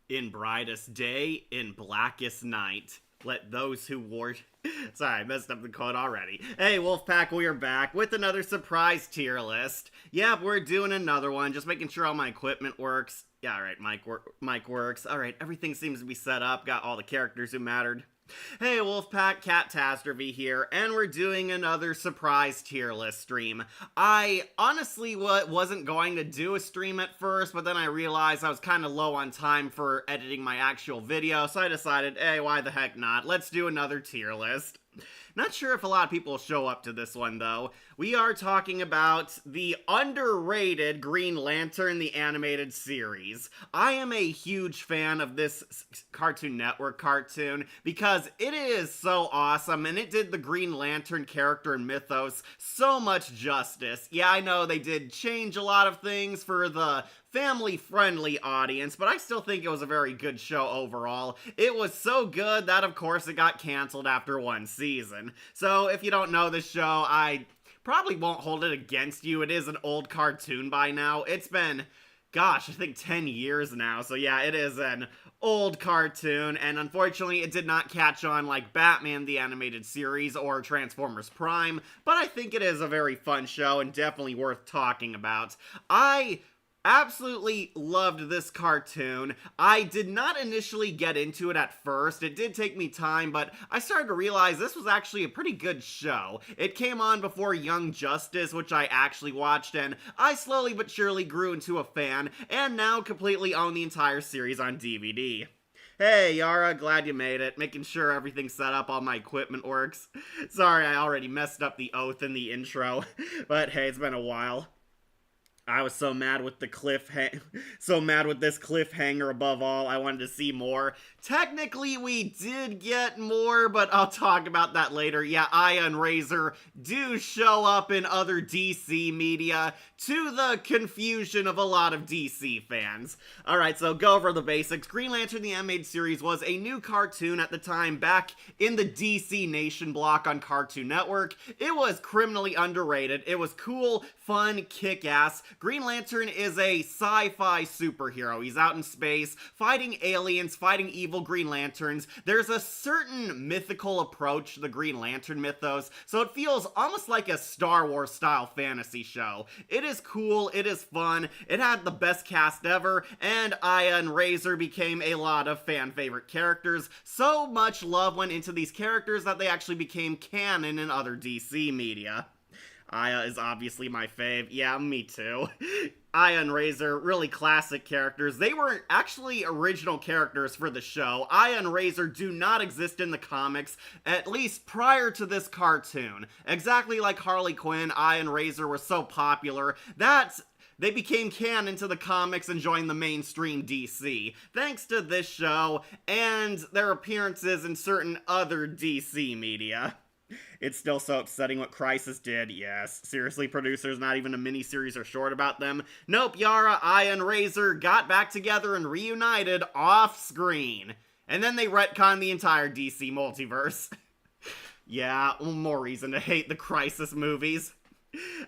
In brightest day, in blackest night. Let those who wore... Sorry, I messed up the code already. Hey, Wolfpack, we are back with another surprise tier list. Yep, we're doing another one, just making sure all my equipment works. Yeah, alright, mic works. Alright, everything seems to be set up, got all the characters who mattered. Hey Wolfpack, Catastrophe here, and we're doing another surprise tier list stream. I honestly wasn't going to do a stream at first, but then I realized I was kind of low on time for editing my actual video, so I decided, hey, why the heck not? Let's do another tier list. Not sure if a lot of people will show up to this one, though. We are talking about the underrated Green Lantern, the animated series. I am a huge fan of this Cartoon Network cartoon because it is so awesome, and it did the Green Lantern character and mythos so much justice. Yeah, I know they did change a lot of things for the family-friendly audience, but I still think it was a very good show overall. It was so good that, of course, it got canceled after one season. So, if you don't know this show, I probably won't hold it against you. It is an old cartoon by now. It's been, gosh, I think 10 years now. So yeah, it is an old cartoon, and unfortunately it did not catch on like Batman the Animated Series or Transformers Prime, but I think it is a very fun show and definitely worth talking about. I absolutely loved this cartoon. I did not initially get into it at first. It did take me time, but I started to realize this was actually a pretty good show. It came on before Young Justice, which I actually watched, and I slowly but surely grew into a fan, and now completely own the entire series on DVD. Hey, Yara, glad you made it. Making sure everything's set up, all my equipment works. Sorry, I already messed up the oath in the intro, but hey, it's been a while. I was so mad with this cliffhanger above all. I wanted to see more. Technically, we did get more, but I'll talk about that later. Yeah, Aya and Razor do show up in other DC media, to the confusion of a lot of DC fans. Alright, so go over the basics. Green Lantern the Animated Series was a new cartoon at the time back in the DC Nation block on Cartoon Network. It was criminally underrated. It was cool, fun, kick-ass. Green Lantern is a sci-fi superhero. He's out in space, fighting aliens, fighting evil Green Lanterns. There's a certain mythical approach to the Green Lantern mythos, so it feels almost like a Star Wars style fantasy show. It is cool, it is fun, it had the best cast ever, and Aya and Razor became a lot of fan favorite characters. So much love went into these characters that they actually became canon in other DC media. Aya is obviously my fave. Yeah, me too. Aya and Razor, really classic characters. They were actually original characters for the show. Aya and Razor do not exist in the comics, at least prior to this cartoon. Exactly like Harley Quinn, Aya and Razor were so popular that they became canon to the comics and joined the mainstream DC, thanks to this show and their appearances in certain other DC media. It's still so upsetting what Crisis did. Yes, seriously, producers, not even a miniseries or short about them. Nope, Yara, Aya, and Razor got back together and reunited off-screen. And then they retconned the entire DC multiverse. Yeah, more reason to hate the Crisis movies.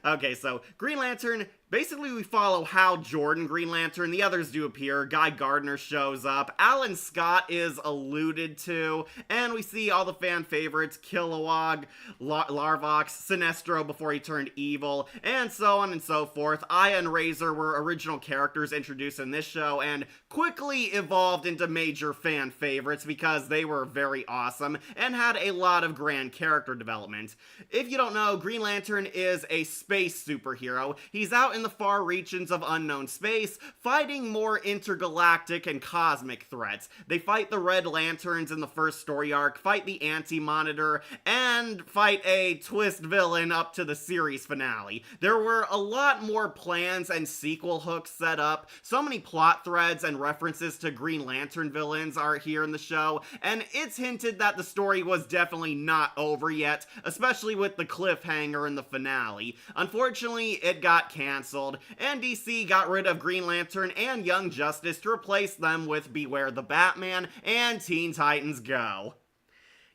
Okay, so Green Lantern, basically we follow Hal Jordan Green Lantern, the others do appear, Guy Gardner shows up, Alan Scott is alluded to, and we see all the fan favorites, Kilowog, Larvox, Sinestro before he turned evil, and so on and so forth. Aya and Razor were original characters introduced in this show, and quickly evolved into major fan favorites because they were very awesome, and had a lot of grand character development. If you don't know, Green Lantern is a space superhero. He's out in the far reaches of unknown space, fighting more intergalactic and cosmic threats. They fight the Red Lanterns in the first story arc, fight the Anti-Monitor, and fight a twist villain up to the series finale. There were a lot more plans and sequel hooks set up, so many plot threads and references to Green Lantern villains are here in the show, and it's hinted that the story was definitely not over yet, especially with the cliffhanger in the finale. Unfortunately, it got canceled, and DC got rid of Green Lantern and Young Justice to replace them with Beware the Batman and Teen Titans Go.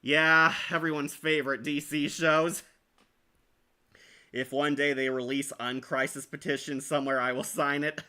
Yeah, everyone's favorite DC shows. If one day they release Uncrisis Petition somewhere, I will sign it.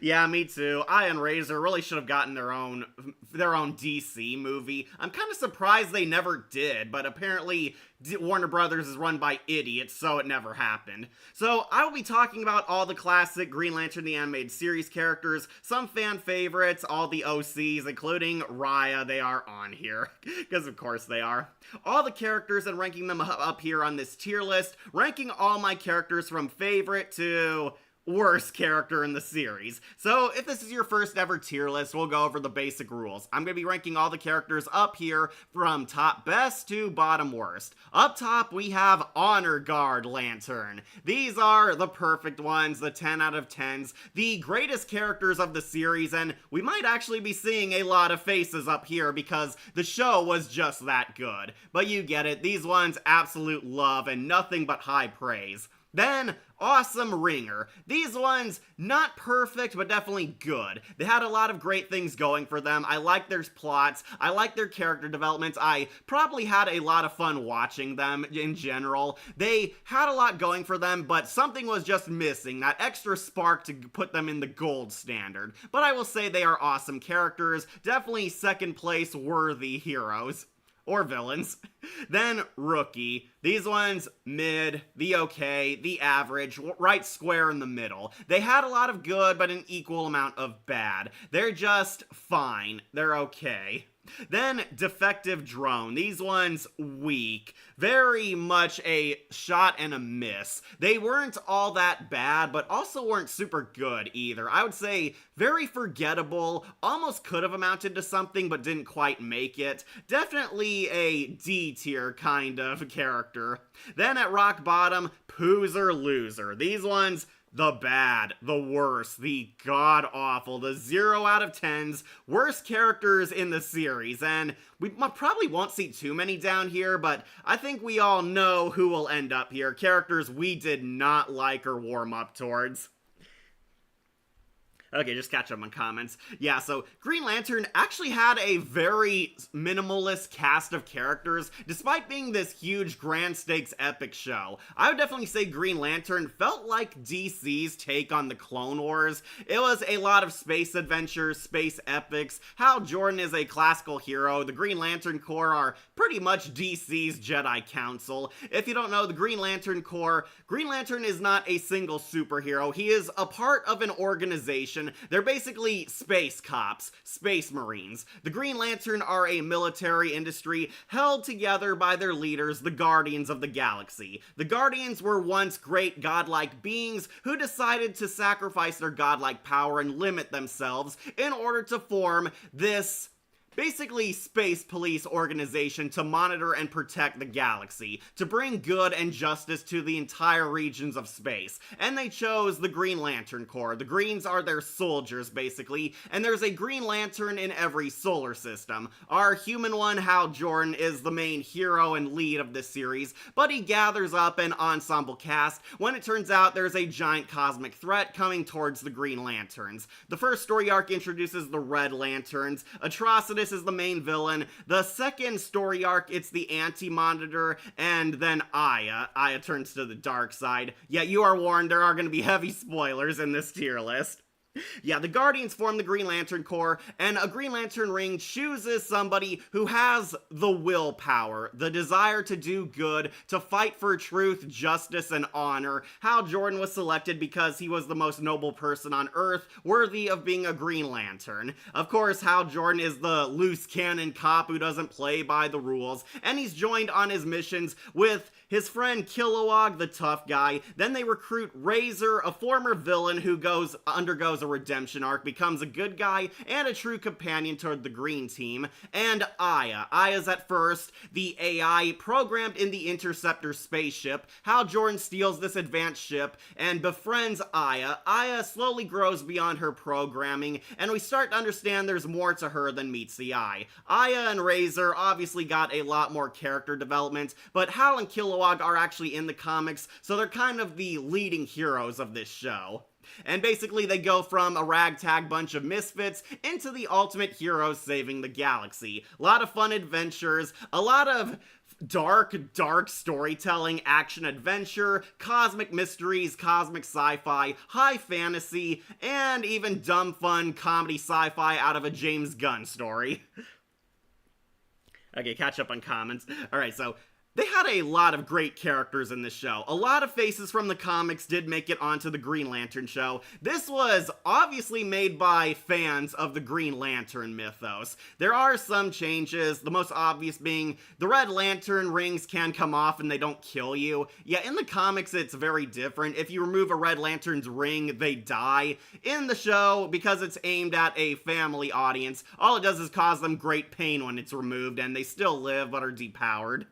Yeah, me too. Aya and Razor really should have gotten their own DC movie. I'm kind of surprised they never did, but apparently Warner Brothers is run by idiots, so it never happened. So I will be talking about all the classic Green Lantern the Animated Series characters, some fan favorites, all the OCs, including Raya. They are on here, because of course they are. All the characters and ranking them up here on this tier list, ranking all my characters from favorite to worst character in the series. So if this is your first ever tier list, we'll go over the basic rules. I'm going to be ranking all the characters up here from top best to bottom worst. Up top, we have Honor Guard Lantern. These are the perfect ones, the 10 out of 10s, the greatest characters of the series, and we might actually be seeing a lot of faces up here because the show was just that good. But you get it, these ones absolute love and nothing but high praise. Then, Awesome Ringer. These ones, not perfect, but definitely good. They had a lot of great things going for them. I like their plots. I like their character developments. I probably had a lot of fun watching them in general. They had a lot going for them, but something was just missing. That extra spark to put them in the gold standard. But I will say they are awesome characters. Definitely second place worthy heroes. Or villains. Then Rookie. These ones, mid, the okay, the average, right square in the middle. They had a lot of good, but an equal amount of bad. They're just fine. They're okay. Then Defective Drone. These ones, weak. Very much a shot and a miss. They weren't all that bad, but also weren't super good either. I would say very forgettable, almost could have amounted to something, but didn't quite make it. Definitely a D tier kind of character. Then at rock bottom, Poozer Loser. These ones, the bad, the worst, the god-awful, the 0 out of 10s, worst characters in the series, and we probably won't see too many down here, but I think we all know who will end up here, characters we did not like or warm up towards. Okay, just catch up on comments. Yeah, so Green Lantern actually had a very minimalist cast of characters, despite being this huge grand stakes epic show. I would definitely say Green Lantern felt like DC's take on the Clone Wars. It was a lot of space adventures, space epics. Hal Jordan is a classical hero. The Green Lantern Corps are pretty much DC's Jedi Council. If you don't know, the Green Lantern Corps, Green Lantern is not a single superhero. He is a part of an organization. They're basically space cops, space marines. The Green Lantern are a military industry held together by their leaders, the Guardians of the Galaxy. The Guardians were once great godlike beings who decided to sacrifice their godlike power and limit themselves in order to form this basically space police organization to monitor and protect the galaxy, to bring good and justice to the entire regions of space. And they chose the Green Lantern Corps. The Greens are their soldiers, basically, and there's a Green Lantern in every solar system. Our human one, Hal Jordan, is the main hero and lead of this series, but he gathers up an ensemble cast when it turns out there's a giant cosmic threat coming towards the Green Lanterns. The first story arc introduces the Red Lanterns. Atrocitus is the main villain. The second story arc, it's the Anti-Monitor, and then Aya. Aya turns to the dark side. Yeah, you are warned, there are going to be heavy spoilers in this tier list. Yeah, the Guardians form the Green Lantern Corps, and a Green Lantern ring chooses somebody who has the willpower, the desire to do good, to fight for truth, justice, and honor. Hal Jordan was selected because he was the most noble person on Earth, worthy of being a Green Lantern. Of course, Hal Jordan is the loose cannon cop who doesn't play by the rules, and he's joined on his missions with his friend Kilowog, the tough guy. Then they recruit Razor, a former villain who undergoes a redemption arc, becomes a good guy and a true companion toward the green team. And Aya. Aya's at first the AI programmed in the Interceptor spaceship. Hal Jordan steals this advanced ship and befriends Aya. Aya slowly grows beyond her programming, and we start to understand there's more to her than meets the eye. Aya and Razor obviously got a lot more character development, but Hal and Kilowog are actually in the comics, so they're kind of the leading heroes of this show. And basically they go from a ragtag bunch of misfits into the ultimate heroes saving the galaxy. A lot of fun adventures, a lot of dark storytelling, action adventure, cosmic mysteries, cosmic sci-fi, high fantasy, and even dumb fun comedy sci-fi out of a James Gunn story. Okay, catch up on comments. Alright, so they had a lot of great characters in this show. A lot of faces from the comics did make it onto the Green Lantern show. This was obviously made by fans of the Green Lantern mythos. There are some changes, the most obvious being the Red Lantern rings can come off and they don't kill you. Yeah, in the comics it's very different. If you remove a Red Lantern's ring, they die. In the show, because it's aimed at a family audience, all it does is cause them great pain when it's removed and they still live but are depowered.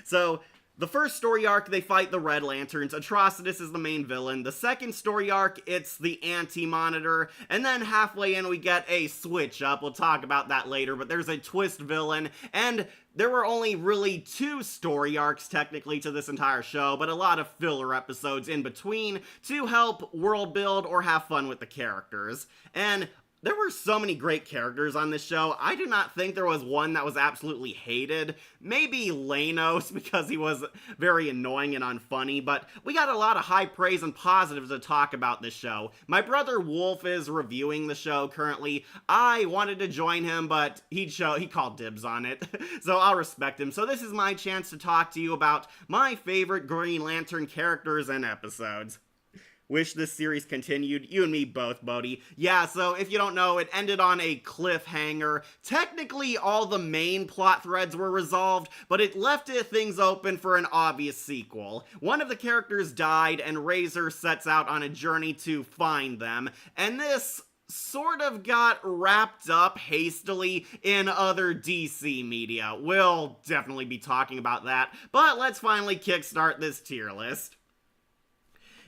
So, the first story arc, they fight the Red Lanterns. Atrocitus is the main villain. The second story arc, it's the Anti-Monitor. And then halfway in, we get a switch up. We'll talk about that later, but there's a twist villain. And there were only really 2 story arcs, technically, to this entire show, but a lot of filler episodes in between to help world build or have fun with the characters. And there were so many great characters on this show. I do not think there was one that was absolutely hated. Maybe Lanos, because he was very annoying and unfunny, but we got a lot of high praise and positives to talk about this show. My brother Wolf is reviewing the show currently. I wanted to join him, but he called dibs on it, so I'll respect him. So this is my chance to talk to you about my favorite Green Lantern characters and episodes. Wish this series continued. You and me both, Bodhi. Yeah, so if you don't know, it ended on a cliffhanger. Technically, all the main plot threads were resolved, but it left things open for an obvious sequel. One of the characters died, and Razor sets out on a journey to find them, and this sort of got wrapped up hastily in other DC media. We'll definitely be talking about that, but let's finally kickstart this tier list.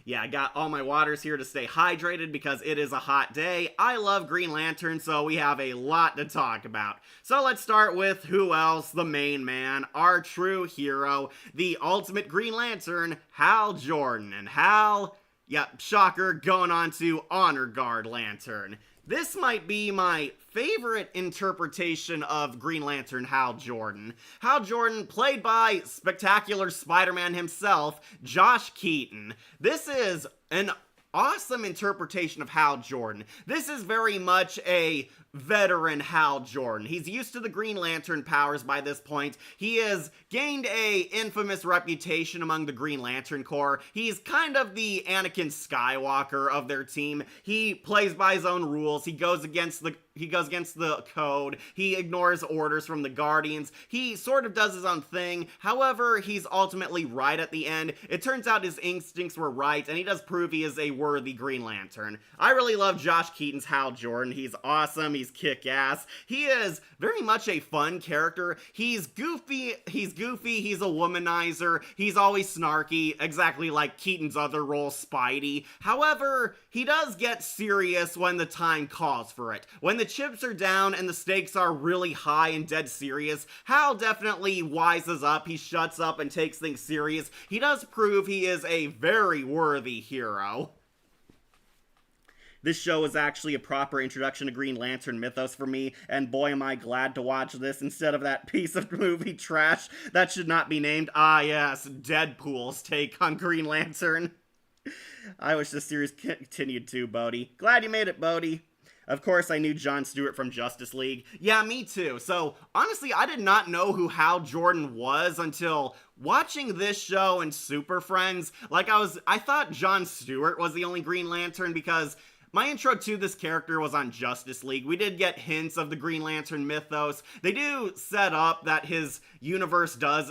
Yeah, I got all my waters here to stay hydrated because it is a hot day. I love Green Lantern, so we have a lot to talk about. So let's start with who else? The main man, our true hero, the ultimate Green Lantern, Hal Jordan. And Hal, yep, shocker, going on to Honor Guard Lantern. This might be my favorite interpretation of Green Lantern Hal Jordan. Hal Jordan, played by spectacular Spider-Man himself, Josh Keaton. This is an awesome interpretation of Hal Jordan. This is very much a veteran Hal Jordan. He's used to the Green Lantern powers by this point. He has gained a infamous reputation among the Green Lantern Corps. He's kind of the Anakin Skywalker of their team. He plays by his own rules. He goes against the code. He ignores orders from the Guardians. He sort of does his own thing. However, he's ultimately right at the end. It turns out his instincts were right, and he does prove he is a worthy Green Lantern. I really love Josh Keaton's Hal Jordan. He's awesome. He's kick-ass. He is very much a fun character. He's goofy. He's a womanizer. He's always snarky, exactly like Keaton's other role, Spidey. However, he does get serious when the time calls for it. When the chips are down and the stakes are really high and dead serious, Hal definitely wises up. He shuts up and takes things serious. He does prove he is a very worthy hero. This show is actually a proper introduction to Green Lantern mythos for me, and boy am I glad to watch this instead of that piece of movie trash that should not be named. Ah yes, Deadpool's take on Green Lantern. I wish this series continued too, Bodhi. Glad you made it, Bodhi. Of course, I knew John Stewart from Justice League. Yeah, me too. So, honestly, I did not know who Hal Jordan was until watching this show and Super Friends. I thought John Stewart was the only Green Lantern because my intro to this character was on Justice League. We did get hints of the Green Lantern mythos. They do set up that his universe does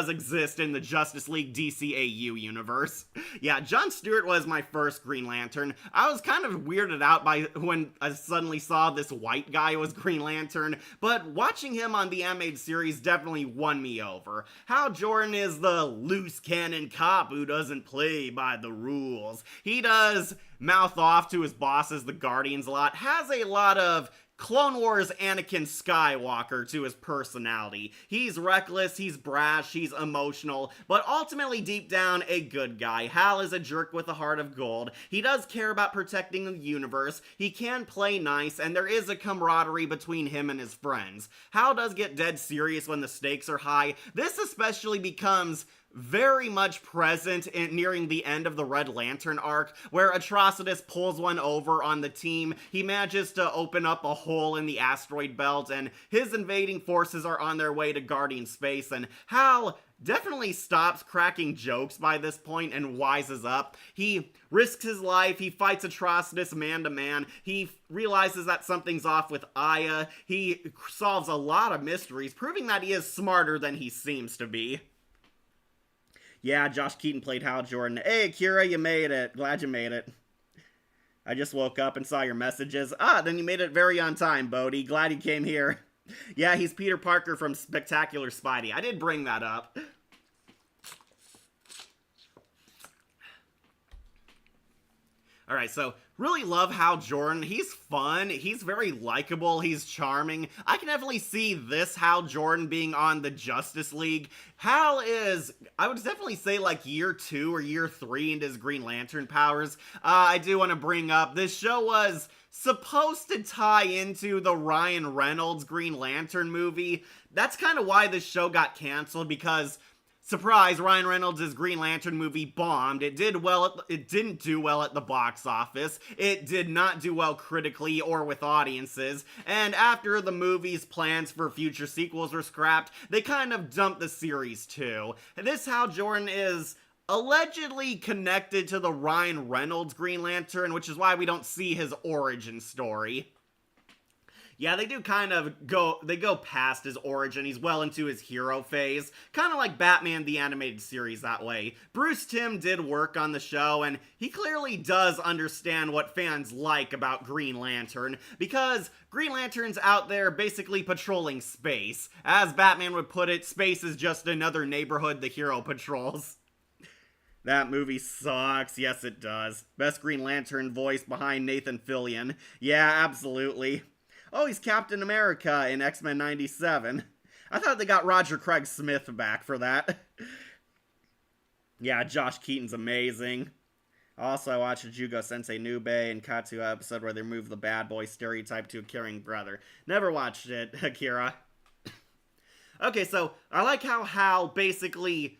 exist in the Justice League DCAU universe. Yeah, John Stewart was my first Green Lantern. I was kind of weirded out by when I suddenly saw this white guy was Green Lantern, but watching him on the animated series definitely won me over. Hal Jordan is the loose cannon cop who doesn't play by the rules. He does mouth off to his bosses, the Guardians, a lot, has a lot of Clone Wars Anakin Skywalker to his personality. He's reckless, he's brash, he's emotional, but ultimately deep down a good guy. Hal is a jerk with a heart of gold. He does care about protecting the universe, he can play nice, and there is a camaraderie between him and his friends. Hal does get dead serious when the stakes are high. This especially becomes very much present in nearing the end of the Red Lantern arc, where Atrocitus pulls one over on the team. He manages to open up a hole in the asteroid belt, and his invading forces are on their way to guarding space, and Hal definitely stops cracking jokes by this point and wises up. He risks his life, he fights Atrocitus man to man, he realizes that something's off with Aya, he solves a lot of mysteries, proving that he is smarter than he seems to be. Yeah, Josh Keaton played Hal Jordan. Hey, Kira, you made it. Glad you made it. I just woke up and saw your messages. Then you made it very on time, Bodhi. Glad you came here. Yeah, he's Peter Parker from Spectacular Spidey. I did bring that up. Alright, so really love Hal Jordan. He's fun, he's very likable, he's charming. I can definitely see this Hal Jordan being on the Justice League. Hal is, I would definitely say, like year 2 or year 3 into his Green Lantern powers. I do want to bring up, this show was supposed to tie into the Ryan Reynolds Green Lantern movie. That's kind of why this show got canceled, because surprise, Ryan Reynolds' Green Lantern movie bombed. It didn't do well at the box office. It did not do well critically or with audiences. And after the movie's plans for future sequels were scrapped, they kind of dumped the series too. And this Hal Jordan is allegedly connected to the Ryan Reynolds Green Lantern, which is why we don't see his origin story. Yeah, they do kind of go past his origin. He's well into his hero phase. Kind of like Batman the Animated Series that way. Bruce Timm did work on the show, and he clearly does understand what fans like about Green Lantern, because Green Lantern's out there basically patrolling space. As Batman would put it, space is just another neighborhood the hero patrols. That movie sucks. Yes, it does. Best Green Lantern voice behind Nathan Fillion. Yeah, absolutely. Oh, he's Captain America in X-Men 97. I thought they got Roger Craig Smith back for that. Yeah, Josh Keaton's amazing. Also, I watched a Jugo Sensei Nube and Katsu episode where they moved the bad boy stereotype to a caring brother. Never watched it, Akira. Okay, so I like how Hal basically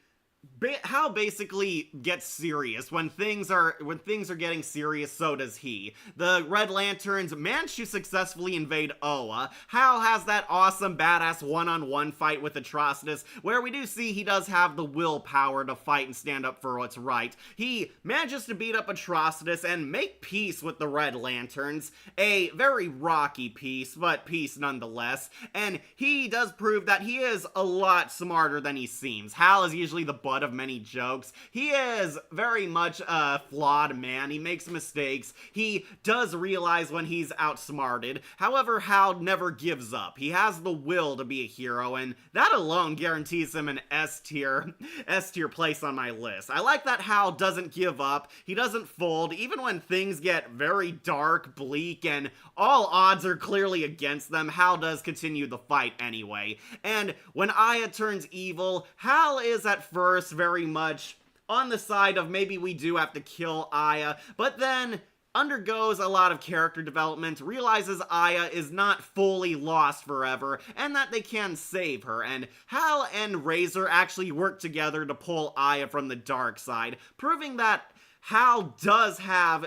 gets serious. When things are getting serious, so does he. The Red Lanterns managed to successfully invade Oa. Hal has that awesome badass one-on-one fight with Atrocitus, where we do see he does have the willpower to fight and stand up for what's right. He manages to beat up Atrocitus and make peace with the Red Lanterns. A very rocky peace, but peace nonetheless. And he does prove that he is a lot smarter than he seems. Hal is usually the butt of many jokes. He is very much a flawed man. He makes mistakes. He does realize when he's outsmarted. However, Hal never gives up. He has the will to be a hero, and that alone guarantees him an S-tier place on my list. I like that Hal doesn't give up. He doesn't fold, even when things get very dark, bleak, and all odds are clearly against them. Hal does continue the fight anyway. And when Aya turns evil, Hal is at first very much on the side of maybe we do have to kill Aya, but then undergoes a lot of character development, realizes Aya is not fully lost forever, and that they can save her, and Hal and Razor actually work together to pull Aya from the dark side, proving that Hal does have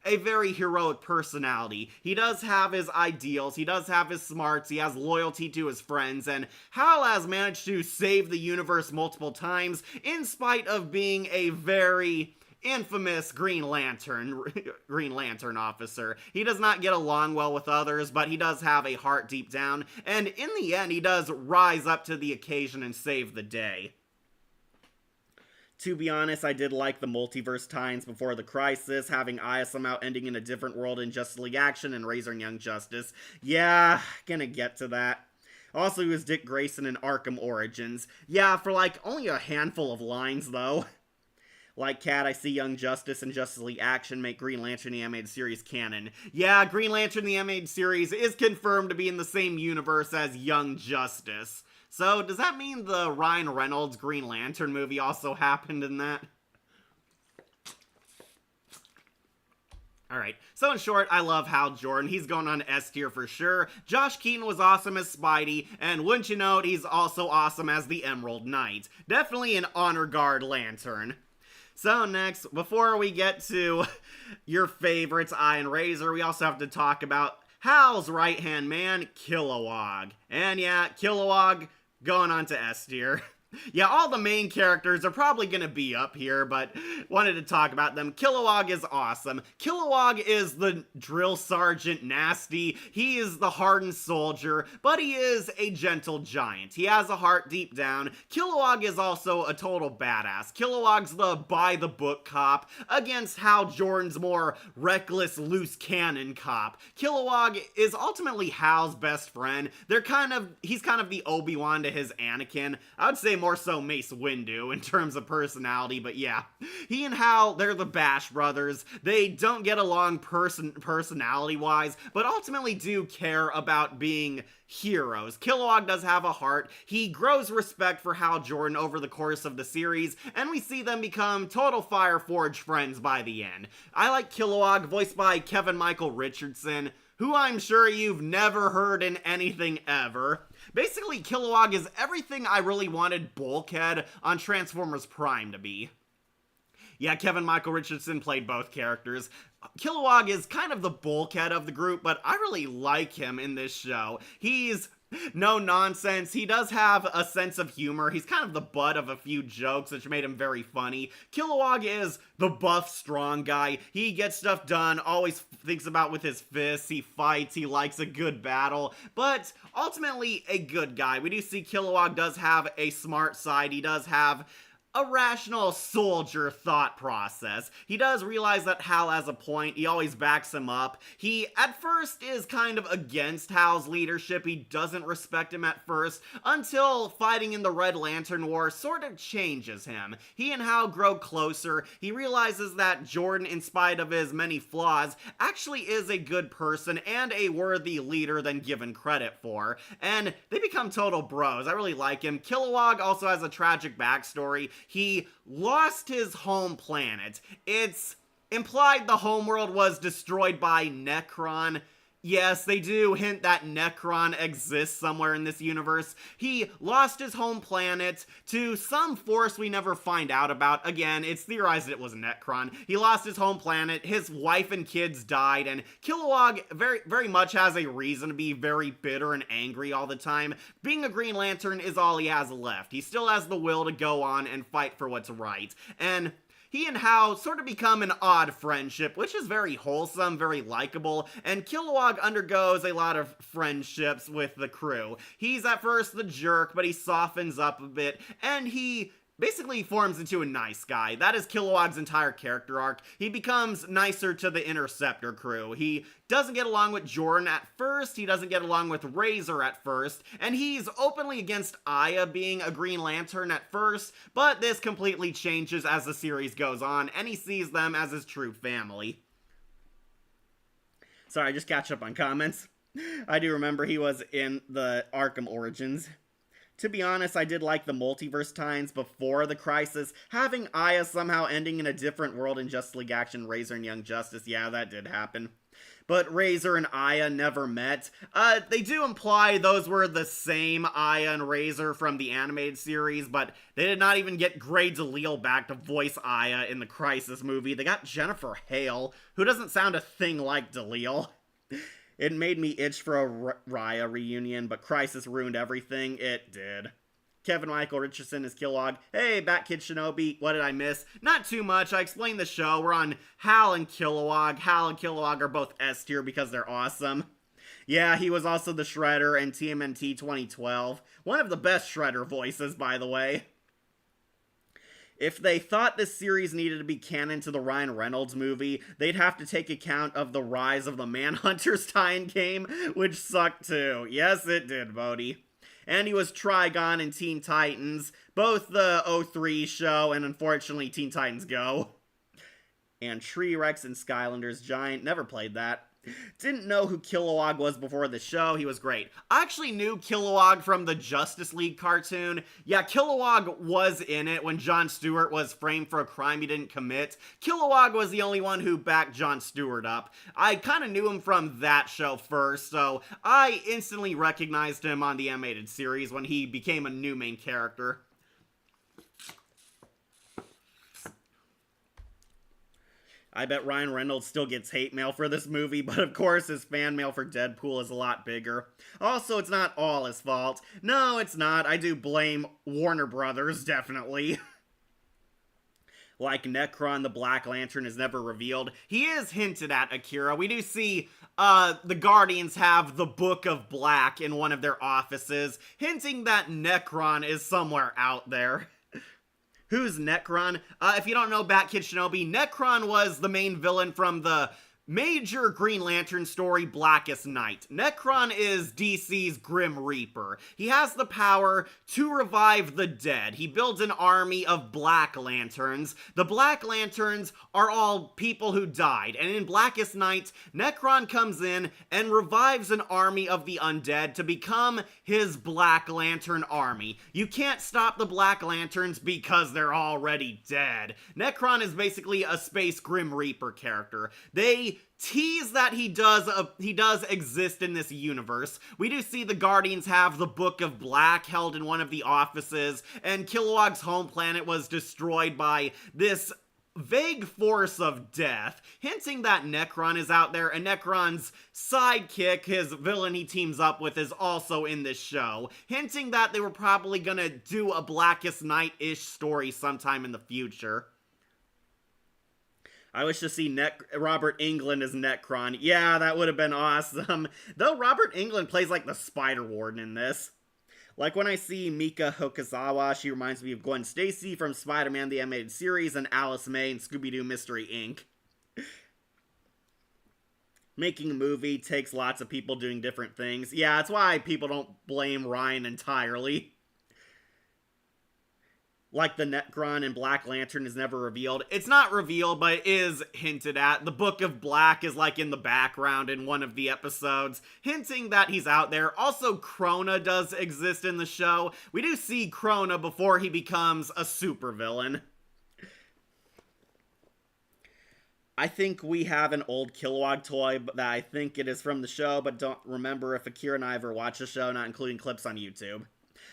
a very heroic personality. He does have his ideals, he does have his smarts, he has loyalty to his friends, and Hal has managed to save the universe multiple times in spite of being a very infamous Green Lantern officer. He does not get along well with others, but he does have a heart deep down, and in the end, he does rise up to the occasion and save the day. To be honest, I did like the multiverse times before the crisis, having Aya somehow ending in a different world in Justice League Action and Razor and Young Justice. Yeah, gonna get to that. Also, he was Dick Grayson in Arkham Origins. Yeah, for like only a handful of lines though. Like Cat, I see Young Justice and Justice League Action make Green Lantern the Animated Series canon. Yeah, Green Lantern the Animated Series is confirmed to be in the same universe as Young Justice. So, does that mean the Ryan Reynolds Green Lantern movie also happened in that? Alright, so in short, I love Hal Jordan. He's going on S tier for sure. Josh Keaton was awesome as Spidey, and wouldn't you know it, he's also awesome as the Emerald Knight. Definitely an honor guard lantern. So next, before we get to your favorites, Iron Razor, we also have to talk about Hal's right-hand man, Kilowog. And yeah, Kilowog going on to S tier. Yeah, all the main characters are probably gonna be up here, but wanted to talk about them. Kilowog is awesome. Kilowog is the drill sergeant nasty. He is the hardened soldier, but he is a gentle giant. He has a heart deep down. Kilowog is also a total badass. Kilowog's the by-the-book cop against Hal Jordan's more reckless, loose cannon cop. Kilowog is ultimately Hal's best friend. He's kind of the Obi-Wan to his Anakin. I would say more so Mace Windu in terms of personality, but yeah. He and Hal, they're the Bash brothers. They don't get along personality-wise, but ultimately do care about being heroes. Kilowog does have a heart. He grows respect for Hal Jordan over the course of the series, and we see them become total Fire Forge friends by the end. I like Kilowog, voiced by Kevin Michael Richardson, who I'm sure you've never heard in anything ever. Basically, Kilowog is everything I really wanted Bulkhead on Transformers Prime to be. Yeah, Kevin Michael Richardson played both characters. Kilowog is kind of the Bulkhead of the group, but I really like him in this show. He's no nonsense. He does have a sense of humor. He's kind of the butt of a few jokes, which made him very funny. Kilowog is the buff, strong guy. He gets stuff done, always thinks about with his fists. He fights. He likes a good battle, but ultimately a good guy. We do see Kilowog does have a smart side. He does have a rational soldier thought process. He does realize that Hal has a point. He always backs him up. He, at first, is kind of against Hal's leadership. He doesn't respect him at first, until fighting in the Red Lantern War sort of changes him. He and Hal grow closer. He realizes that Jordan, in spite of his many flaws, actually is a good person and a worthy leader than given credit for. And they become total bros. I really like him. Kilowog also has a tragic backstory. He lost his home planet. It's implied the homeworld was destroyed by Necron. Yes, they do hint that Necron exists somewhere in this universe. He lost his home planet to some force we never find out about. Again, it's theorized that it was Necron. He lost his home planet, his wife and kids died, and Kilowog very much has a reason to be very bitter and angry all the time. Being a Green Lantern is all he has left. He still has the will to go on and fight for what's right. And he and Hal sort of become an odd friendship, which is very wholesome, very likable, and Kilowog undergoes a lot of friendships with the crew. He's at first the jerk, but he softens up a bit, and he basically forms into a nice guy. That is Kilowog's entire character arc. He becomes nicer to the Interceptor crew. He doesn't get along with Jordan at first, he doesn't get along with Razor at first, and he's openly against Aya being a Green Lantern at first, but this completely changes as the series goes on, and he sees them as his true family. Sorry, just catch up on comments. I do remember he was in the Arkham Origins. To be honest, I did like the multiverse times before the Crisis. Having Aya somehow ending in a different world in Justice League Action, Razor and Young Justice, yeah, that did happen. But Razor and Aya never met. They do imply those were the same Aya and Razor from the animated series, but they did not even get Grey DeLisle back to voice Aya in the Crisis movie. They got Jennifer Hale, who doesn't sound a thing like DeLisle. It made me itch for a Raya reunion, but Crisis ruined everything. It did. Kevin Michael Richardson is Kilowog. Hey, Batkid Shinobi, what did I miss? Not too much. I explained the show. We're on Hal and Kilowog. Hal and Kilowog are both S tier because they're awesome. Yeah, he was also the Shredder in TMNT 2012. One of the best Shredder voices, by the way. If they thought this series needed to be canon to the Ryan Reynolds movie, they'd have to take account of the Rise of the Manhunters tie-in game, which sucked too. Yes, it did, Bodhi. And he was Trigon in Teen Titans, both the '03 show and unfortunately Teen Titans Go. And Tree-Rex and Skylanders Giant, never played that. Didn't know who Kilowog was before the show. He was great. I actually knew Kilowog from the Justice League cartoon. Yeah, Kilowog was in it when Jon Stewart was framed for a crime he didn't commit. Kilowog was the only one who backed Jon Stewart up. I kind of knew him from that show first, so I instantly recognized him on the animated series when he became a new main character. I bet Ryan Reynolds still gets hate mail for this movie, but of course his fan mail for Deadpool is a lot bigger. Also, it's not all his fault. No, it's not. I do blame Warner Brothers, definitely. Like Necron, the Black Lantern is never revealed. He is hinted at, Akira. We do see the Guardians have the Book of Black in one of their offices, hinting that Necron is somewhere out there. Who's Necron? If you don't know Bat-Kid Shinobi, Necron was the main villain from the major Green Lantern story, Blackest Night. Necron is DC's Grim Reaper. He has the power to revive the dead. He builds an army of Black Lanterns. The Black Lanterns are all people who died, and in Blackest Night, Necron comes in and revives an army of the undead to become his Black Lantern army. You can't stop the Black Lanterns because they're already dead. Necron is basically a space Grim Reaper character. They tease that he does exist in this universe. We do see the Guardians have the Book of Black held in one of the offices, and Kilowog's home planet was destroyed by this vague force of death, hinting that Necron is out there, and Necron's sidekick, his villain he teams up with, is also in this show, hinting that they were probably gonna do a Blackest Night-ish story sometime in the future. I wish to see Robert Englund as Necron. Yeah, that would have been awesome. Though Robert Englund plays like the Spider Warden in this. Like when I see Mika Hokuzawa, she reminds me of Gwen Stacy from Spider-Man the Animated Series and Alice May in Scooby-Doo Mystery Inc. Making a movie takes lots of people doing different things. Yeah, that's why people don't blame Ryan entirely. Like the Necron and Black Lantern is never revealed. It's not revealed, but it is hinted at. The Book of Black is like in the background in one of the episodes, hinting that he's out there. Also, Krona does exist in the show. We do see Krona before he becomes a supervillain. I think we have an old Kilowog toy that I think it is from the show, but don't remember if Akira and I ever watched the show, not including clips on YouTube.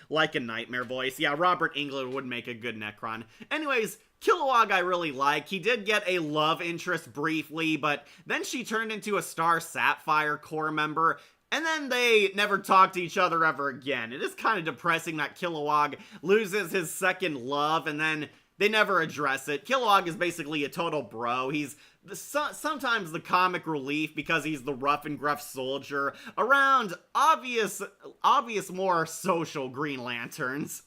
Like a nightmare voice. Yeah, Robert Englund would make a good Necron. Anyways, Kilowog I really like. He did get a love interest briefly, but then she turned into a Star Sapphire Corps member, and then they never talked to each other ever again. It is kind of depressing that Kilowog loses his second love, and then they never address it. Kilowog is basically a total bro. He's sometimes the comic relief because he's the rough and gruff soldier around obvious more social Green Lanterns.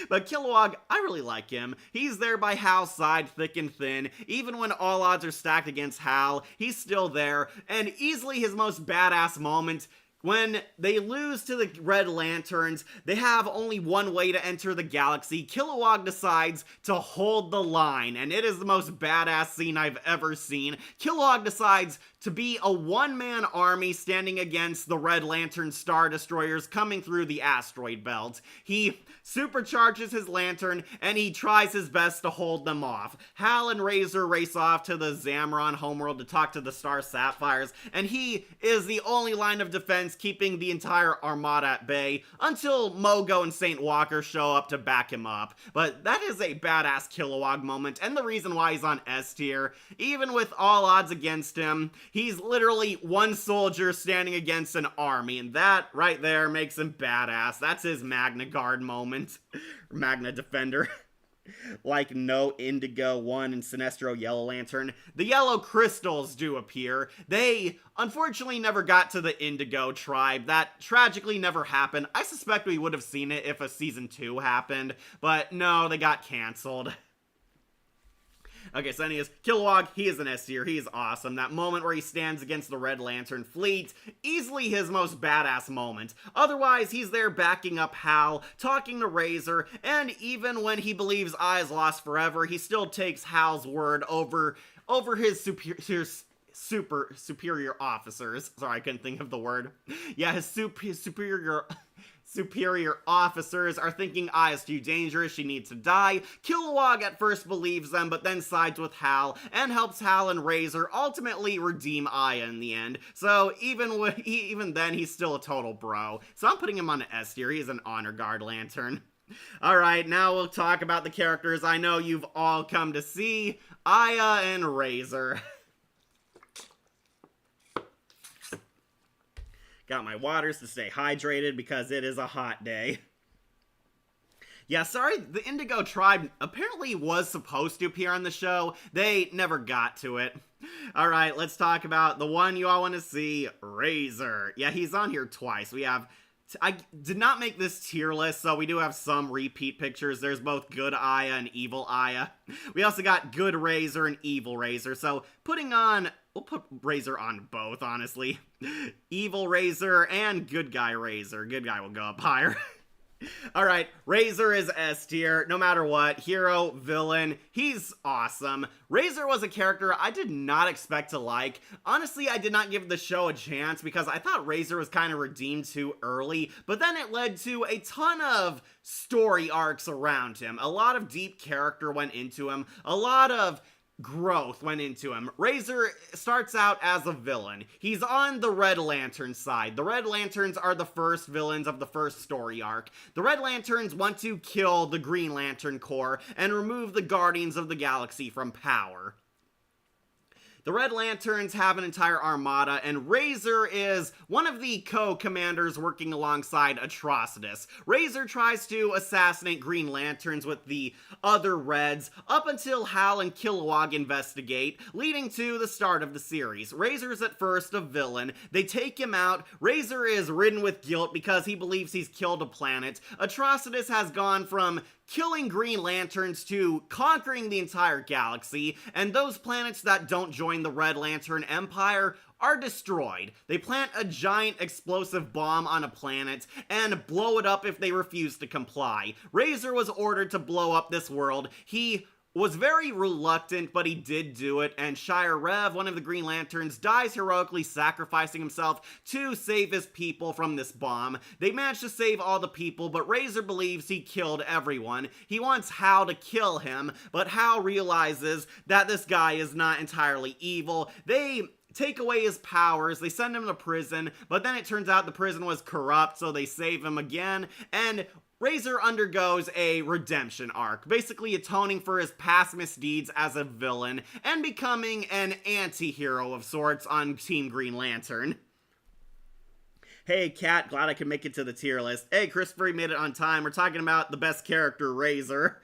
But Kilowog, I really like him. He's there by Hal's side, thick and thin. Even when all odds are stacked against Hal, he's still there. And easily his most badass moment, when they lose to the Red Lanterns, they have only one way to enter the galaxy. Kilowog decides to hold the line, and it is the most badass scene I've ever seen. Kilowog decides to be a one-man army standing against the Red Lantern Star Destroyers coming through the asteroid belt. He supercharges his lantern, and he tries his best to hold them off. Hal and Razor race off to the Zamron homeworld to talk to the Star Sapphires, and he is the only line of defense keeping the entire armada at bay until Mogo and St. Walker show up to back him up. But that is a badass Kilowog moment, and the reason why he's on S tier. Even with all odds against him, he's literally one soldier standing against an army, and that right there makes him badass. That's his Magna Guard moment. Magna Defender. Like no Indigo 1 and Sinestro Yellow Lantern, the yellow crystals do appear. They unfortunately never got to the Indigo tribe. That tragically never happened. I suspect we would have seen it if a season 2 happened, but no, they got canceled. Okay, so anyways, Kilowog, he is an S tier. He is awesome. That moment where he stands against the Red Lantern fleet, easily his most badass moment. Otherwise, he's there backing up Hal, talking to Razor, and even when he believes I is lost forever, he still takes Hal's word over his superior officers. Sorry, I couldn't think of the word. Yeah, his superior officers are thinking Aya is too dangerous, she needs to die. Kilowog at first believes them, but then sides with Hal, and helps Hal and Razor ultimately redeem Aya in the end. So even then, he's still a total bro. So I'm putting him on an S tier. He's an honor guard lantern. Alright, now we'll talk about the characters I know you've all come to see, Aya and Razor. Got my waters to stay hydrated because it is a hot day. Yeah, sorry, the Indigo Tribe apparently was supposed to appear on the show. They never got to it. Alright, let's talk about the one you all want to see, Razor. Yeah, he's on here twice. I did not make this tier list, so we do have some repeat pictures. There's both good Aya and evil Aya. We also got good Razor and evil Razor, so we'll put Razor on both, honestly. Evil Razor and good guy Razor. Good guy will go up higher. Alright, Razor is S tier, no matter what, hero, villain, he's awesome. Razor was a character I did not expect to like. Honestly, I did not give the show a chance because I thought Razor was kind of redeemed too early, but then it led to a ton of story arcs around him. A lot of deep character went into him, a lot of growth went into him. Razor starts out as a villain. He's on the Red Lantern side. The Red Lanterns are the first villains of the first story arc. The Red Lanterns want to kill the Green Lantern Corps and remove the Guardians of the Galaxy from power. The Red Lanterns have an entire armada, and Razor is one of the co-commanders working alongside Atrocitus. Razor tries to assassinate Green Lanterns with the other Reds, up until Hal and Kilowog investigate, leading to the start of the series. Razor's at first a villain. They take him out. Razor is ridden with guilt because he believes he's killed a planet. Atrocitus has gone from killing Green Lanterns to conquering the entire galaxy, and those planets that don't join the Red Lantern Empire are destroyed. They plant a giant explosive bomb on a planet and blow it up if they refuse to comply. Razor was ordered to blow up this world. He was very reluctant, but he did do it, and Shire Rev, one of the Green Lanterns, dies heroically sacrificing himself to save his people from this bomb. They manage to save all the people, but Razor believes he killed everyone. He wants Hal to kill him, but Hal realizes that this guy is not entirely evil. They take away his powers, they send him to prison, but then it turns out the prison was corrupt, so they save him again, and Razor undergoes a redemption arc, basically atoning for his past misdeeds as a villain, and becoming an anti-hero of sorts on Team Green Lantern. Hey, Kat, glad I could make it to the tier list. Hey, Christopher, you made it on time. We're talking about the best character, Razor.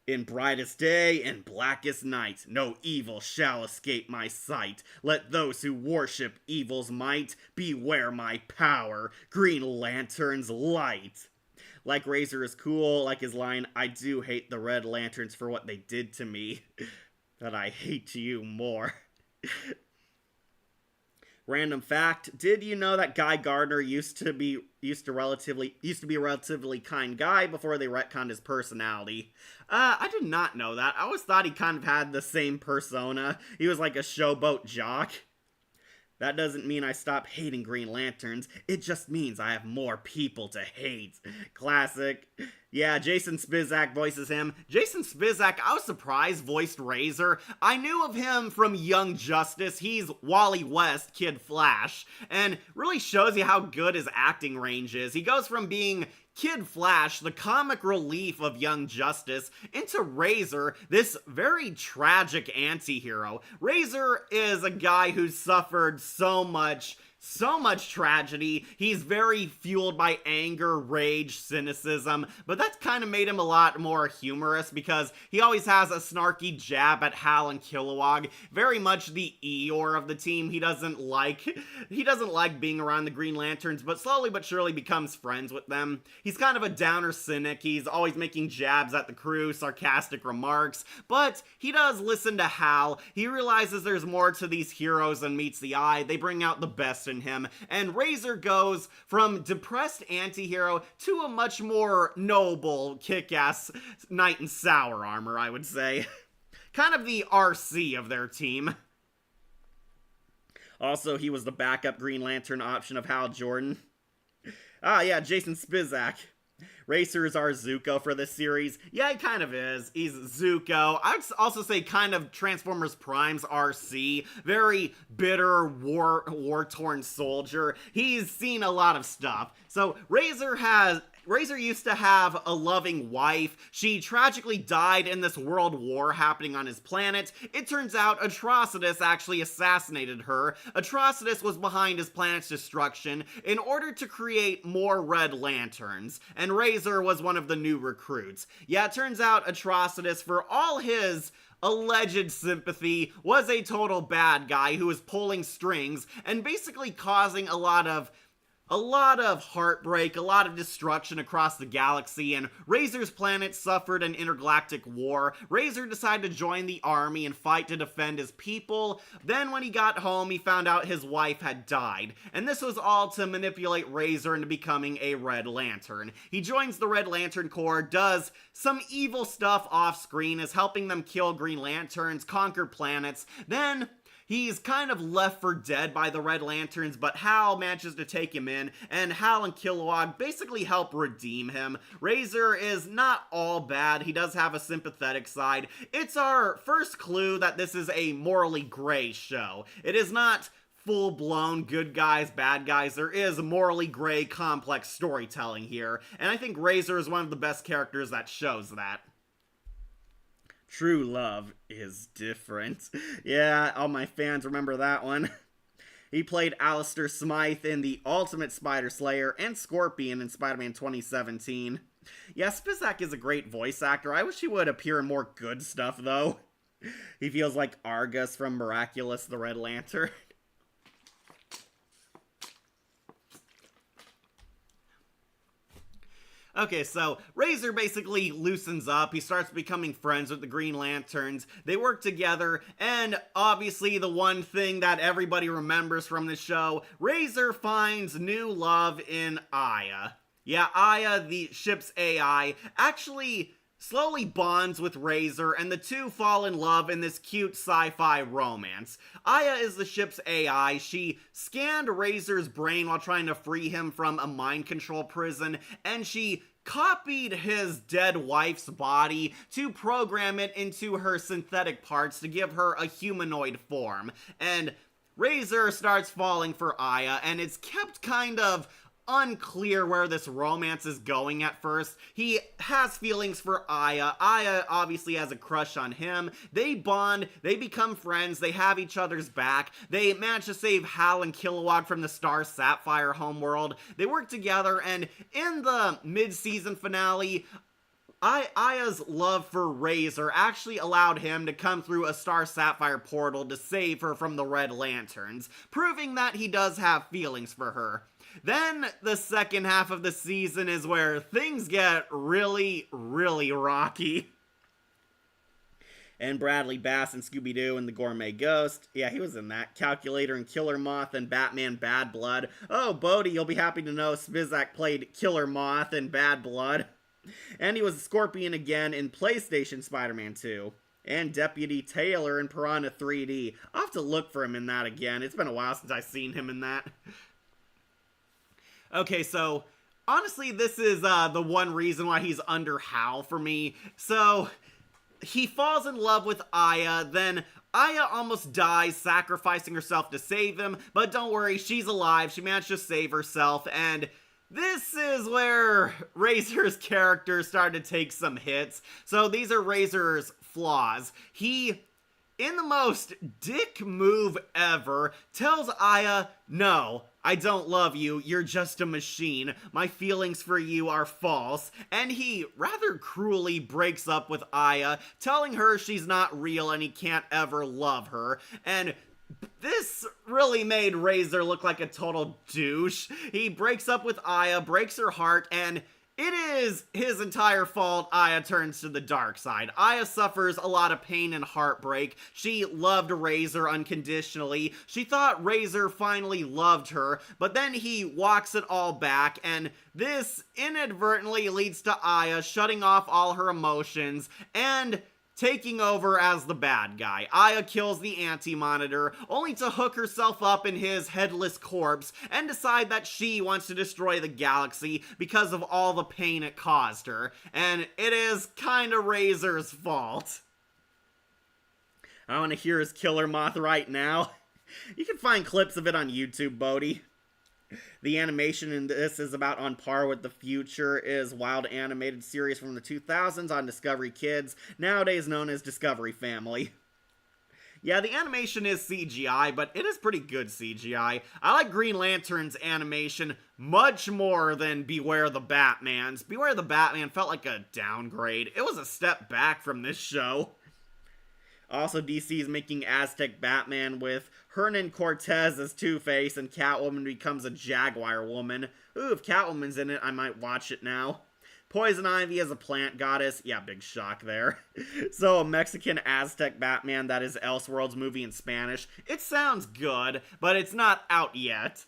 In brightest day and blackest night, no evil shall escape my sight. Let those who worship evil's might beware my power, Green Lantern's light. Like Razor is cool, like his line, I do hate the Red Lanterns for what they did to me, but I hate you more. Random fact, did you know that Guy Gardner used to be a relatively kind guy before they retconned his personality? I did not know that. I always thought he kind of had the same persona. He was like a showboat jock. That doesn't mean I stop hating Green Lanterns. It just means I have more people to hate. Classic. Yeah, Jason Spizak voices him. Jason Spizak, I was surprised, voiced Razor. I knew of him from Young Justice. He's Wally West, Kid Flash, and really shows you how good his acting range is. He goes from being Kid Flash, the comic relief of Young Justice, into Razor, this very tragic anti-hero. Razor is a guy who's suffered so much so much tragedy. He's very fueled by anger, rage, cynicism, but that's kind of made him a lot more humorous because he always has a snarky jab at Hal and Kilowog. Very much the Eeyore of the team. He doesn't like being around the Green Lanterns, but slowly but surely becomes friends with them. He's kind of a downer cynic. He's always making jabs at the crew, sarcastic remarks, but he does listen to Hal. He realizes there's more to these heroes than meets the eye. They bring out the best in him, and Razor goes from depressed anti-hero to a much more noble, kick-ass knight in sour armor, I would say. Kind of the RC of their team. Also, he was the backup Green Lantern option of Hal Jordan. Ah, yeah, Jason Spizak. Racer is our Zuko for this series. Yeah, he kind of is. He's Zuko. I'd also say kind of Transformers Prime's RC. Very bitter, war-torn soldier. He's seen a lot of stuff. So Razor used to have a loving wife. She tragically died in this world war happening on his planet. It turns out Atrocitus actually assassinated her. Atrocitus was behind his planet's destruction in order to create more Red Lanterns, and Razor was one of the new recruits. Yeah, it turns out Atrocitus, for all his alleged sympathy, was a total bad guy who was pulling strings and basically causing a lot of heartbreak, a lot of destruction across the galaxy, and Razor's planet suffered an intergalactic war. Razor decided to join the army and fight to defend his people. Then when he got home, he found out his wife had died, and this was all to manipulate Razor into becoming a Red Lantern. He joins the Red Lantern Corps, does some evil stuff off screen, is helping them kill Green Lanterns, conquer planets. Then he's kind of left for dead by the Red Lanterns, but Hal manages to take him in, and Hal and Kilowog basically help redeem him. Razor is not all bad. He does have a sympathetic side. It's our first clue that this is a morally gray show. It is not full-blown good guys, bad guys. There is morally gray, complex storytelling here, and I think Razor is one of the best characters that shows that. True love is different. Yeah, all my fans remember that one. He played Alistair Smythe in The Ultimate Spider Slayer and Scorpion in Spider-Man 2017. Yeah, Spizak is a great voice actor. I wish he would appear in more good stuff, though. He feels like Argus from Miraculous the Red Lantern. Okay, so Razor basically loosens up. He starts becoming friends with the Green Lanterns. They work together, and obviously the one thing that everybody remembers from the show, Razor finds new love in Aya. Yeah, Aya, the ship's AI, actually slowly bonds with Razor, and the two fall in love in this cute sci-fi romance. Aya is the ship's AI. She scanned Razor's brain while trying to free him from a mind control prison, and she copied his dead wife's body to program it into her synthetic parts to give her a humanoid form. And Razor starts falling for Aya, and it's kept kind of unclear where this romance is going at first. He has feelings for Aya. Aya obviously has a crush on him. They bond, they become friends, they have each other's back. They manage to save Hal and Kilowog from the Star Sapphire homeworld. They work together, and in the mid-season finale, Aya's love for Razor actually allowed him to come through a Star Sapphire portal to save her from the Red Lanterns, proving that he does have feelings for her. Then the second half of the season is where things get really, really rocky. And Bradley Bass and Scooby-Doo and the Gourmet Ghost. Yeah, he was in that. Calculator and Killer Moth and Batman Bad Blood. Oh, Bodhi, you'll be happy to know Spizak played Killer Moth in Bad Blood. And he was Scorpion again in PlayStation Spider-Man 2. And Deputy Taylor in Piranha 3D. I'll have to look for him in that again. It's been a while since I've seen him in that. Okay, so honestly, this is the one reason why he's under Hal for me. So he falls in love with Aya, then Aya almost dies, sacrificing herself to save him, but don't worry, she's alive. She managed to save herself, and this is where Razor's character started to take some hits. So these are Razor's flaws. He, in the most dick move ever, tells Aya, no, I don't love you, you're just a machine, my feelings for you are false, and he rather cruelly breaks up with Aya, telling her she's not real and he can't ever love her, and this really made Razor look like a total douche. He breaks up with Aya, breaks her heart, and it is his entire fault Aya turns to the dark side. Aya suffers a lot of pain and heartbreak. She loved Razor unconditionally. She thought Razor finally loved her, but then he walks it all back, and this inadvertently leads to Aya shutting off all her emotions and taking over as the bad guy. Aya kills the Anti-Monitor, only to hook herself up in his headless corpse and decide that she wants to destroy the galaxy because of all the pain it caused her. And it is kinda Razor's fault. I want to hear his killer moth right now. You can find clips of it on YouTube, Bodhi. The animation in this is about on par with the future is wild animated series from the 2000s on Discovery Kids, nowadays known as Discovery Family. Yeah, the animation is CGI, but it is pretty good CGI. I like Green Lantern's animation much more than Beware the Batman's. Beware the Batman felt like a downgrade. It was a step back from this show. Also, DC is making Aztec Batman with Hernan Cortez as Two-Face, and Catwoman becomes a Jaguar woman. Ooh, if Catwoman's in it, I might watch it now. Poison Ivy as a plant goddess. Yeah, big shock there. So, a Mexican Aztec Batman that is Elseworlds movie in Spanish. It sounds good, but it's not out yet.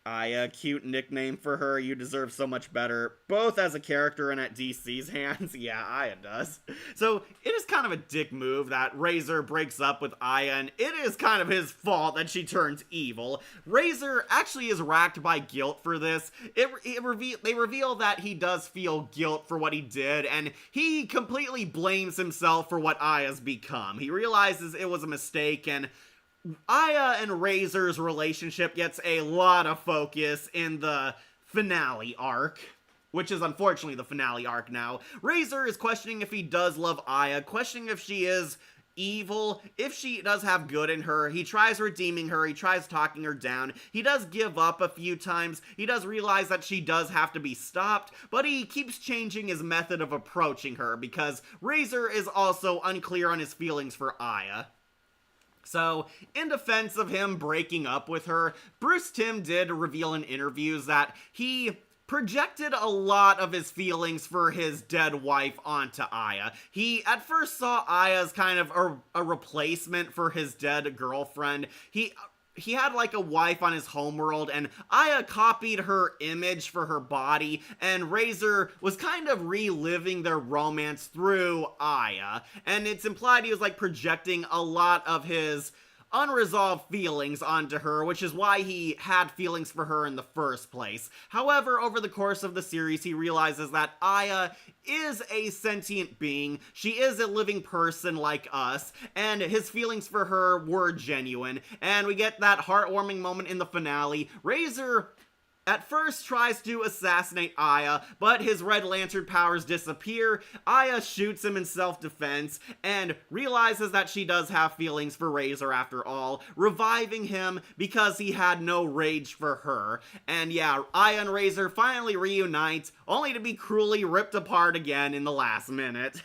Aya, cute nickname for her, you deserve so much better, both as a character and at DC's hands. Yeah, Aya does. So, it is kind of a dick move that Razor breaks up with Aya, and it is kind of his fault that she turns evil. Razor actually is racked by guilt for this. They reveal that he does feel guilt for what he did, and he completely blames himself for what Aya's become. He realizes it was a mistake, and Aya and Razor's relationship gets a lot of focus in the finale arc, which is unfortunately the finale arc now. Razor is questioning if he does love Aya, questioning if she is evil, if she does have good in her. He tries redeeming her, he tries talking her down, he does give up a few times, he does realize that she does have to be stopped, but he keeps changing his method of approaching her because Razor is also unclear on his feelings for Aya. So, in defense of him breaking up with her, Bruce Timm did reveal in interviews that he projected a lot of his feelings for his dead wife onto Aya. He at first saw Aya as kind of a replacement for his dead girlfriend. He had like a wife on his homeworld, and Aya copied her image for her body, and Razor was kind of reliving their romance through Aya. And it's implied he was like projecting a lot of his unresolved feelings onto her, which is why he had feelings for her in the first place. However, over the course of the series, he realizes that Aya is a sentient being, she is a living person like us, and his feelings for her were genuine, and we get that heartwarming moment in the finale. Razor at first tries to assassinate Aya, but his Red Lantern powers disappear. Aya shoots him in self-defense and realizes that she does have feelings for Razor after all, reviving him because he had no rage for her. And yeah, Aya and Razor finally reunite, only to be cruelly ripped apart again in the last minute.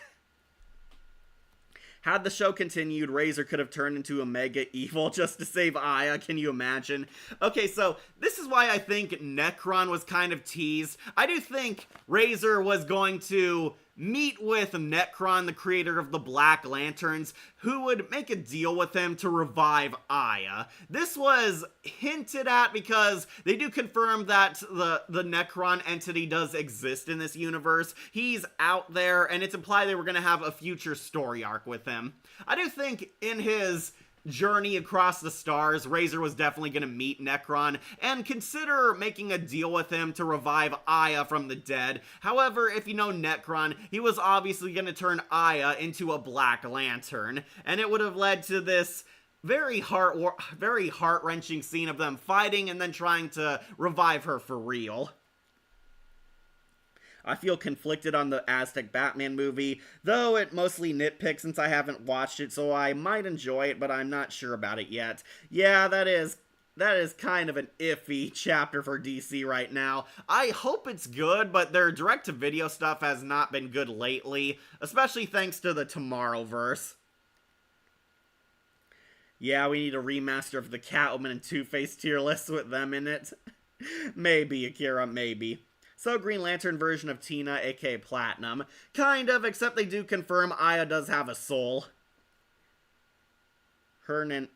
Had the show continued, Razor could have turned into a mega evil just to save Aya, can you imagine? Okay, so this is why I think Necron was kind of teased. I do think Razor was going to meet with Necron, the creator of the Black Lanterns, who would make a deal with him to revive Aya. This was hinted at because they do confirm that the Necron entity does exist in this universe. He's out there, and it's implied they were going to have a future story arc with him. I do think in his journey across the stars, Razor was definitely going to meet Necron and consider making a deal with him to revive Aya from the dead. However, if you know Necron, he was obviously going to turn Aya into a Black Lantern, and it would have led to this very heart-wrenching scene of them fighting and then trying to revive her for real. I feel conflicted on the Aztec Batman movie, though it mostly nitpicks since I haven't watched it, so I might enjoy it, but I'm not sure about it yet. Yeah, that is that is kind of an iffy chapter for DC right now. I hope it's good, but their direct-to-video stuff has not been good lately, especially thanks to the Tomorrowverse. Yeah, we need a remaster of the Catwoman and Two-Face tier list with them in it. Maybe, Akira, maybe. So, Green Lantern version of Tina, aka Platinum. Kind of, except they do confirm Aya does have a soul. Hernan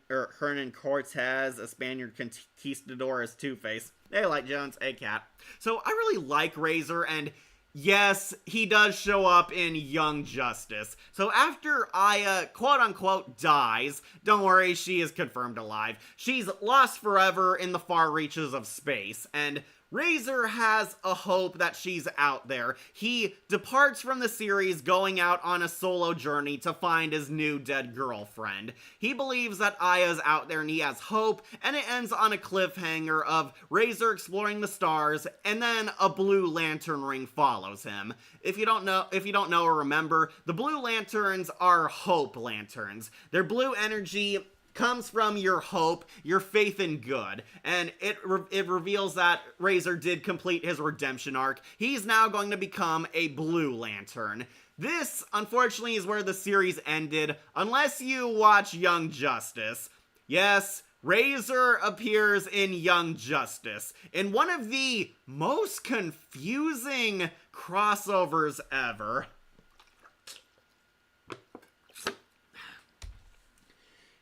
Cortez, a Spaniard conquistador, as Two-Face. Hey, Light Jones, hey, Cat. So, I really like Razor, and yes, he does show up in Young Justice. So after Aya, quote-unquote, dies, don't worry, she is confirmed alive. She's lost forever in the far reaches of space, and Razor has a hope that she's out there. He departs from the series going out on a solo journey to find his new dead girlfriend. He believes that Aya's out there and he has hope, and it ends on a cliffhanger of Razor exploring the stars, and then a blue lantern ring follows him. If you don't know or remember, the blue lanterns are hope lanterns. Their blue energy comes from your hope, your faith in good, and it reveals that Razor did complete his redemption arc. He's now going to become a Blue Lantern. This, unfortunately, is where the series ended, unless you watch Young Justice. Yes, Razor appears in Young Justice, in one of the most confusing crossovers ever.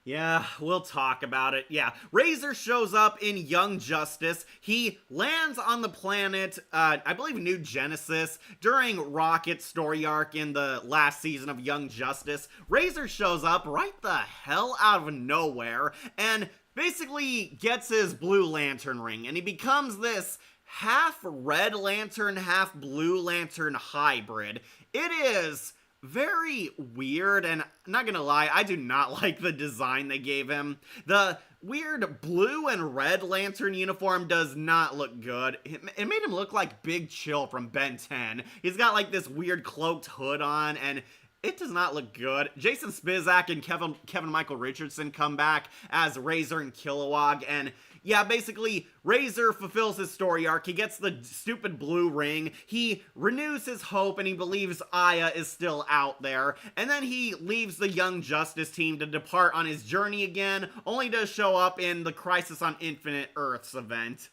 Yeah, we'll talk about it. Yeah, Razor shows up in Young Justice. He lands on the planet, I believe New Genesis, during Rocket's story arc in the last season of Young Justice. Razor shows up right the hell out of nowhere and basically gets his Blue Lantern ring, and he becomes this half Red Lantern, half Blue Lantern hybrid. It is very weird, and I'm not gonna lie, I do not like the design they gave him. The weird blue and red lantern uniform does not look good. It made him look like Big Chill from Ben 10. He's got like this weird cloaked hood on, and it does not look good. Jason Spizak and Kevin Michael Richardson come back as Razor and Kilowog, and yeah, basically, Razor fulfills his story arc. He gets the stupid blue ring. He renews his hope, and he believes Aya is still out there. And then he leaves the Young Justice team to depart on his journey again, only to show up in the Crisis on Infinite Earths event.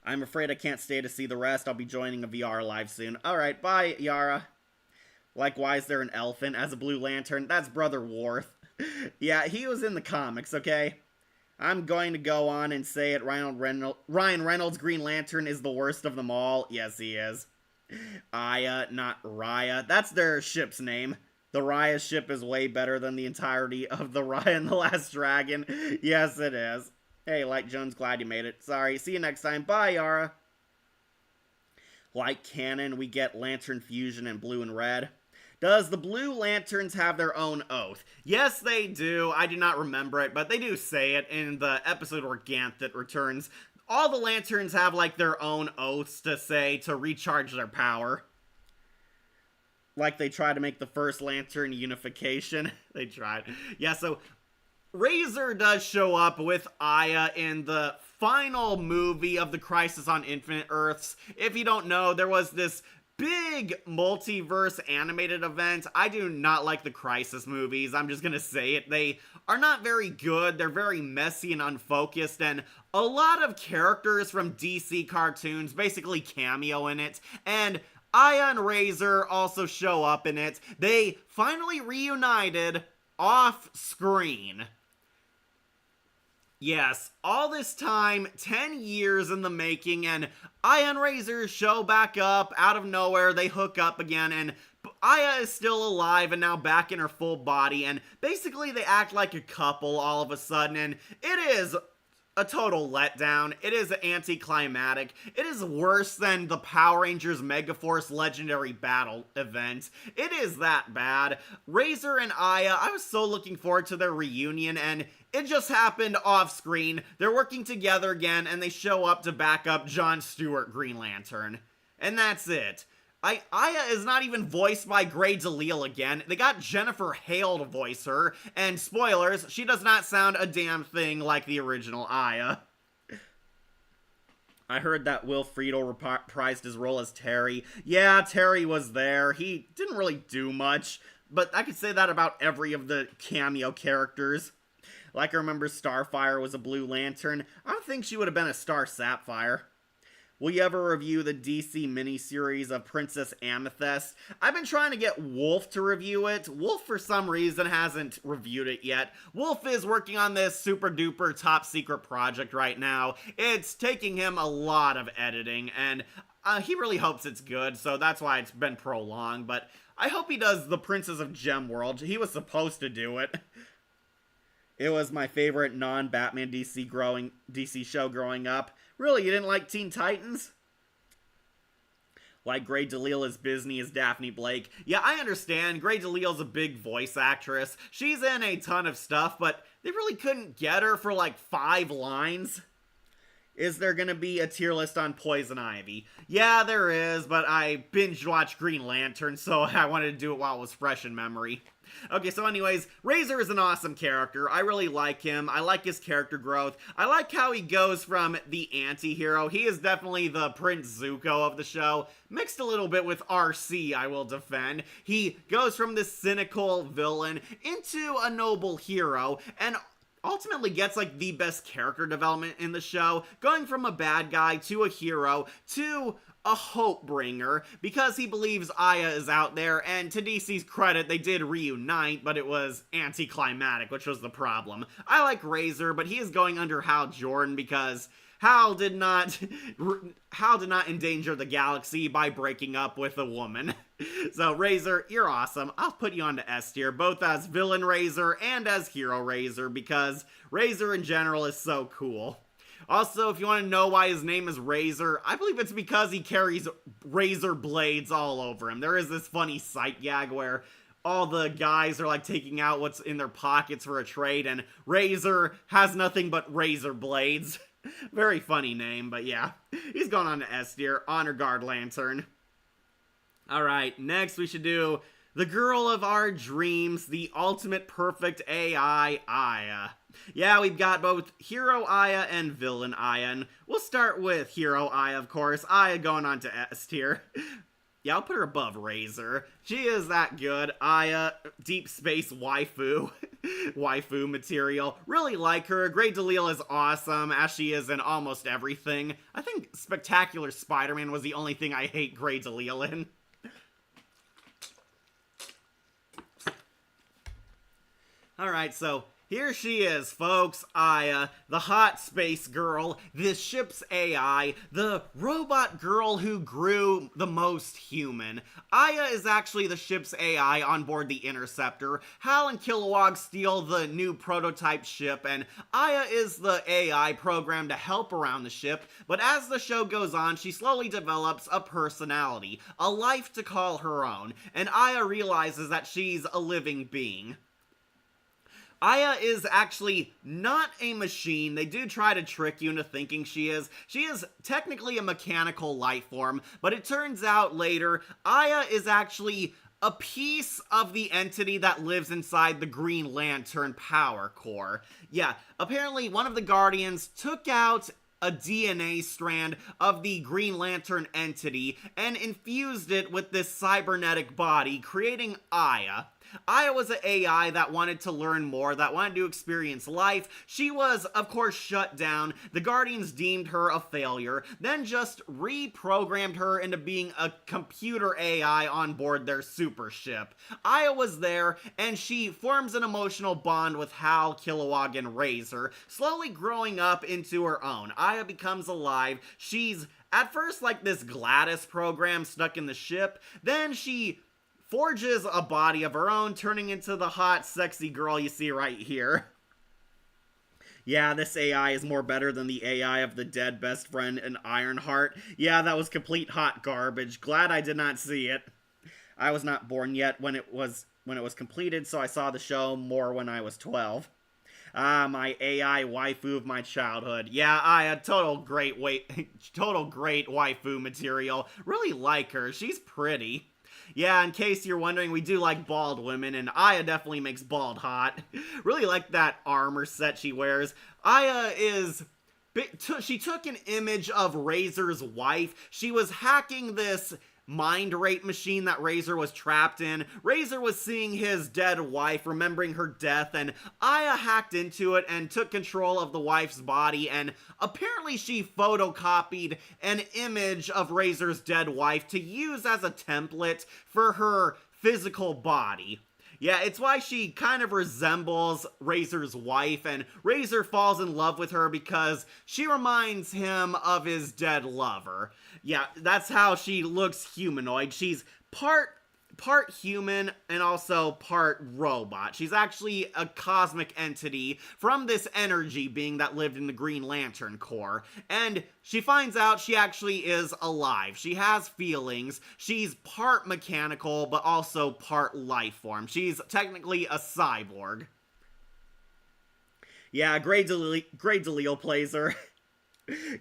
I'm afraid I can't stay to see the rest. I'll be joining a VR live soon. Alright, bye, Yara. Like, why is there an elephant as a Blue Lantern? That's Brother Worth. Yeah, he was in the comics, okay? I'm going to go on and say it. Ryan Reynolds' Green Lantern is the worst of them all. Yes, he is. Aya, not Raya. That's their ship's name. The Raya ship is way better than the entirety of the Raya and the Last Dragon. Yes, it is. Hey, Light Jones, glad you made it. Sorry, see you next time. Bye, Yara. Like canon, we get Lantern Fusion in blue and red. Does the Blue Lanterns have their own oath? Yes, they do. I do not remember it, but they do say it in the episode where Ganthet returns. All the Lanterns have, like, their own oaths to say to recharge their power. Like they try to make the first Lantern unification. They tried. Yeah, so Razor does show up with Aya in the final movie of the Crisis on Infinite Earths. If you don't know, there was this big multiverse animated event. I do not like the Crisis movies. I'm just gonna say it. They are not very good. They're very messy and unfocused, and a lot of characters from DC cartoons basically cameo in it, and Aya and Razor also show up in it. They finally reunited off screen. Yes, all this time, 10 years in the making, and Aya and Razor show back up out of nowhere. They hook up again, and Aya is still alive and now back in her full body, and basically they act like a couple all of a sudden, and it is a total letdown. It is anticlimactic. It is worse than the Power Rangers Megaforce Legendary Battle event. It is that bad. Razor and Aya, I was so looking forward to their reunion, and it just happened off screen. They're working together again, and they show up to back up John Stewart Green Lantern. And that's it. Aya is not even voiced by Grey DeLisle again. They got Jennifer Hale to voice her, and spoilers, she does not sound a damn thing like the original Aya. I heard that Will Friedle reprised his role as Terry. Yeah, Terry was there. He didn't really do much, but I could say that about every of the cameo characters. Like, I remember Starfire was a Blue Lantern. I don't think she would have been a Star Sapphire. Will you ever review the DC miniseries of Princess Amethyst? I've been trying to get Wolf to review it. Wolf, for some reason, hasn't reviewed it yet. Wolf is working on this super duper top secret project right now. It's taking him a lot of editing, and he really hopes it's good, so that's why it's been prolonged. But I hope he does The Princess of Gemworld. He was supposed to do it. It was my favorite non-Batman DC show growing up. Really, you didn't like Teen Titans? Like Grey DeLisle as Bisney as Daphne Blake. Yeah, I understand. Grey DeLisle's a big voice actress. She's in a ton of stuff, but they really couldn't get her for like 5 lines. Is there gonna be a tier list on Poison Ivy? Yeah, there is, but I binge-watched Green Lantern, so I wanted to do it while it was fresh in memory. Okay, so anyways, Razor is an awesome character. I really like him. I like his character growth. I like how he goes from the anti-hero. He is definitely the Prince Zuko of the show, mixed a little bit with RC, I will defend. He goes from this cynical villain into a noble hero, and ultimately gets like the best character development in the show, going from a bad guy to a hero to a hope bringer, because he believes Aya is out there, and to DC's credit, they did reunite, but it was anticlimactic, which was the problem. I like Razor, but he is going under Hal Jordan because Hal did not endanger the galaxy by breaking up with a woman. So Razor, you're awesome. I'll put you onto S tier, both as villain Razor and as hero Razor, because Razor in general is so cool. Also, if you want to know why his name is Razor, I believe it's because he carries razor blades all over him. There is this funny sight gag where all the guys are like taking out what's in their pockets for a trade, and Razor has nothing but razor blades. Very funny name, but yeah. He's going on to S tier, Honor Guard Lantern. Alright, next we should do the girl of our dreams, the ultimate perfect AI, Aya. Yeah, we've got both Hero Aya and Villain Aya, and we'll start with Hero Aya, of course. Aya going on to S tier. Yeah, I'll put her above Razor. She is that good. Aya, deep space waifu. Waifu material. Really like her. Grey DeLisle is awesome, as she is in almost everything. I think Spectacular Spider-Man was the only thing I hate Grey DeLisle in. Alright, so here she is, folks, Aya, the hot space girl, the ship's AI, the robot girl who grew the most human. Aya is actually the ship's AI on board the Interceptor. Hal and Kilowog steal the new prototype ship, and Aya is the AI programmed to help around the ship, but as the show goes on, she slowly develops a personality, a life to call her own, and Aya realizes that she's a living being. Aya is actually not a machine. They do try to trick you into thinking she is. She is technically a mechanical life form, but it turns out later, Aya is actually a piece of the entity that lives inside the Green Lantern power core. Yeah, apparently one of the Guardians took out a DNA strand of the Green Lantern entity and infused it with this cybernetic body, creating Aya. Aya was an AI that wanted to learn more, that wanted to experience life. She was, of course, shut down. The Guardians deemed her a failure, then just reprogrammed her into being a computer AI on board their super ship. Aya was there, and she forms an emotional bond with Hal, Kilowog, and Razor, slowly growing up into her own. Aya becomes alive. She's, at first, like this Gladys program stuck in the ship. Then she forges a body of her own, turning into the hot, sexy girl you see right here. Yeah, this AI is more better than the AI of the dead best friend in Ironheart. Yeah, that was complete hot garbage. Glad I did not see it. I was not born yet when it was completed, so I saw the show more when I was 12. Ah, my AI waifu of my childhood. Yeah, I a total great waifu material. Really like her. She's pretty. Yeah, in case you're wondering, we do like bald women, and Aya definitely makes bald hot. Really like that armor set she wears. Aya is she took an image of Razor's wife. She was hacking this mind rape machine that Razor was trapped in. Razor was seeing his dead wife, remembering her death, and Aya hacked into it and took control of the wife's body, and apparently she photocopied an image of Razor's dead wife to use as a template for her physical body. Yeah, it's why she kind of resembles Razor's wife, and Razor falls in love with her because she reminds him of his dead lover. Yeah, that's how she looks humanoid. She's part human and also part robot. She's actually a cosmic entity from this energy being that lived in the Green Lantern Corps. And she finds out she actually is alive. She has feelings. She's part mechanical, but also part life form. She's technically a cyborg. Yeah, Grey DeLisle plays her.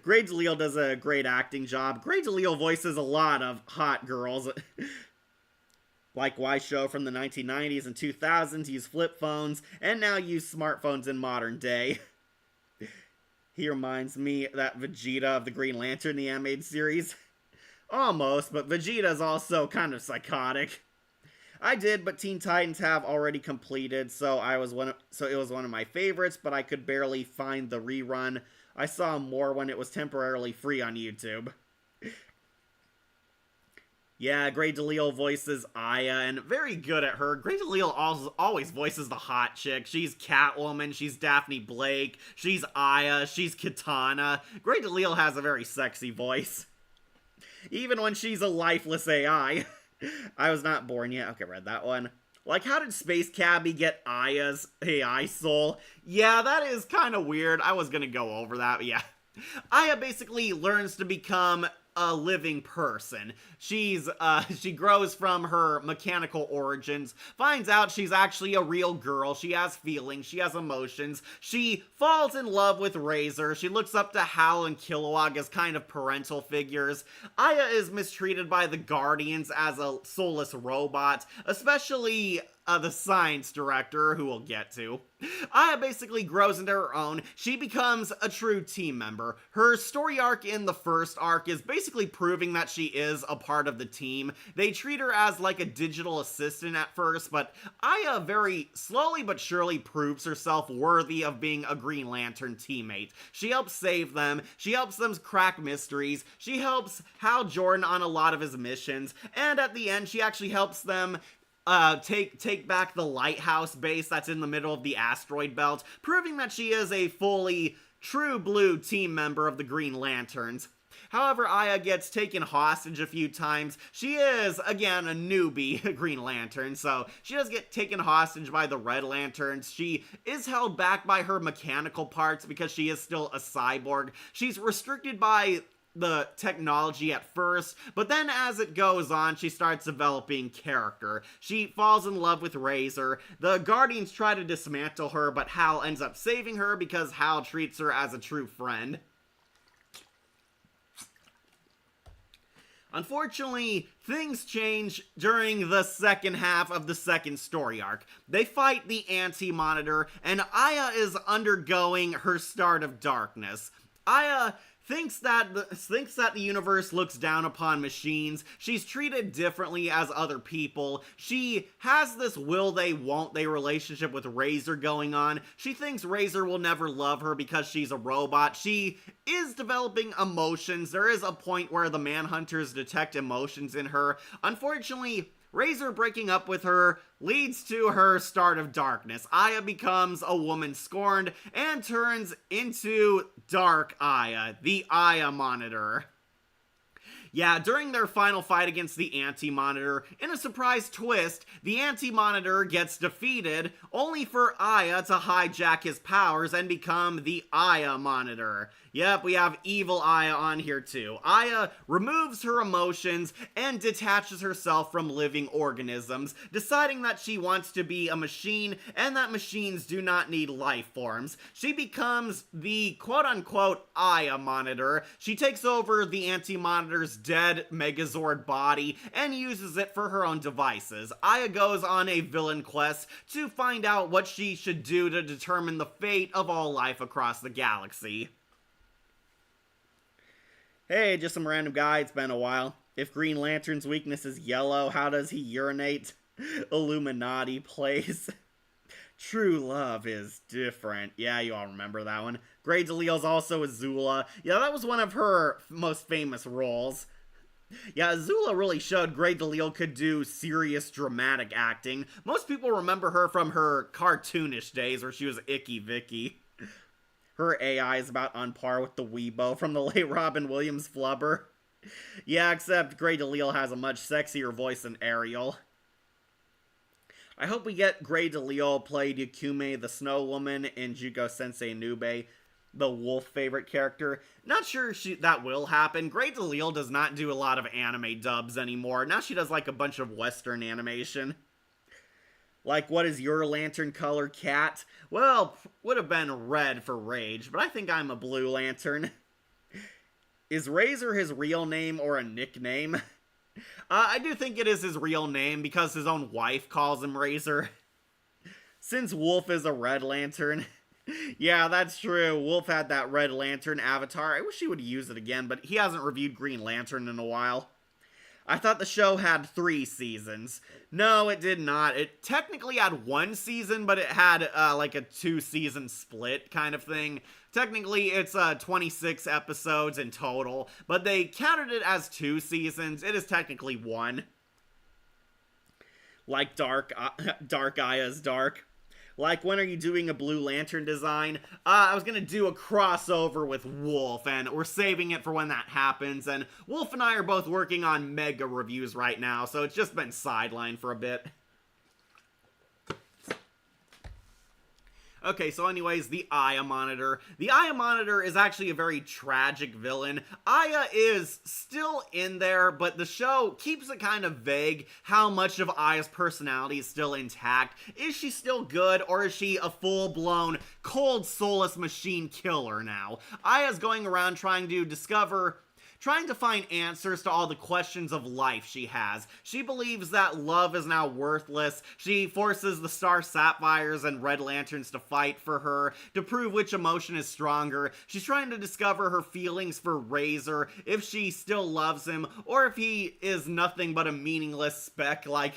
Grey DeLisle does a great acting job. Grey DeLisle voices a lot of hot girls. Like Show from the 1990s and 2000s used flip phones, and now use smartphones in modern day. He reminds me of that Vegeta of the Green Lantern, the animated series. Almost, but Vegeta's also kind of psychotic. I did, but Teen Titans have already completed, so it was one of my favorites, but I could barely find the rerun. I saw more when it was temporarily free on YouTube. Yeah, Grey DeLisle voices Aya, and very good at her. Grey DeLisle always voices the hot chick. She's Catwoman, she's Daphne Blake, she's Aya, she's Katana. Grey DeLisle has a very sexy voice. Even when she's a lifeless AI. I was not born yet. Okay, read that one. Like, how did Space Cabbie get Aya's AI soul? Yeah, that is kind of weird. I was gonna go over that, but yeah. Aya basically learns to become a living person. She grows from her mechanical origins, finds out she's actually a real girl, she has feelings, she has emotions, she falls in love with Razor, she looks up to Hal and Kilowog as kind of parental figures. Aya is mistreated by the Guardians as a soulless robot, especially the science director, who we'll get to. Aya basically grows into her own. She becomes a true team member. Her story arc in the first arc is basically proving that she is a part of the team. They treat her as like a digital assistant at first, but Aya very slowly but surely proves herself worthy of being a Green Lantern teammate. She helps save them, she helps them crack mysteries, she helps Hal Jordan on a lot of his missions, and at the end she actually helps them take back the lighthouse base that's in the middle of the asteroid belt, proving that she is a fully true blue team member of the Green Lanterns. However, Aya gets taken hostage a few times. She is, again, a newbie Green Lantern, so she does get taken hostage by the Red Lanterns. She is held back by her mechanical parts because she is still a cyborg. She's restricted by the technology at first, but then as it goes on, she starts developing character. She falls in love with Razor. The Guardians try to dismantle her, but Hal ends up saving her because Hal treats her as a true friend. Unfortunately, things change during the second half of the second story arc. They fight the Anti-Monitor, and Aya is undergoing her start of darkness. Aya thinks that the universe looks down upon machines. She's treated differently as other people. She has this will they won't they relationship with Razor going on. She thinks Razor will never love her because she's a robot. She is developing emotions. There is a point where the Manhunters detect emotions in her. Unfortunately, Razor breaking up with her leads to her start of darkness. Aya becomes a woman scorned and turns into Dark Aya, the Aya Monitor. Yeah, during their final fight against the Anti-Monitor, in a surprise twist, the Anti-Monitor gets defeated, only for Aya to hijack his powers and become the Aya Monitor. Yep, we have evil Aya on here too. Aya removes her emotions and detaches herself from living organisms, deciding that she wants to be a machine and that machines do not need life forms. She becomes the quote-unquote Aya Monitor. She takes over the Anti-Monitor's dead Megazord body and uses it for her own devices. Aya goes on a villain quest to find out what she should do to determine the fate of all life across the galaxy. Hey, just some random guy, it's been a while. If Green Lantern's weakness is yellow, how does he urinate? Illuminati plays. True love is different. Yeah, you all remember that one. Grey DeLille's also Azula. Yeah, that was one of her most famous roles. Yeah, Azula really showed Grey DeLille could do serious dramatic acting. Most people remember her from her cartoonish days where she was Icky Vicky. Her AI is about on par with the Weebo from the late Robin Williams flubber. Yeah, except Grey DeLille has a much sexier voice than Ariel. I hope we get Grey DeLille play Yakume the Snow Woman in Jugo Sensei Nube, the wolf favorite character. Not sure that will happen. Grey DeLille does not do a lot of anime dubs anymore. Now she does like a bunch of Western animation. Like, what is your lantern color, Cat? Well, would have been red for Rage, but I think I'm a blue lantern. Is Razor his real name or a nickname? I do think it is his real name because his own wife calls him Razor. Since Wolf is a red lantern. Yeah, that's true. Wolf had that red lantern avatar. I wish he would use it again, but he hasn't reviewed Green Lantern in a while. I thought the show had 3 seasons. No, it did not. It technically had 1 season, but it had like a 2-season split kind of thing. Technically, it's 26 episodes in total, but they counted it as 2 seasons. It is technically 1. Like Dark Aya's Dark. Like, when are you doing a Blue Lantern design? I was gonna do a crossover with Wolf, and we're saving it for when that happens, and Wolf and I are both working on mega reviews right now, so it's just been sidelined for a bit. Okay, so anyways, the Aya Monitor. The Aya Monitor is actually a very tragic villain. Aya is still in there, but the show keeps it kind of vague how much of Aya's personality is still intact. Is she still good, or is she a full-blown, cold, soulless machine killer now? Aya's going around trying to find answers to all the questions of life she has. She believes that love is now worthless. She forces the Star Sapphires and Red Lanterns to fight for her, to prove which emotion is stronger. She's trying to discover her feelings for Razor, if she still loves him, or if he is nothing but a meaningless speck like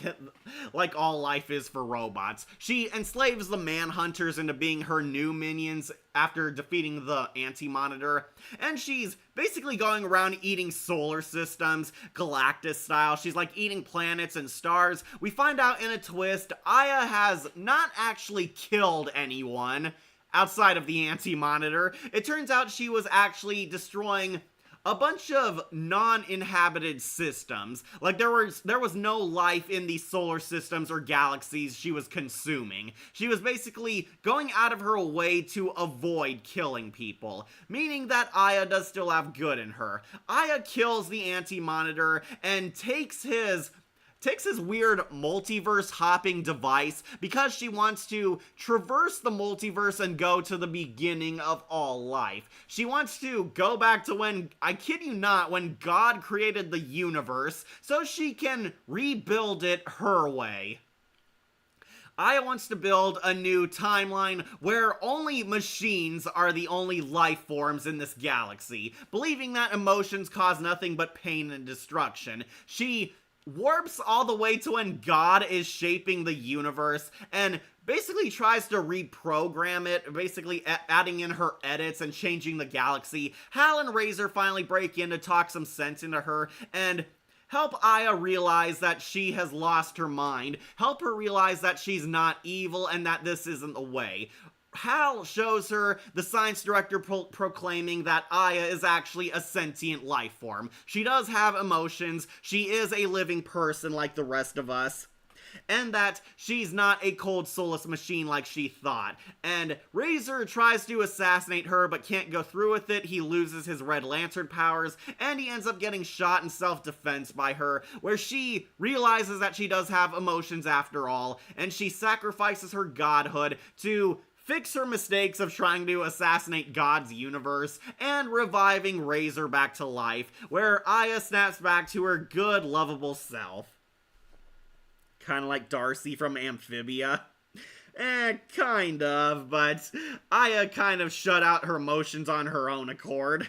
all life is for robots. She enslaves the Manhunters into being her new minions after defeating the Anti-Monitor, and she's basically going around eating solar systems, Galactus style. She's like eating planets and stars. We find out in a twist, Aya has not actually killed anyone outside of the Anti-Monitor. It turns out she was actually destroying a bunch of non-inhabited systems. Like, there was no life in these solar systems or galaxies she was consuming. She was basically going out of her way to avoid killing people, meaning that Aya does still have good in her. Aya kills the Anti-Monitor and takes his weird multiverse hopping device because she wants to traverse the multiverse and go to the beginning of all life. She wants to go back to when, I kid you not, when God created the universe so she can rebuild it her way. Aya wants to build a new timeline where only machines are the only life forms in this galaxy, believing that emotions cause nothing but pain and destruction. She warps all the way to when God is shaping the universe and basically tries to reprogram it, basically adding in her edits and changing the galaxy. Hal and Razor finally break in to talk some sense into her and help Aya realize that she has lost her mind, help her realize that she's not evil and that this isn't the way. Hal shows her the science director proclaiming that Aya is actually a sentient life form. She does have emotions, she is a living person like the rest of us, and that she's not a cold soulless machine like she thought. And Razor tries to assassinate her but can't go through with it. He loses his Red Lantern powers, and he ends up getting shot in self-defense by her, where she realizes that she does have emotions after all, and she sacrifices her godhood to fix her mistakes of trying to assassinate God's universe, and reviving Razor back to life, where Aya snaps back to her good, lovable self. Kind of like Darcy from Amphibia. Kind of, but Aya kind of shut out her emotions on her own accord.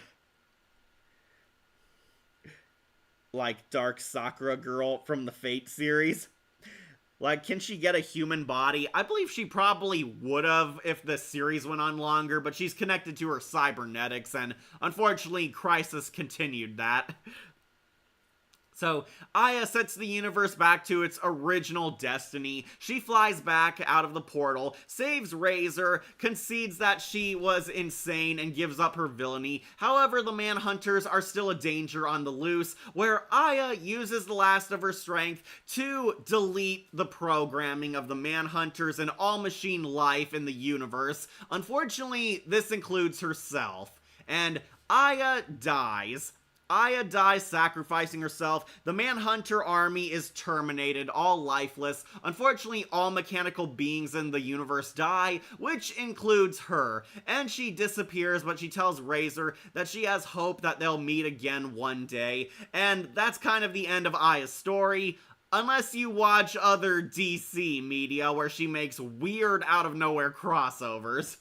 Like Dark Sakura Girl from the Fate series. Like, can she get a human body? I believe she probably would have if the series went on longer, but she's connected to her cybernetics, and unfortunately, Crisis continued that. So, Aya sets the universe back to its original destiny. She flies back out of the portal, saves Razor, concedes that she was insane, and gives up her villainy. However, the Manhunters are still a danger on the loose, where Aya uses the last of her strength to delete the programming of the Manhunters and all machine life in the universe. Unfortunately, this includes herself. And Aya dies. Aya dies sacrificing herself. The Manhunter army is terminated, all lifeless. Unfortunately, all mechanical beings in the universe die, which includes her. And she disappears, but she tells Razor that she has hope that they'll meet again one day. And that's kind of the end of Aya's story. Unless you watch other DC media where she makes weird out-of-nowhere crossovers.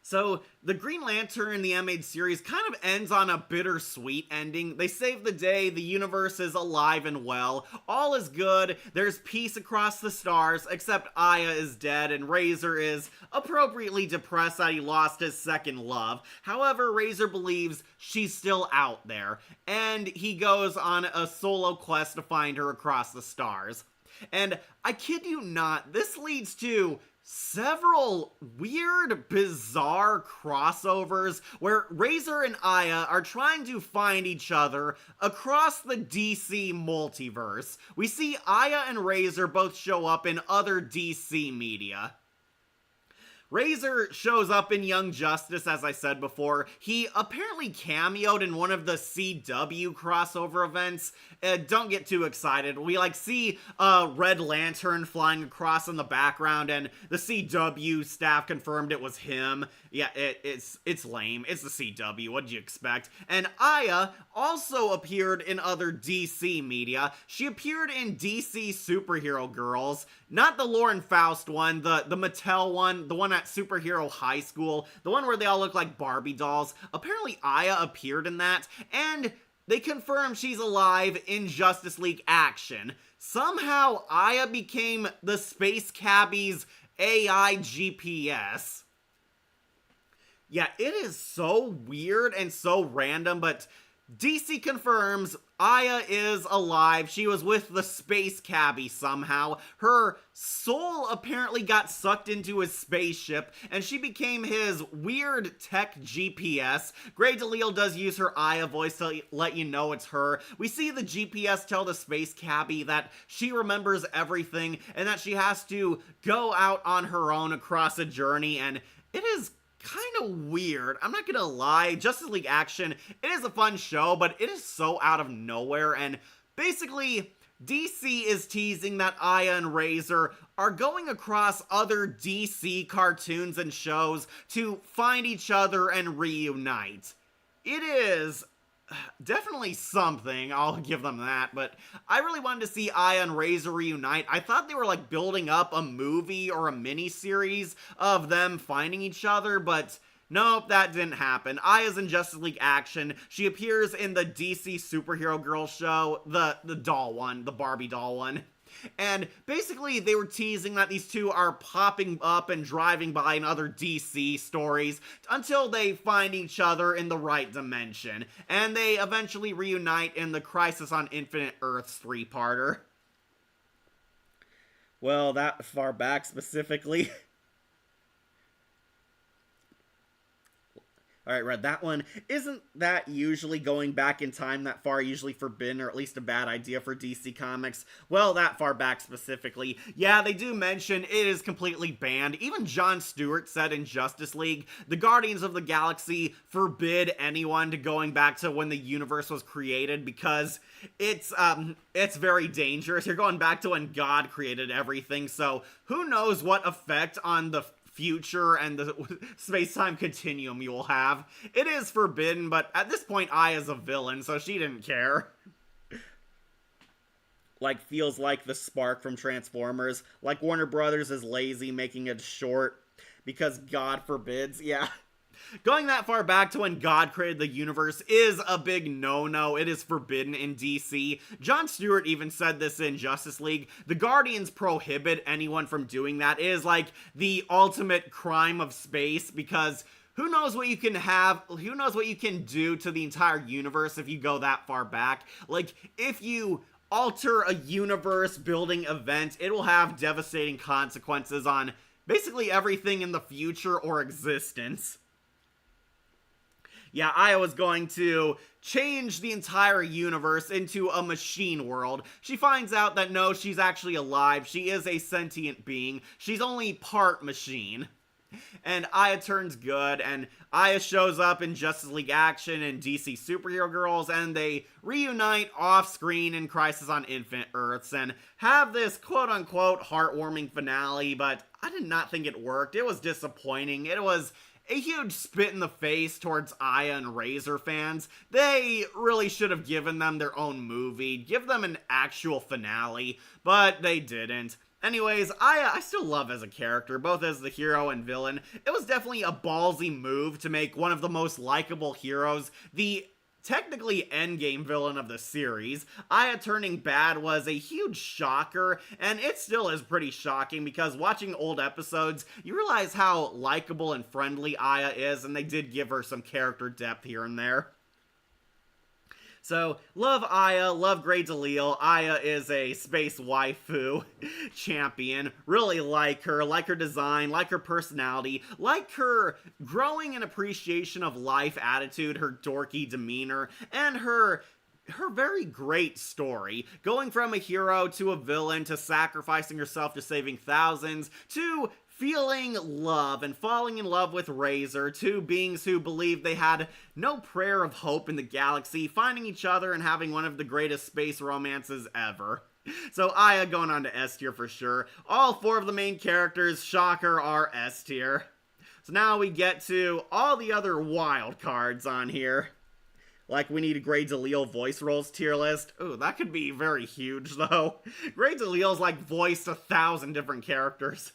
So, the Green Lantern in the animated series kind of ends on a bittersweet ending. They save the day, the universe is alive and well, all is good, there's peace across the stars, except Aya is dead and Razor is appropriately depressed that he lost his second love. However, Razor believes she's still out there, and he goes on a solo quest to find her across the stars. And I kid you not, this leads to several weird, bizarre crossovers where Razor and Aya are trying to find each other across the DC multiverse. We see Aya and Razor both show up in other DC media. Razor shows up in Young Justice, as I said before. He apparently cameoed in one of the CW crossover events. Don't get too excited. We, see Red Lantern flying across in the background, and the CW staff confirmed it was him. Yeah, it's lame. It's the CW. What'd you expect? And Aya also appeared in other DC media. She appeared in DC Superhero Girls. Not the Lauren Faust one, the Mattel one, the one at Superhero High School, the one where they all look like Barbie dolls. Apparently Aya appeared in that, and they confirmed she's alive in Justice League Action. Somehow Aya became the Space Cabbie's AI GPS. Yeah, it is so weird and so random, but DC confirms Aya is alive. She was with the Space Cabbie somehow. Her soul apparently got sucked into his spaceship, and she became his weird tech GPS. Grey DeLisle does use her Aya voice to let you know it's her. We see the GPS tell the Space Cabbie that she remembers everything, and that she has to go out on her own across a journey, and it is kind of weird. I'm not gonna lie, Justice League Action, it is a fun show, but it is so out of nowhere, and basically, DC is teasing that Aya and Razor are going across other DC cartoons and shows to find each other and reunite. It is definitely something, I'll give them that, but I really wanted to see Aya and Razor reunite. I thought they were building up a movie or a mini-series of them finding each other, but nope, that didn't happen. Aya's in Justice League Action. She appears in the DC Superhero Girl show, the doll one, the Barbie doll one. And basically, they were teasing that these two are popping up and driving by in other DC stories until they find each other in the right dimension. And they eventually reunite in the Crisis on Infinite Earths 3-parter. Well, that far back specifically. Alright, Red, that one, isn't that usually going back in time that far usually forbidden, or at least a bad idea for DC Comics? Well, that far back specifically. Yeah, they do mention it is completely banned. Even Jon Stewart said in Justice League, the Guardians of the Galaxy forbid anyone to going back to when the universe was created because it's very dangerous. You're going back to when God created everything, so who knows what effect on the future and the space-time continuum you will have. It is forbidden, but at this point, Aya's a villain, so she didn't care. Like, feels like the Spark from Transformers. Like Warner Brothers is lazy making it short because God forbids. Yeah. Going that far back to when God created the universe is a big no-no. It is forbidden in DC. Jon Stewart even said this in Justice League. The Guardians prohibit anyone from doing that. It is like the ultimate crime of space because who knows what you can have, who knows what you can do to the entire universe if you go that far back. Like, if you alter a universe building event, it will have devastating consequences on basically everything in the future or existence. Yeah, Aya was going to change the entire universe into a machine world. She finds out that no, she's actually alive. She is a sentient being. She's only part machine. And Aya turns good, and Aya shows up in Justice League Action and DC Superhero Girls, and they reunite off-screen in Crisis on Infinite Earths, and have this quote-unquote heartwarming finale, but I did not think it worked. It was disappointing. It was a huge spit in the face towards Aya and Razor fans. They really should have given them their own movie, give them an actual finale, but they didn't. Anyways, Aya, I still love as a character, both as the hero and villain. It was definitely a ballsy move to make one of the most likable heroes the technically endgame villain of the series. Aya turning bad was a huge shocker, and it still is pretty shocking because watching old episodes, you realize how likable and friendly Aya is, and they did give her some character depth here and there. So, love Aya, love Grey DeLisle. Aya is a space waifu champion. Really like her design, like her personality, like her growing an appreciation of life attitude, her dorky demeanor, and her very great story, going from a hero to a villain to sacrificing herself to saving thousands to feeling love and falling in love with Razor, two beings who believed they had no prayer of hope in the galaxy, finding each other and having one of the greatest space romances ever. So Aya going on to S tier for sure. All four of the main characters, shocker, are S tier. So now we get to all the other wild cards on here. Like, we need a Grey DeLisle voice roles tier list. Ooh, that could be very huge, though. Grey DeLisle's, like, voiced 1,000 different characters.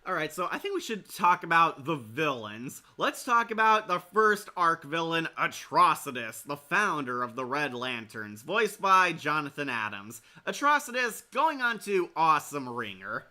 Alright, so I think we should talk about the villains. Let's talk about the first arc villain, Atrocitus, the founder of the Red Lanterns, voiced by Jonathan Adams. Atrocitus going on to Awesome Ringer.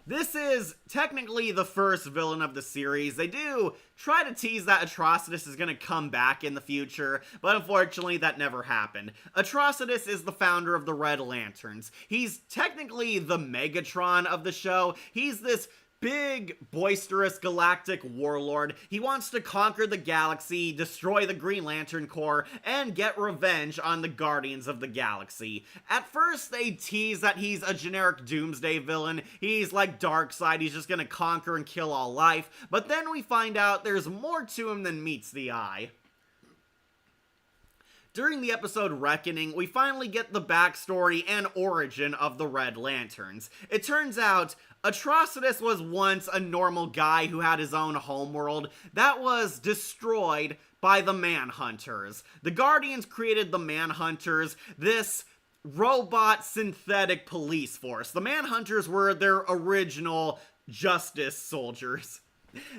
This is technically the first villain of the series. They do try to tease that Atrocitus is going to come back in the future, but unfortunately that never happened. Atrocitus is the founder of the Red Lanterns. He's technically the Megatron of the show. He's this big, boisterous galactic warlord. He wants to conquer the galaxy, destroy the Green Lantern Corps, and get revenge on the Guardians of the Galaxy. At first, they tease that he's a generic Doomsday villain. He's like Darkseid, he's just gonna conquer and kill all life. But then we find out there's more to him than meets the eye. During the episode Reckoning, we finally get the backstory and origin of the Red Lanterns. It turns out Atrocitus was once a normal guy who had his own homeworld that was destroyed by the Manhunters. The Guardians created the Manhunters, this robot synthetic police force. The Manhunters were their original justice soldiers.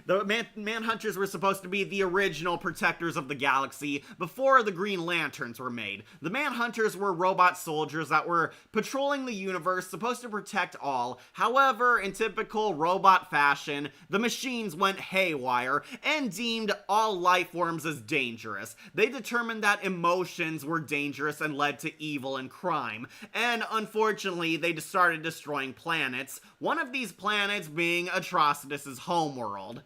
The Manhunters were supposed to be the original protectors of the galaxy before the Green Lanterns were made. The Manhunters were robot soldiers that were patrolling the universe, supposed to protect all. However, in typical robot fashion, the machines went haywire and deemed all life forms as dangerous. They determined that emotions were dangerous and led to evil and crime. And unfortunately, they started destroying planets, one of these planets being Atrocitus's homeworld.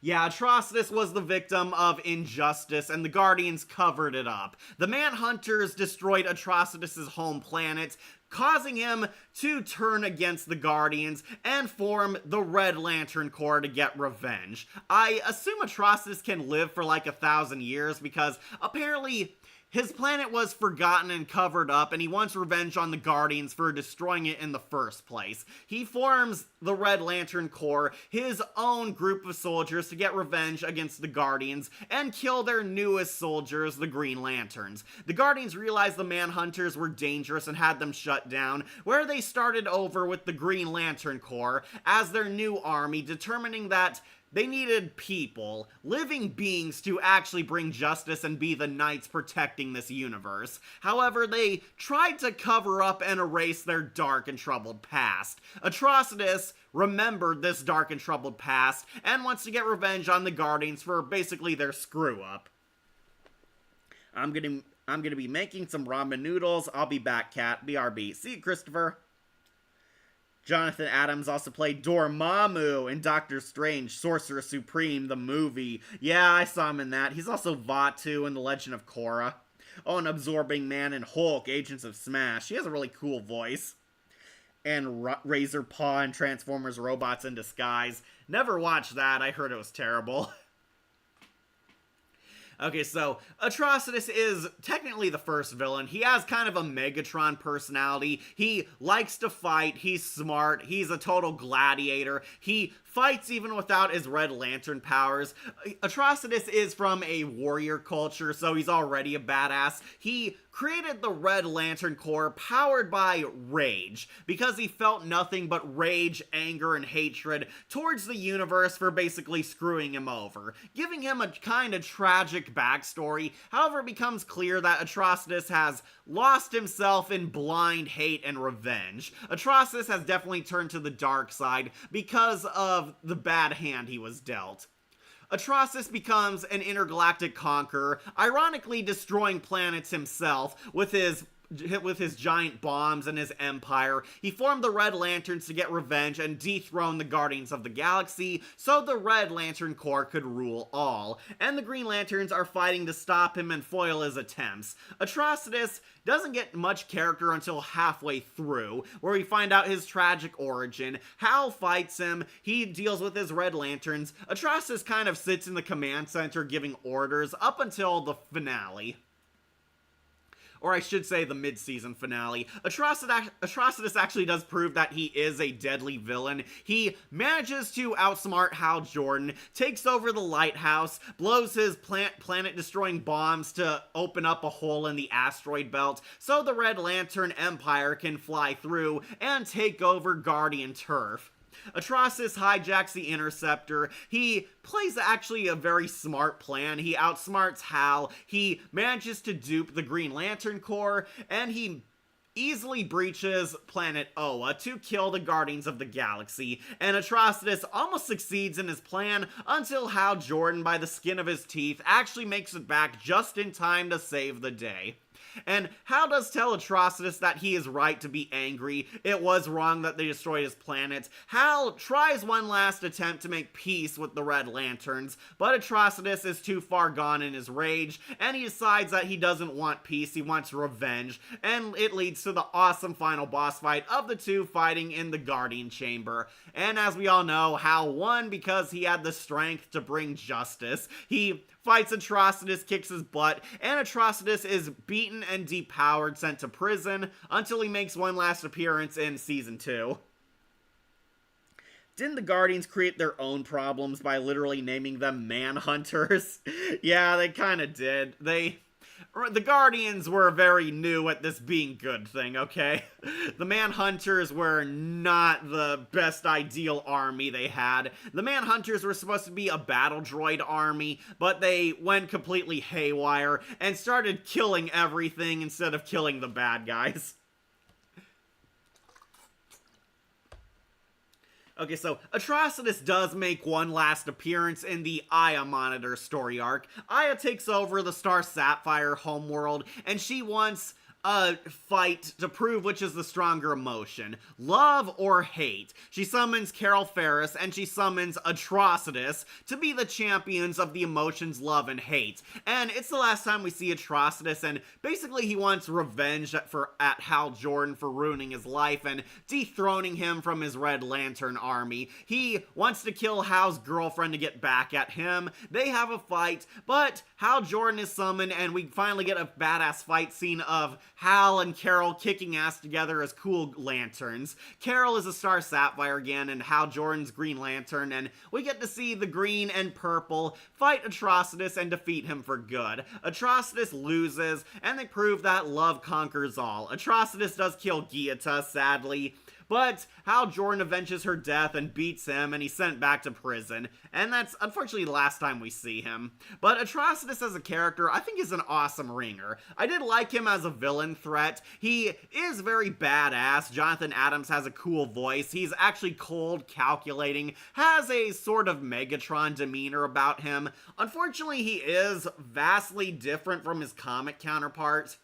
Yeah, Atrocitus was the victim of injustice, and the Guardians covered it up. The Manhunters destroyed Atrocitus's home planet, causing him to turn against the Guardians and form the Red Lantern Corps to get revenge. I assume Atrocitus can live for like 1,000 years because apparently his planet was forgotten and covered up, and he wants revenge on the Guardians for destroying it in the first place. He forms the Red Lantern Corps, his own group of soldiers, to get revenge against the Guardians and kill their newest soldiers, the Green Lanterns. The Guardians realized the Manhunters were dangerous and had them shut down, where they started over with the Green Lantern Corps as their new army, determining that they needed people, living beings, to actually bring justice and be the knights protecting this universe. However, they tried to cover up and erase their dark and troubled past. Atrocitus remembered this dark and troubled past and wants to get revenge on the Guardians for basically their screw-up. I'm gonna be making some ramen noodles. I'll be back, cat. BRB. See you, Christopher. Jonathan Adams also played Dormammu in Doctor Strange, Sorcerer Supreme, the movie. Yeah, I saw him in that. He's also Vaatu in The Legend of Korra. Oh, and Absorbing Man in Hulk, Agents of Smash. He has a really cool voice. And Razor Paw in Transformers Robots in Disguise. Never watched that. I heard it was terrible. Okay, so Atrocitus is technically the first villain. He has kind of a Megatron personality. He likes to fight. He's smart. He's a total gladiator. He fights even without his Red Lantern powers. Atrocitus is from a warrior culture, so he's already a badass. He created the Red Lantern Corps powered by rage, because he felt nothing but rage, anger, and hatred towards the universe for basically screwing him over, giving him a kind of tragic backstory. However, it becomes clear that Atrocitus has lost himself in blind hate and revenge. Atrocitus has definitely turned to the dark side because of the bad hand he was dealt. Atrocitus becomes an intergalactic conqueror, ironically destroying planets himself with his giant bombs and his empire. He formed the Red Lanterns to get revenge and dethrone the Guardians of the Galaxy so the Red Lantern Corps could rule all. And the Green Lanterns are fighting to stop him and foil his attempts. Atrocitus doesn't get much character until halfway through, where we find out his tragic origin. Hal fights him, he deals with his Red Lanterns. Atrocitus kind of sits in the command center giving orders up until the finale. Or I should say the mid-season finale. Atrocitus actually does prove that he is a deadly villain. He manages to outsmart Hal Jordan, takes over the lighthouse, blows his planet-destroying bombs to open up a hole in the asteroid belt so the Red Lantern Empire can fly through and take over Guardian turf. Atrocitus hijacks the Interceptor. He plays actually a very smart plan. He outsmarts Hal. He manages to dupe the Green Lantern Corps, and he easily breaches planet Oa to kill the Guardians of the Galaxy. And Atrocitus almost succeeds in his plan until Hal Jordan, by the skin of his teeth, actually makes it back just in time to save the day. And Hal does tell Atrocitus that he is right to be angry. It was wrong that they destroyed his planet. Hal tries one last attempt to make peace with the Red Lanterns, but Atrocitus is too far gone in his rage, and he decides that he doesn't want peace, he wants revenge, and it leads to the awesome final boss fight of the two fighting in the Guardian Chamber. And as we all know, Hal won because he had the strength to bring justice. He fights Atrocitus, kicks his butt, and Atrocitus is beaten and depowered, sent to prison, until he makes one last appearance in Season 2. Didn't the Guardians create their own problems by literally naming them Manhunters? Yeah, they kinda did. The Guardians were very new at this being good thing, okay? The Manhunters were not the best ideal army they had. The Manhunters were supposed to be a battle droid army, but they went completely haywire and started killing everything instead of killing the bad guys. Okay, so Atrocitus does make one last appearance in the Aya Monitor story arc. Aya takes over the Star Sapphire homeworld, and she wants a fight to prove which is the stronger emotion, love or hate. She summons Carol Ferris and she summons Atrocitus to be the champions of the emotions love and hate. And it's the last time we see Atrocitus, and basically he wants revenge at Hal Jordan for ruining his life and dethroning him from his Red Lantern army. He wants to kill Hal's girlfriend to get back at him. They have a fight, but Hal Jordan is summoned and we finally get a badass fight scene of Hal and Carol kicking ass together as cool lanterns. Carol is a Star Sapphire again, and Hal Jordan's Green Lantern, and we get to see the Green and Purple fight Atrocitus and defeat him for good. Atrocitus loses, and they prove that love conquers all. Atrocitus does kill GL TAS, sadly, but Hal Jordan avenges her death and beats him, and he's sent back to prison. And that's unfortunately the last time we see him. But Atrocitus as a character, I think is an awesome ringer. I did like him as a villain threat. He is very badass. Jonathan Adams has a cool voice. He's actually cold, calculating, has a sort of Megatron demeanor about him. Unfortunately, he is vastly different from his comic counterpart.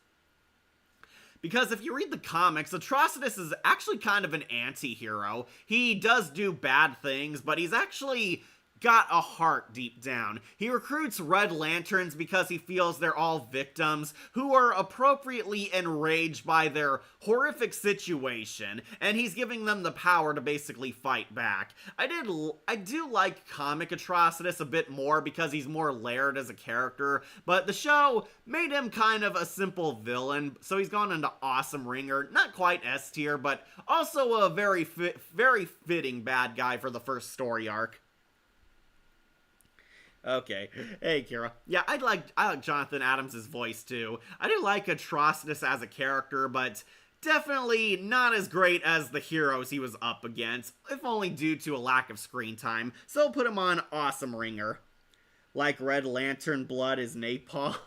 Because if you read the comics, Atrocitus is actually kind of an anti-hero. He does do bad things, but he's actually got a heart deep down. He recruits Red Lanterns because he feels they're all victims who are appropriately enraged by their horrific situation, and he's giving them the power to basically fight back. I do like comic Atrocitus a bit more because he's more layered as a character, but the show made him kind of a simple villain, so he's gone into awesome ringer. Not quite S tier, but also a very fitting bad guy for the first story arc. Okay. Hey, Kira. Yeah, I like Jonathan Adams' voice, too. I do like Atrocitus as a character, but definitely not as great as the heroes he was up against, if only due to a lack of screen time, so put him on Awesome Ringer. Like Red Lantern blood is napalm.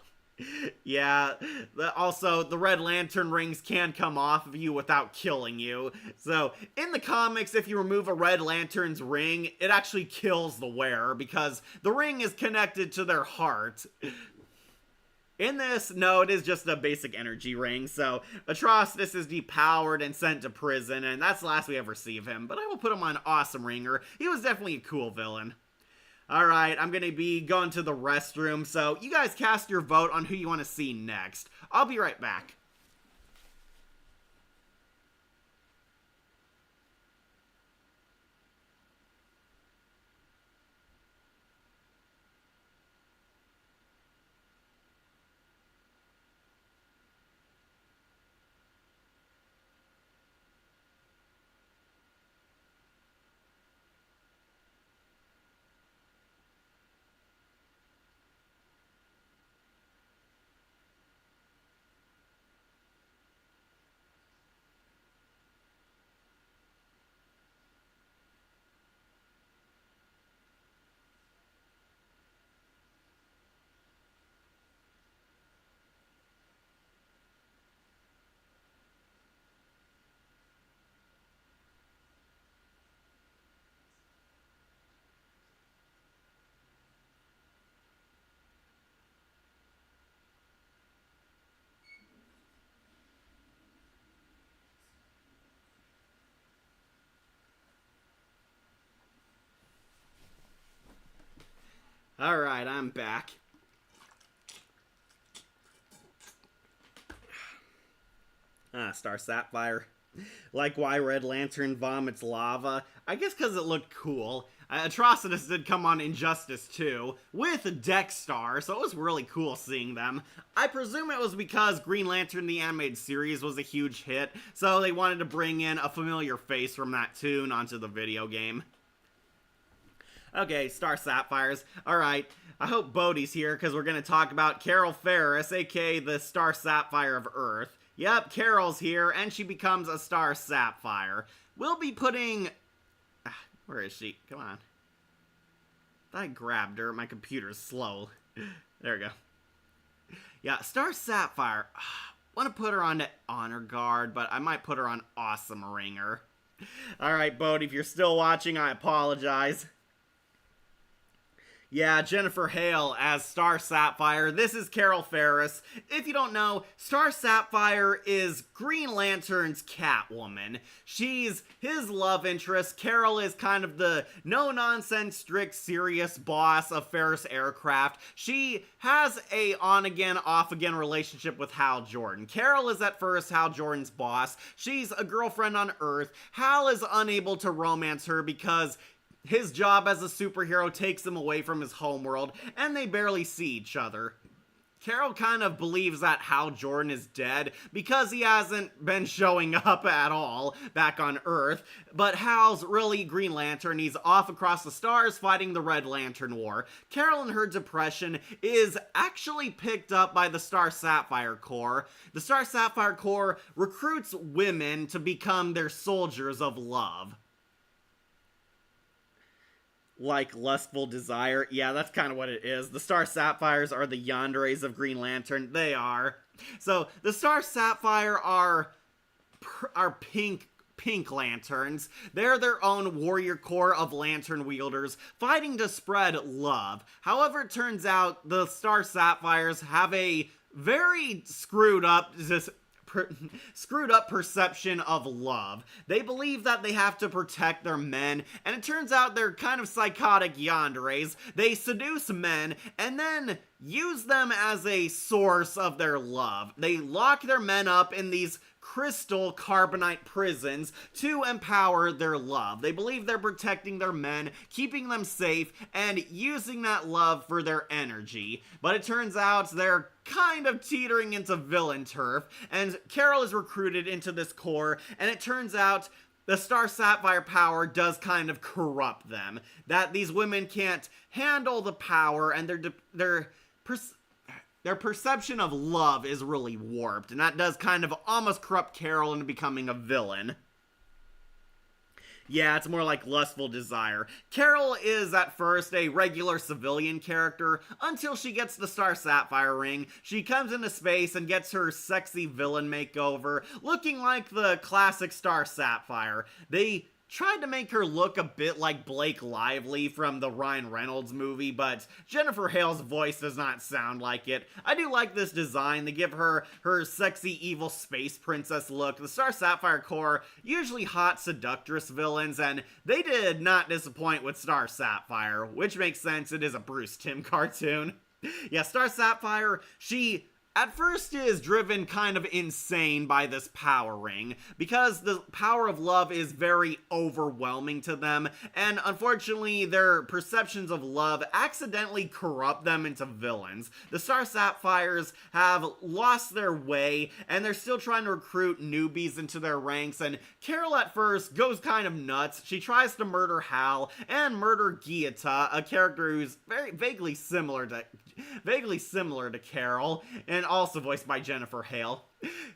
Yeah, also, the Red Lantern rings can come off of you without killing you. So, in the comics, if you remove a Red Lantern's ring, it actually kills the wearer because the ring is connected to their heart. In this, no, it is just a basic energy ring, so Atrocitus is depowered and sent to prison, and that's the last we ever see of him, but I will put him on Awesome Ringer. He was definitely a cool villain. Alright, I'm gonna be going to the restroom, so you guys cast your vote on who you want to see next. I'll be right back. Alright, I'm back. Star Sapphire. Like why Red Lantern vomits lava? I guess because it looked cool. Atrocitus did come on Injustice 2 with Dexstar, so it was really cool seeing them. I presume it was because Green Lantern the Animated Series was a huge hit, so they wanted to bring in a familiar face from that tune onto the video game. Okay, Star Sapphires. Alright, I hope Bodhi's here because we're going to talk about Carol Ferris, aka the Star Sapphire of Earth. Yep, Carol's here, and she becomes a Star Sapphire. We'll be putting... where is she? Come on. I grabbed her. My computer's slow. There we go. Yeah, Star Sapphire. Want to put her on Honor Guard, but I might put her on Awesome Ringer. Alright, Bodhi, if you're still watching, I apologize. Yeah, Jennifer Hale as Star Sapphire. This is Carol Ferris. If you don't know, Star Sapphire is Green Lantern's Catwoman. She's his love interest. Carol is kind of the no-nonsense, strict, serious boss of Ferris Aircraft. She has a on-again, off-again relationship with Hal Jordan. Carol is at first Hal Jordan's boss. She's a girlfriend on Earth. Hal is unable to romance her because his job as a superhero takes him away from his homeworld, and they barely see each other. Carol kind of believes that Hal Jordan is dead because he hasn't been showing up at all back on Earth, but Hal's really Green Lantern. He's off across the stars fighting the Red Lantern War. Carol and her depression is actually picked up by the Star Sapphire Corps. The Star Sapphire Corps recruits women to become their soldiers of love. Like lustful desire. Yeah, that's kind of what it is. The Star Sapphires are the yanderes of Green Lantern. They are. So, the Star Sapphire are pink lanterns. They're their own warrior corps of lantern wielders fighting to spread love. However, it turns out the Star Sapphires have a very screwed up perception of love. They believe that they have to protect their men, and it turns out they're kind of psychotic yanderes. They seduce men and then use them as a source of their love. They lock their men up in these crystal carbonite prisons to empower their love. They believe they're protecting their men, keeping them safe, and using that love for their energy. But it turns out they're kind of teetering into villain turf, and Carol is recruited into this corps, and it turns out the Star Sapphire power does kind of corrupt them. That these women can't handle the power, and their perception of love is really warped, and that does kind of almost corrupt Carol into becoming a villain. Yeah, it's more like lustful desire. Carol is at first a regular civilian character until she gets the Star Sapphire ring. She comes into space and gets her sexy villain makeover, looking like the classic Star Sapphire. They tried to make her look a bit like Blake Lively from the Ryan Reynolds movie, but Jennifer Hale's voice does not sound like it. I do like this design. They give her sexy evil space princess look. The Star Sapphire Corps, usually hot seductress villains, and they did not disappoint with Star Sapphire, which makes sense. It is a Bruce Timm cartoon. Yeah, Star Sapphire, she at first is driven kind of insane by this power ring, because the power of love is very overwhelming to them, and unfortunately their perceptions of love accidentally corrupt them into villains. The Star Sapphires have lost their way, and they're still trying to recruit newbies into their ranks, and Carol at first goes kind of nuts. She tries to murder Hal and murder Gieta, a character who's very vaguely similar to Carol, and also voiced by Jennifer Hale.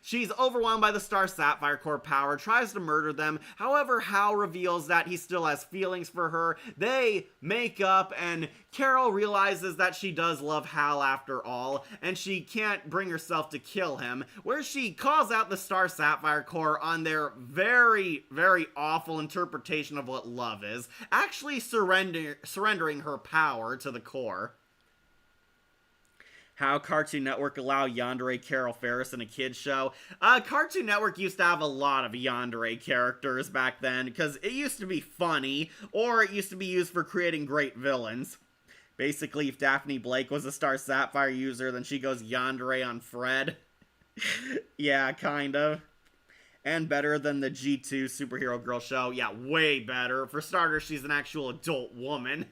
She's overwhelmed by the Star Sapphire Corps power, tries to murder them. However, Hal reveals that he still has feelings for her. They make up, and Carol realizes that she does love Hal after all, and she can't bring herself to kill him, where she calls out the Star Sapphire Corps on their very, very awful interpretation of what love is, actually surrendering her power to the Corps. How Cartoon Network allow yandere Carol Ferris in a kid's show. Cartoon Network used to have a lot of yandere characters back then, because it used to be funny, or it used to be used for creating great villains. Basically, if Daphne Blake was a Star Sapphire user, then she goes yandere on Fred. Yeah, kind of. And better than the G2 Superhero Girl show. Yeah, way better. For starters, she's an actual adult woman.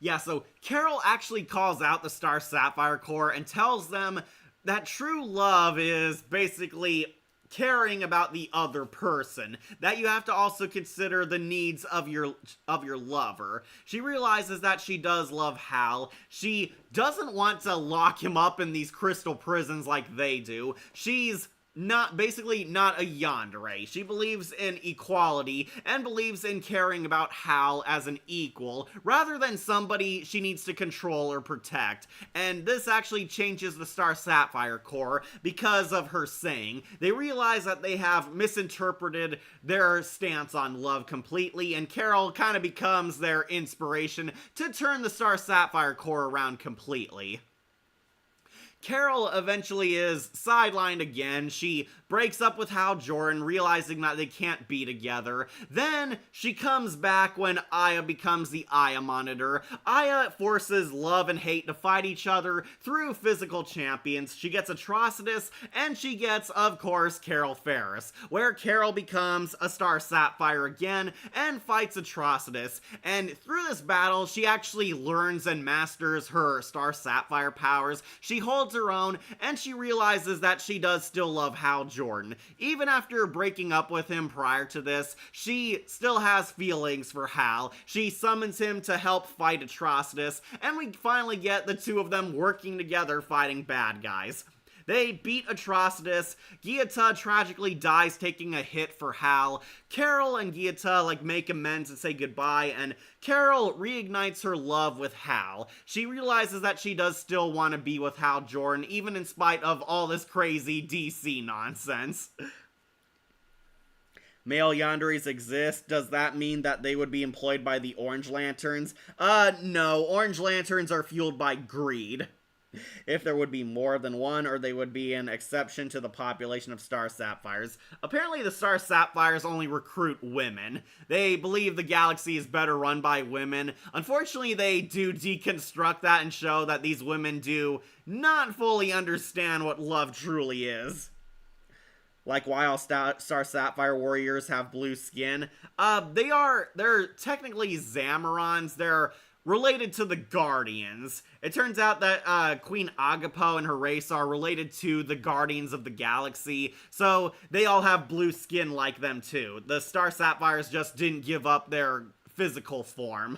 Yeah, so Carol actually calls out the Star Sapphire Corps and tells them that true love is basically caring about the other person, that you have to also consider the needs of your lover. She realizes that she does love Hal. She doesn't want to lock him up in these crystal prisons like they do. She's not a yandere. She believes in equality and believes in caring about Hal as an equal rather than somebody she needs to control or protect. And this actually changes the Star Sapphire Corps because of her saying. They realize that they have misinterpreted their stance on love completely, and Carol kind of becomes their inspiration to turn the Star Sapphire Corps around completely. Carol eventually is sidelined again. She breaks up with Hal Jordan, realizing that they can't be together. Then she comes back when Aya becomes the Aya Monitor. Aya forces love and hate to fight each other through physical champions. She gets Atrocitus, and she gets, of course, Carol Ferris, where Carol becomes a Star Sapphire again and fights Atrocitus. And through this battle, she actually learns and masters her Star Sapphire powers. She holds her own, and she realizes that she does still love Hal Jordan. Even after breaking up with him prior to this, she still has feelings for Hal. She summons him to help fight Atrocitus, and we finally get the two of them working together fighting bad guys. They beat Atrocitus. Gyata tragically dies taking a hit for Hal. Carol and Gyata make amends and say goodbye, and Carol reignites her love with Hal. She realizes that she does still want to be with Hal Jordan, even in spite of all this crazy DC nonsense. Male yanderes exist. Does that mean that they would be employed by the Orange Lanterns? No. Orange Lanterns are fueled by greed. If there would be more than one, or they would be an exception to the population of Star Sapphires. Apparently the Star Sapphires only recruit women. They believe the galaxy is better run by women. Unfortunately, they do deconstruct that and show that these women do not fully understand what love truly is. Like, why all Star Sapphire warriors have blue skin? They're technically Zamorons. They're related to the Guardians. It turns out that Queen Agapo and her race are related to the Guardians of the Galaxy, so they all have blue skin like them too. The Star Sapphires just didn't give up their physical form.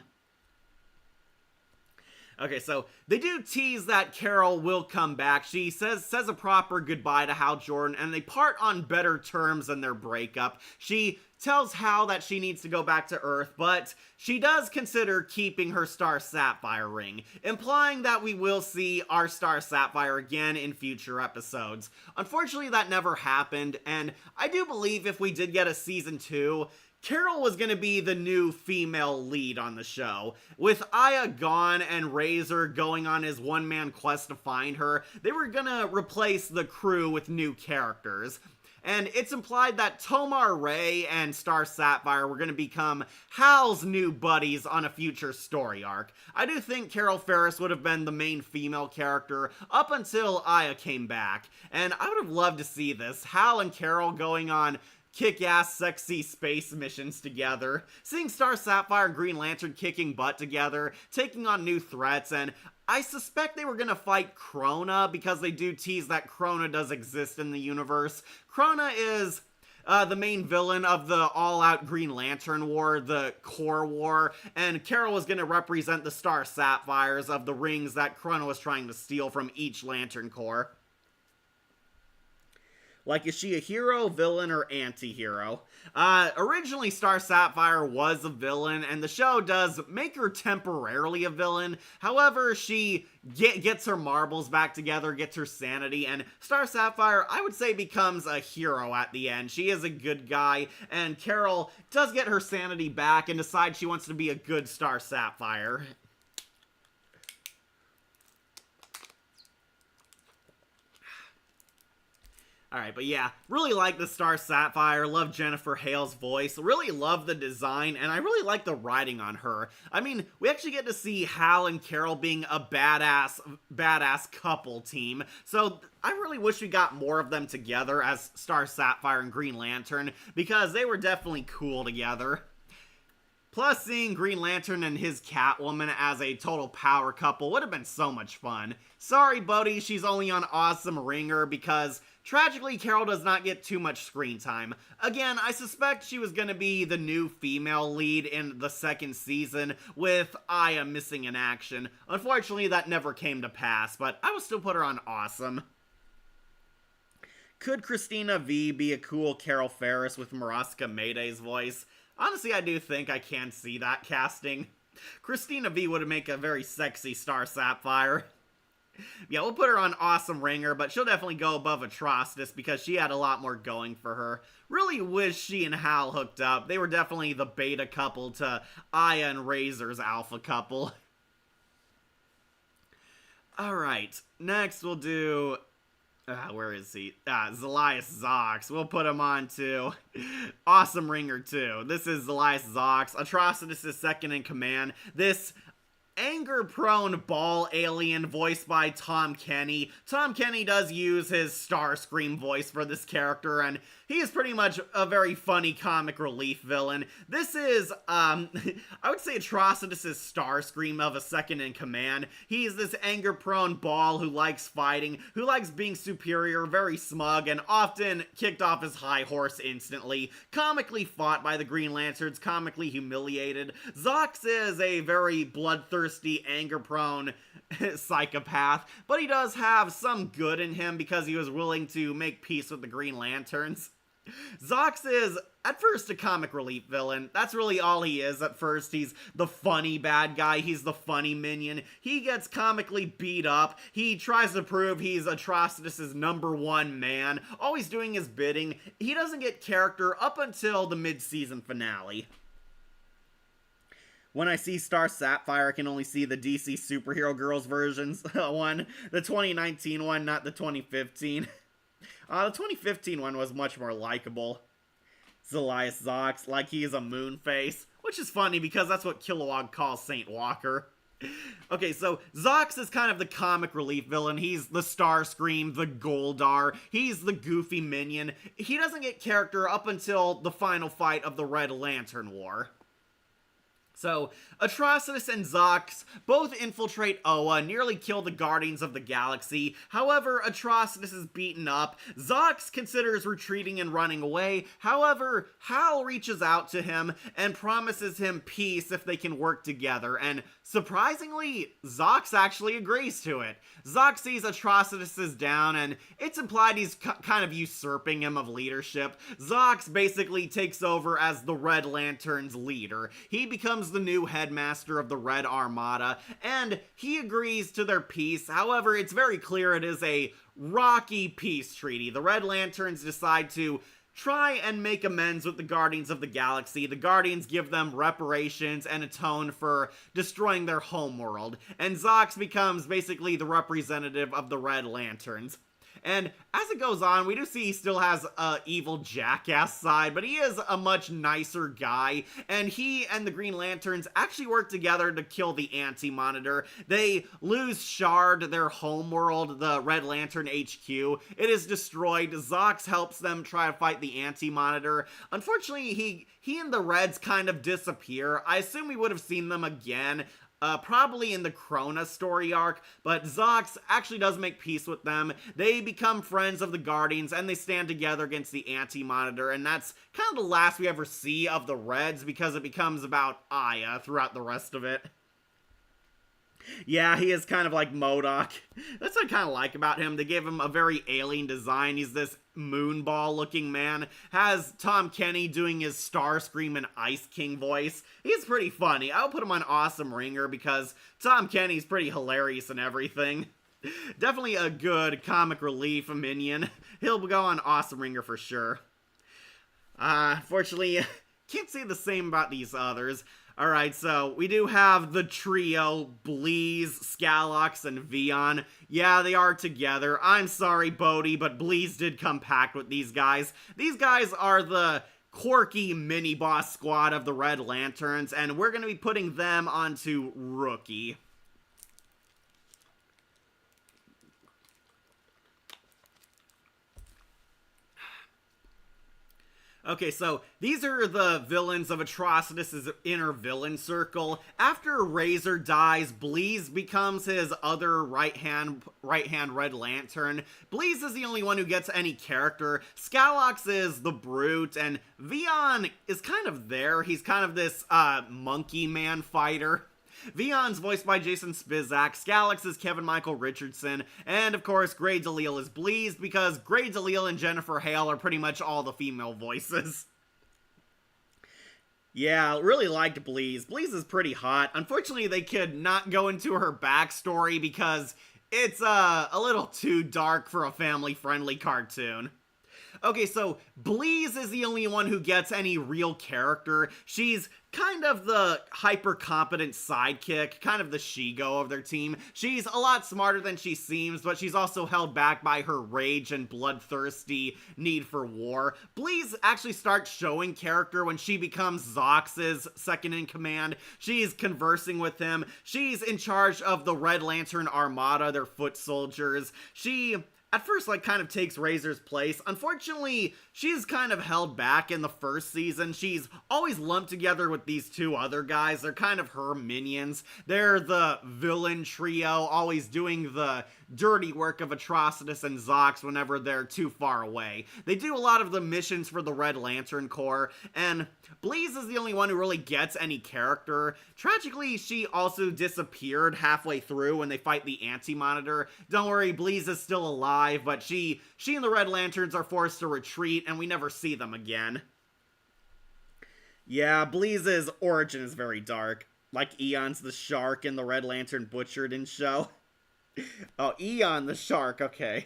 Okay, so they do tease that Carol will come back. She says a proper goodbye to Hal Jordan, and they part on better terms than their breakup. She tells Hal that she needs to go back to Earth, but she does consider keeping her Star Sapphire ring, implying that we will see our Star Sapphire again in future episodes. Unfortunately, that never happened, and I do believe if we did get a season 2, Carol was going to be the new female lead on the show. With Aya gone and Razor going on his one-man quest to find her, they were going to replace the crew with new characters. And it's implied that Tomar Ray and Star Sapphire were going to become Hal's new buddies on a future story arc. I do think Carol Ferris would have been the main female character up until Aya came back. And I would have loved to see this. Hal and Carol going on kick-ass sexy space missions together, seeing Star Sapphire and Green Lantern kicking butt together, taking on new threats, and I suspect they were gonna fight Krona because they do tease that Krona does exist in the universe. Krona is the main villain of the all-out Green Lantern War, the Corps War, and Carol was gonna represent the Star Sapphires of the rings that Krona was trying to steal from each Lantern Corps. Like, is she a hero, villain, or anti-hero? Originally, Star Sapphire was a villain, and the show does make her temporarily a villain. However, she gets her marbles back together, gets her sanity, and Star Sapphire, I would say, becomes a hero at the end. She is a good guy, and Carol does get her sanity back and decides she wants to be a good Star Sapphire. Alright, but yeah, really like the Star Sapphire, love Jennifer Hale's voice, really love the design, and I really like the writing on her. I mean, we actually get to see Hal and Carol being a badass couple team, so I really wish we got more of them together as Star Sapphire and Green Lantern, because they were definitely cool together. Plus, seeing Green Lantern and his Catwoman as a total power couple would have been so much fun. Sorry, Bodhi, she's only on Awesome Ringer because Tragically, Carol does not get too much screen time. Again, I suspect she was going to be the new female lead in the second season, with Aya missing in action. Unfortunately, that never came to pass, but I will still put her on awesome. Could Christina V be a cool Carol Ferris with Maraska Mayday's voice? Honestly, I do think I can see that casting. Christina V would make a very sexy Star Sapphire. Yeah, we'll put her on Awesome Ringer, but she'll definitely go above Atrocitus because she had a lot more going for her. Really wish she and Hal hooked up. They were definitely the beta couple to Aya and Razor's alpha couple. Alright, next we'll do... where is he? Zelias Zox. We'll put him on to Awesome Ringer 2. This is Zelias Zox. Atrocitus is second in command. This anger-prone ball alien voiced by Tom Kenny. Tom Kenny does use his Starscream voice for this character, and he is pretty much a very funny comic relief villain. This is, I would say Atrocitus' Starscream of a second in command. He's this anger-prone ball who likes fighting, who likes being superior, very smug, and often kicked off his high horse instantly. Comically fought by the Green Lanterns, comically humiliated. Zox is a very bloodthirsty, anger-prone psychopath, but he does have some good in him because he was willing to make peace with the Green Lanterns. Zox is, at first, a comic relief villain. That's really all he is at first. He's the funny bad guy. He's the funny minion. He gets comically beat up. He tries to prove he's Atrocitus' #1 man, always doing his bidding. He doesn't get character up until the mid-season finale. When I see Star Sapphire, I can only see the DC Superhero Girls versions one. The 2019 one, not the 2015. The 2015 one was much more likable. Zelias Zox, like he is a moon face, which is funny because that's what Kilowog calls Saint Walker. Okay, so Zox is kind of the comic relief villain. He's the Starscream, the Goldar. He's the goofy minion. He doesn't get character up until the final fight of the Red Lantern War. So, Atrocitus and Zox both infiltrate Oa, nearly kill the Guardians of the Galaxy. However, Atrocitus is beaten up. Zox considers retreating and running away. However, Hal reaches out to him and promises him peace if they can work together. And surprisingly, Zox actually agrees to it. Zox sees Atrocitus is down, and it's implied he's kind of usurping him of leadership. Zox basically takes over as the Red Lantern's leader. He becomes the new headmaster of the Red Armada, and he agrees to their peace. However, it's very clear it is a rocky peace treaty. The Red Lanterns decide to try and make amends with the Guardians of the Galaxy. The Guardians give them reparations and atone for destroying their homeworld, and Zox becomes basically the representative of the Red Lanterns. And as it goes on, we do see he still has a evil jackass side, but he is a much nicer guy, and he and the Green Lanterns actually work together to kill the Anti-Monitor. They lose Shard, their homeworld, the Red Lantern HQ. It is destroyed. Zox helps them try to fight the Anti-Monitor. Unfortunately, he and the Reds kind of disappear. I assume we would have seen them again, probably in the Krona story arc, but Zox actually does make peace with them. They become friends of the Guardians, and they stand together against the Anti-Monitor, and that's kind of the last we ever see of the Reds, because it becomes about Aya throughout the rest of it. Yeah, he is kind of like MODOK. That's what I kind of like about him. They gave him a very alien design. He's this moonball-looking man. Has Tom Kenny doing his Starscream and Ice King voice. He's pretty funny. I'll put him on Awesome Ringer because Tom Kenny's pretty hilarious and everything. Definitely a good comic relief minion. He'll go on Awesome Ringer for sure. Fortunately, can't say the same about these others. Alright, so we do have the trio, Bleez, Scalox, and Vion. Yeah, they are together. I'm sorry, Bodhi, but Bleez did come packed with these guys. These guys are the quirky mini-boss squad of the Red Lanterns, and we're going to be putting them onto Rookie. Okay, so these are the villains of Atrocitus's inner villain circle. After Razor dies, Bleez becomes his other right-hand Red Lantern. Bleez is the only one who gets any character. Scalax is the brute, and Vion is kind of there. He's kind of this monkey man fighter. Vion's voiced by Jason Spizak, Scalax is Kevin Michael Richardson, and of course Grey DeLisle is Bleez because Grey DeLisle and Jennifer Hale are pretty much all the female voices. Yeah, really liked Bleez. Bleez is pretty hot. Unfortunately, they could not go into her backstory because it's a little too dark for a family-friendly cartoon. Okay, so Bleez is the only one who gets any real character. She's kind of the hyper-competent sidekick, kind of the she-go of their team. She's a lot smarter than she seems, but she's also held back by her rage and bloodthirsty need for war. Bleez actually starts showing character when she becomes Zox's second-in-command. She's conversing with him. She's in charge of the Red Lantern Armada, their foot soldiers. She at first, kind of takes Razor's place. Unfortunately, she's kind of held back in the first season. She's always lumped together with these two other guys. They're kind of her minions. They're the villain trio, always doing the dirty work of Atrocitus and Zox whenever they're too far away. They do a lot of the missions for the Red Lantern Corps, and Bleez is the only one who really gets any character. Tragically, she also disappeared halfway through when they fight the Anti-Monitor. Don't worry, Bleez is still alive, but she and the Red Lanterns are forced to retreat, and we never see them again. Yeah, Bleez's origin is very dark. Like Eon's the shark in the Red Lantern Butchered show. Oh, Eon the shark, okay.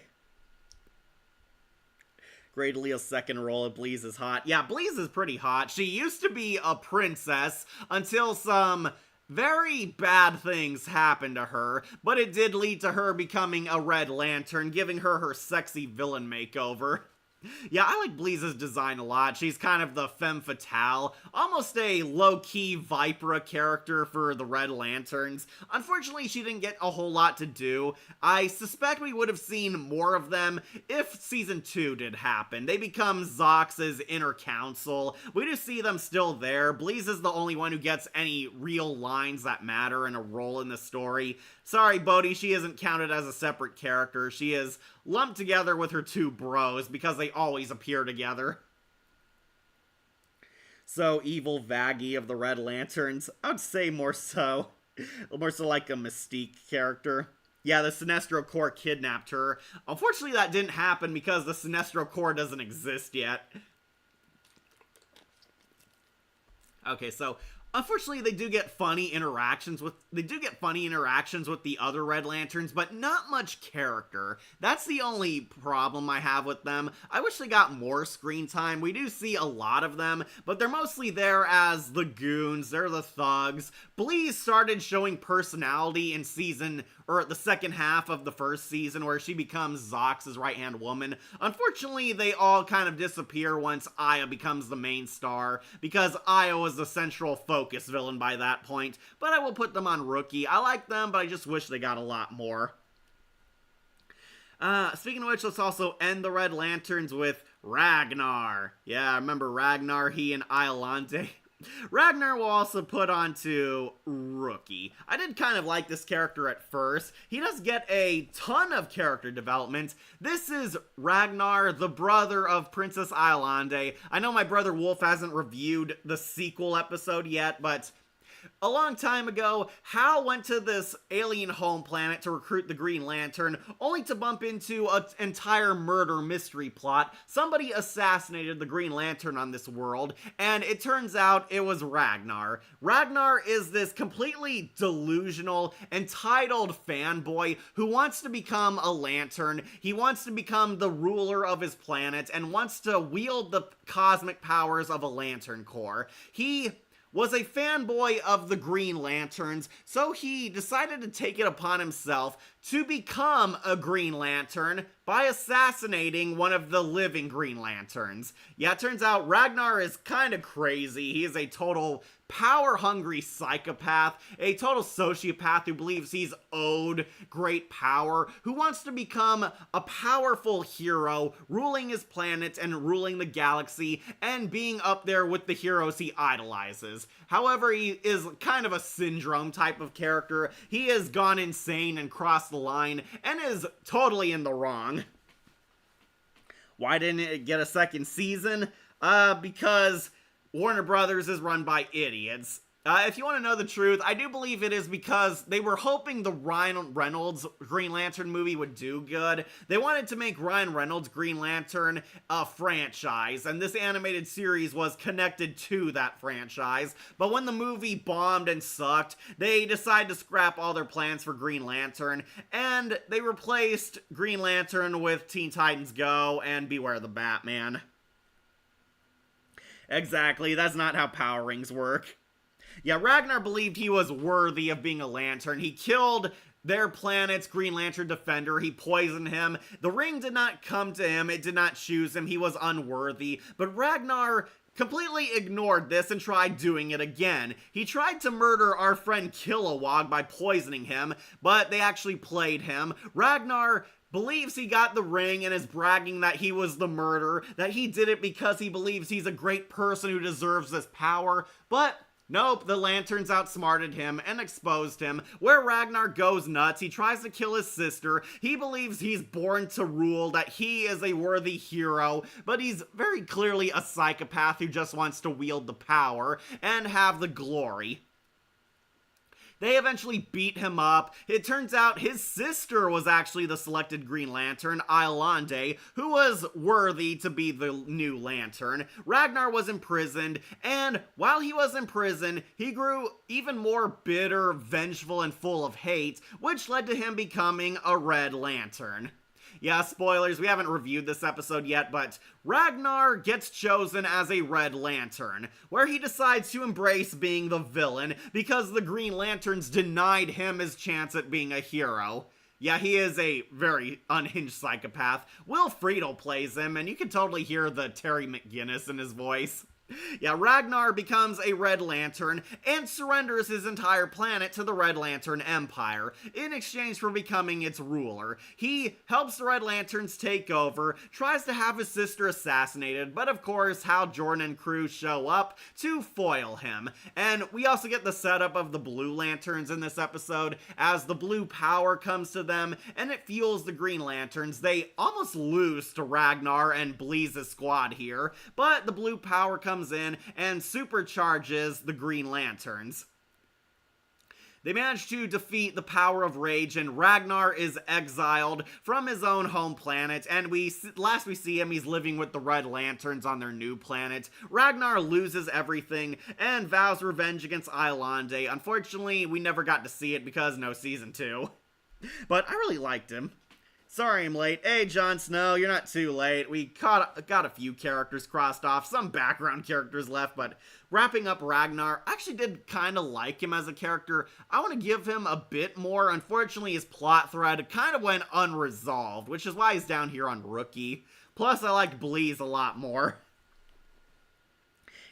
Grey DeLisle's second role at Bleez is hot. Yeah, Bleez is pretty hot. She used to be a princess until some very bad things happened to her, but it did lead to her becoming a Red Lantern, giving her sexy villain makeover. Yeah, I like Bleez's design a lot. She's kind of the femme fatale, almost a low-key Vipera character for the Red Lanterns. Unfortunately, she didn't get a whole lot to do. I suspect we would have seen more of them if Season 2 did happen. They become Zox's inner council. We do see them still there. Bleez is the only one who gets any real lines that matter and a role in the story. Sorry, Bodhi, she isn't counted as a separate character. She is lumped together with her two bros because they always appear together. So, evil Vaggie of the Red Lanterns. I'd say more so like a Mystique character. Yeah, the Sinestro Corps kidnapped her. Unfortunately, that didn't happen because the Sinestro Corps doesn't exist yet. Okay, so unfortunately, they do get funny interactions with the other Red Lanterns, but not much character. That's the only problem I have with them. I wish they got more screen time. We do see a lot of them, but they're mostly there as the goons. They're the thugs. Bleez started showing personality in the second half of the first season, where she becomes Zox's right-hand woman. Unfortunately, they all kind of disappear once Aya becomes the main star, because Aya was the central focus villain by that point, but I will put them on Rookie. I like them, but I just wish they got a lot more. Speaking of which, let's also end the Red Lanterns with Ragnar. Yeah, remember Ragnar, he and Iolante? Ragnar will also put onto Rookie. I did kind of like this character at first. He does get a ton of character development. This is Ragnar, the brother of Princess Iolande. I know my brother Wolf hasn't reviewed the sequel episode yet, but a long time ago, Hal went to this alien home planet to recruit the Green Lantern, only to bump into an entire murder mystery plot. Somebody assassinated the Green Lantern on this world, and it turns out it was Ragnar. Ragnar is this completely delusional, entitled fanboy who wants to become a Lantern. He wants to become the ruler of his planet and wants to wield the cosmic powers of a Lantern Corps. He was a fanboy of the Green Lanterns, so he decided to take it upon himself to become a Green Lantern by assassinating one of the living Green Lanterns. Yeah, it turns out Ragnar is kind of crazy. He is a total power-hungry psychopath, a total sociopath who believes he's owed great power, who wants to become a powerful hero, ruling his planet and ruling the galaxy, and being up there with the heroes he idolizes. However, he is kind of a syndrome type of character. He has gone insane and crossed the line, and is totally in the wrong. Why didn't it get a second season? Because Warner Brothers is run by idiots. If you want to know the truth, I do believe it is because they were hoping the Ryan Reynolds Green Lantern movie would do good. They wanted to make Ryan Reynolds Green Lantern a franchise, and this animated series was connected to that franchise. But when the movie bombed and sucked, they decided to scrap all their plans for Green Lantern, and they replaced Green Lantern with Teen Titans Go and Beware the Batman. Exactly, that's not how power rings work. Yeah, Ragnar believed he was worthy of being a Lantern. He killed their planet's Green Lantern defender. He poisoned him. The ring did not come to him. It did not choose him. He was unworthy. But Ragnar completely ignored this and tried doing it again. He tried to murder our friend Kilowog by poisoning him, but they actually played him. Ragnar believes he got the ring and is bragging that he was the murderer, that he did it because he believes he's a great person who deserves this power, but nope, the Lanterns outsmarted him and exposed him. Where Ragnar goes nuts, he tries to kill his sister. He believes he's born to rule, that he is a worthy hero, but he's very clearly a psychopath who just wants to wield the power and have the glory. They eventually beat him up. It turns out his sister was actually the selected Green Lantern, Iolande, who was worthy to be the new Lantern. Ragnar was imprisoned, and while he was in prison, he grew even more bitter, vengeful, and full of hate, which led to him becoming a Red Lantern. Yeah, spoilers, we haven't reviewed this episode yet, but Ragnar gets chosen as a Red Lantern, where he decides to embrace being the villain because the Green Lanterns denied him his chance at being a hero. Yeah, he is a very unhinged psychopath. Will Friedle plays him, and you can totally hear the Terry McGinnis in his voice. Yeah, Ragnar becomes a Red Lantern and surrenders his entire planet to the Red Lantern Empire in exchange for becoming its ruler. He helps the Red Lanterns take over, tries to have his sister assassinated, but of course Hal Jordan and crew show up to foil him. And we also get the setup of the Blue Lanterns in this episode as the blue power comes to them and it fuels the Green Lanterns. They almost lose to Ragnar and Bleez's squad here, but the blue power comes in and supercharges the Green Lanterns. They manage to defeat the power of rage, and Ragnar is exiled from his own home planet, and last we see him, he's living with the Red Lanterns on their new planet. Ragnar loses everything and vows revenge against Iolande. Unfortunately, we never got to see it because no season 2. But I really liked him. Sorry I'm late. Hey, Jon Snow, you're not too late. We got a few characters crossed off, some background characters left, but wrapping up Ragnar, I actually did kind of like him as a character. I want to give him a bit more. Unfortunately, his plot thread kind of went unresolved, which is why he's down here on Rookie. Plus, I like Bleez a lot more.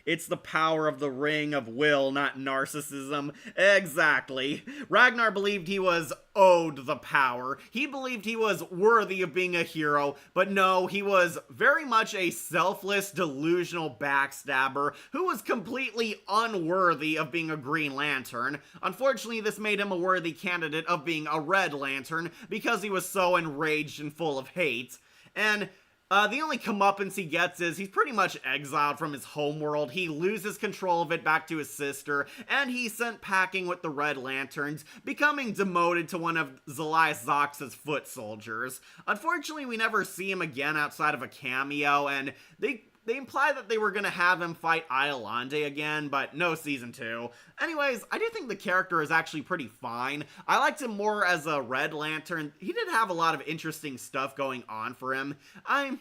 It's the power of the ring of will, not narcissism. Exactly. Ragnar believed he was owed the power. He believed he was worthy of being a hero, but no, he was very much a selfless, delusional backstabber who was completely unworthy of being a Green Lantern. Unfortunately, this made him a worthy candidate of being a Red Lantern because he was so enraged and full of hate. And the only comeuppance he gets is he's pretty much exiled from his homeworld. He loses control of it back to his sister, and he's sent packing with the Red Lanterns, becoming demoted to one of Zelias Zox's foot soldiers. Unfortunately, we never see him again outside of a cameo, and they imply that they were going to have him fight Iolande again, but no season 2. Anyways, I do think the character is actually pretty fine. I liked him more as a Red Lantern. He did have a lot of interesting stuff going on for him. I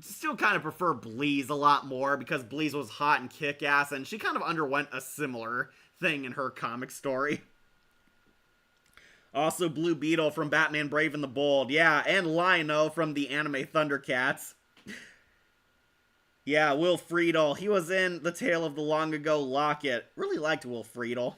still kind of prefer Bleez a lot more because Bleez was hot and kick-ass, and she kind of underwent a similar thing in her comic story. Also Blue Beetle from Batman Brave and the Bold. Yeah, and Lion-O from the anime Thundercats. Yeah, Will Friedle. He was in The Tale of the Long Ago Locket. Really liked Will Friedle.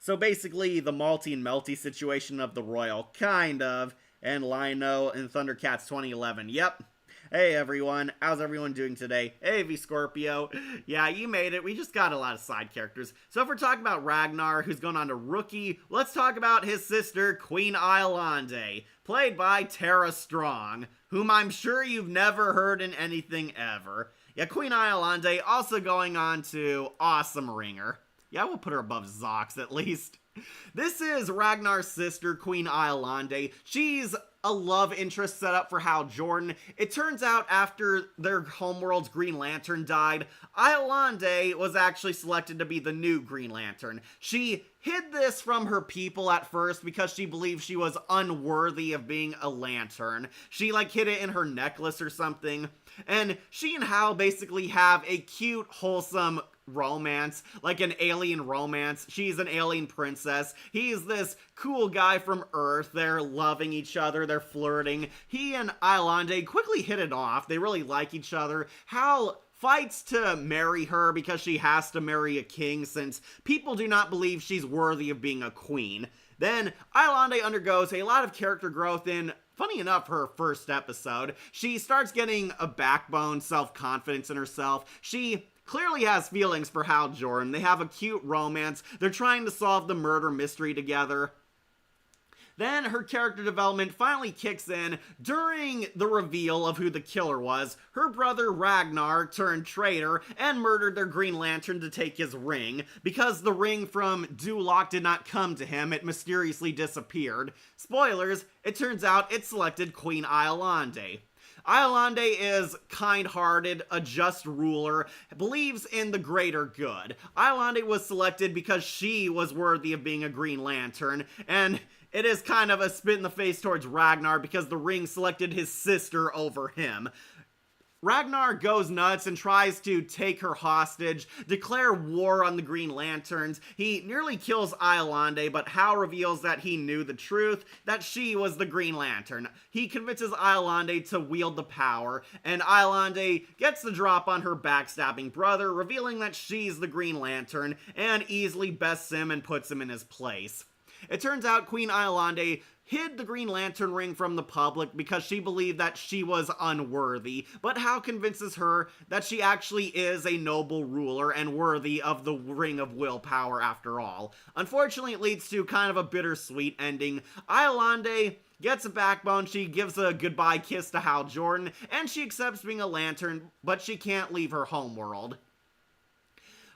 So basically, the malty and melty situation of the Royal, kind of, and Lion-O in Thundercats 2011. Yep. Hey everyone, how's everyone doing today? Hey V Scorpio. Yeah, you made it. We just got a lot of side characters. So if we're talking about Ragnar, who's going on to Rookie, let's talk about his sister, Queen Iolande, played by Tara Strong, whom I'm sure you've never heard in anything ever. Yeah, Queen Iolande also going on to Awesome Ringer. Yeah, we'll put her above Zox at least. This is Ragnar's sister, Queen Iolande. She's a love interest set up for Hal Jordan. It turns out after their homeworld's Green Lantern died, Iolande was actually selected to be the new Green Lantern. She hid this from her people at first because she believed she was unworthy of being a lantern. She hid it in her necklace or something. And she and Hal basically have a cute, wholesome romance, like an alien romance. She's an alien princess. He's this cool guy from Earth. They're loving each other. They're flirting. He and Iolande quickly hit it off. They really like each other. Hal fights to marry her because she has to marry a king since people do not believe she's worthy of being a queen. Then Iolande undergoes a lot of character growth in, funny enough, her first episode. She starts getting a backbone, self-confidence in herself. She clearly has feelings for Hal Jordan. They have a cute romance. They're trying to solve the murder mystery together. Then her character development finally kicks in during the reveal of who the killer was. Her brother Ragnar turned traitor and murdered their Green Lantern to take his ring. Because the ring from Duloc did not come to him, it mysteriously disappeared. Spoilers, it turns out it selected Queen Iolande. Iolande is kind-hearted, a just ruler, believes in the greater good. Iolande was selected because she was worthy of being a Green Lantern, and it is kind of a spit in the face towards Ragnar because the ring selected his sister over him. Ragnar goes nuts and tries to take her hostage, declare war on the Green Lanterns. He nearly kills Iolande, but Hal reveals that he knew the truth, that she was the Green Lantern. He convinces Iolande to wield the power, and Iolande gets the drop on her backstabbing brother, revealing that she's the Green Lantern, and easily bests him and puts him in his place. It turns out Queen Iolande hid the Green Lantern ring from the public because she believed that she was unworthy, but Hal convinces her that she actually is a noble ruler and worthy of the Ring of Willpower after all. Unfortunately, it leads to kind of a bittersweet ending. Iolande gets a backbone, she gives a goodbye kiss to Hal Jordan, and she accepts being a lantern, but she can't leave her homeworld.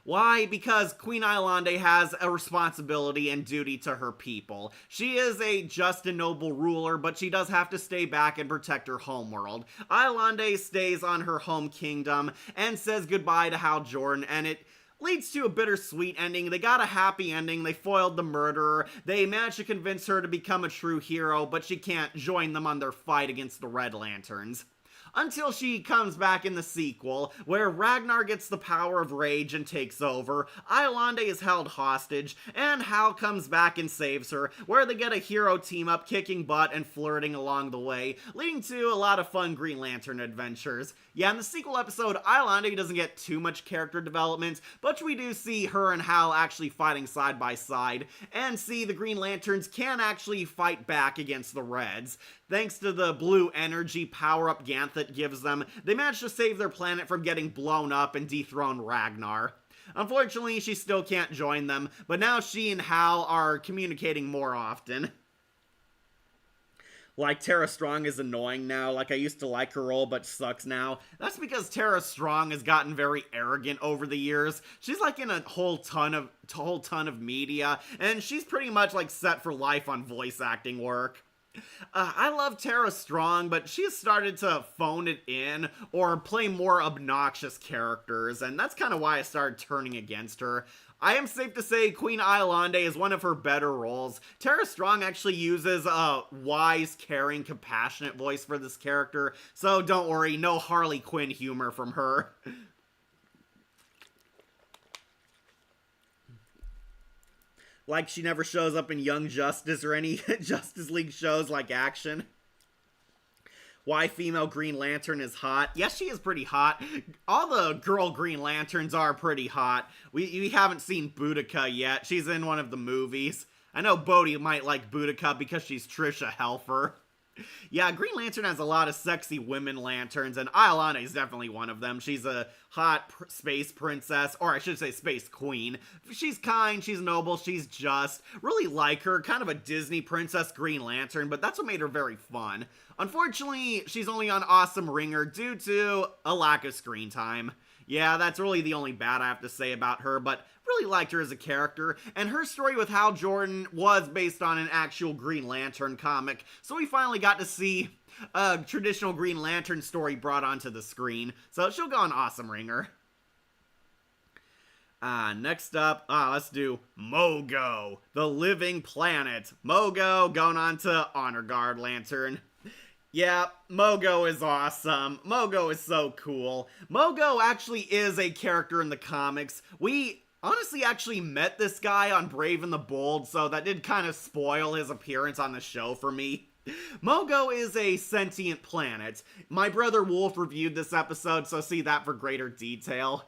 Why? Because Queen Iolande has a responsibility and duty to her people. She is a just and noble ruler, but she does have to stay back and protect her homeworld. Iolande stays on her home kingdom and says goodbye to Hal Jordan, and it leads to a bittersweet ending. They got a happy ending. They foiled the murderer. They managed to convince her to become a true hero, but she can't join them on their fight against the Red Lanterns. Until she comes back in the sequel, where Ragnar gets the power of rage and takes over, Iolande is held hostage, and Hal comes back and saves her, where they get a hero team-up kicking butt and flirting along the way, leading to a lot of fun Green Lantern adventures. Yeah, in the sequel episode, Iolande doesn't get too much character development, but we do see her and Hal actually fighting side by side, and see the Green Lanterns can actually fight back against the Reds. Thanks to the blue energy power-up Ganthet gives them, they manage to save their planet from getting blown up and dethrone Ragnar. Unfortunately, she still can't join them, but now she and Hal are communicating more often. Tara Strong is annoying now. I used to like her role, but sucks now. That's because Tara Strong has gotten very arrogant over the years. She's in a whole ton of media, and she's pretty much set for life on voice acting work. I love Tara Strong, but she has started to phone it in or play more obnoxious characters, and that's kind of why I started turning against her. I am safe to say Queen Iolande is one of her better roles. Tara Strong actually uses a wise, caring, compassionate voice for this character, so don't worry, no Harley Quinn humor from her. Like she never shows up in Young Justice or any Justice League shows like Action. Why female Green Lantern is hot. Yes, she is pretty hot. All the girl Green Lanterns are pretty hot. We haven't seen Boudica yet. She's in one of the movies. I know Bodhi might like Boudica because she's Trisha Helfer. Yeah, Green Lantern has a lot of sexy women lanterns, and Iolana is definitely one of them. She's a hot space princess, or I should say space queen. She's kind, she's noble, she's just. Really like her, kind of a Disney princess Green Lantern, but that's what made her very fun. Unfortunately, she's only on Awesome Ringer due to a lack of screen time. Yeah, that's really the only bad I have to say about her, but really liked her as a character, and her story with Hal Jordan was based on an actual Green Lantern comic, so we finally got to see a traditional Green Lantern story brought onto the screen, so she'll go on Awesome Ringer. Next up, let's do Mogo, the Living Planet. Mogo going on to Honor Guard Lantern. Yeah, Mogo is awesome. Mogo is so cool. Mogo actually is a character in the comics. We honestly actually met this guy on Brave and the Bold, so that did kind of spoil his appearance on the show for me. Mogo is a sentient planet. My brother Wolf reviewed this episode, so see that for greater detail.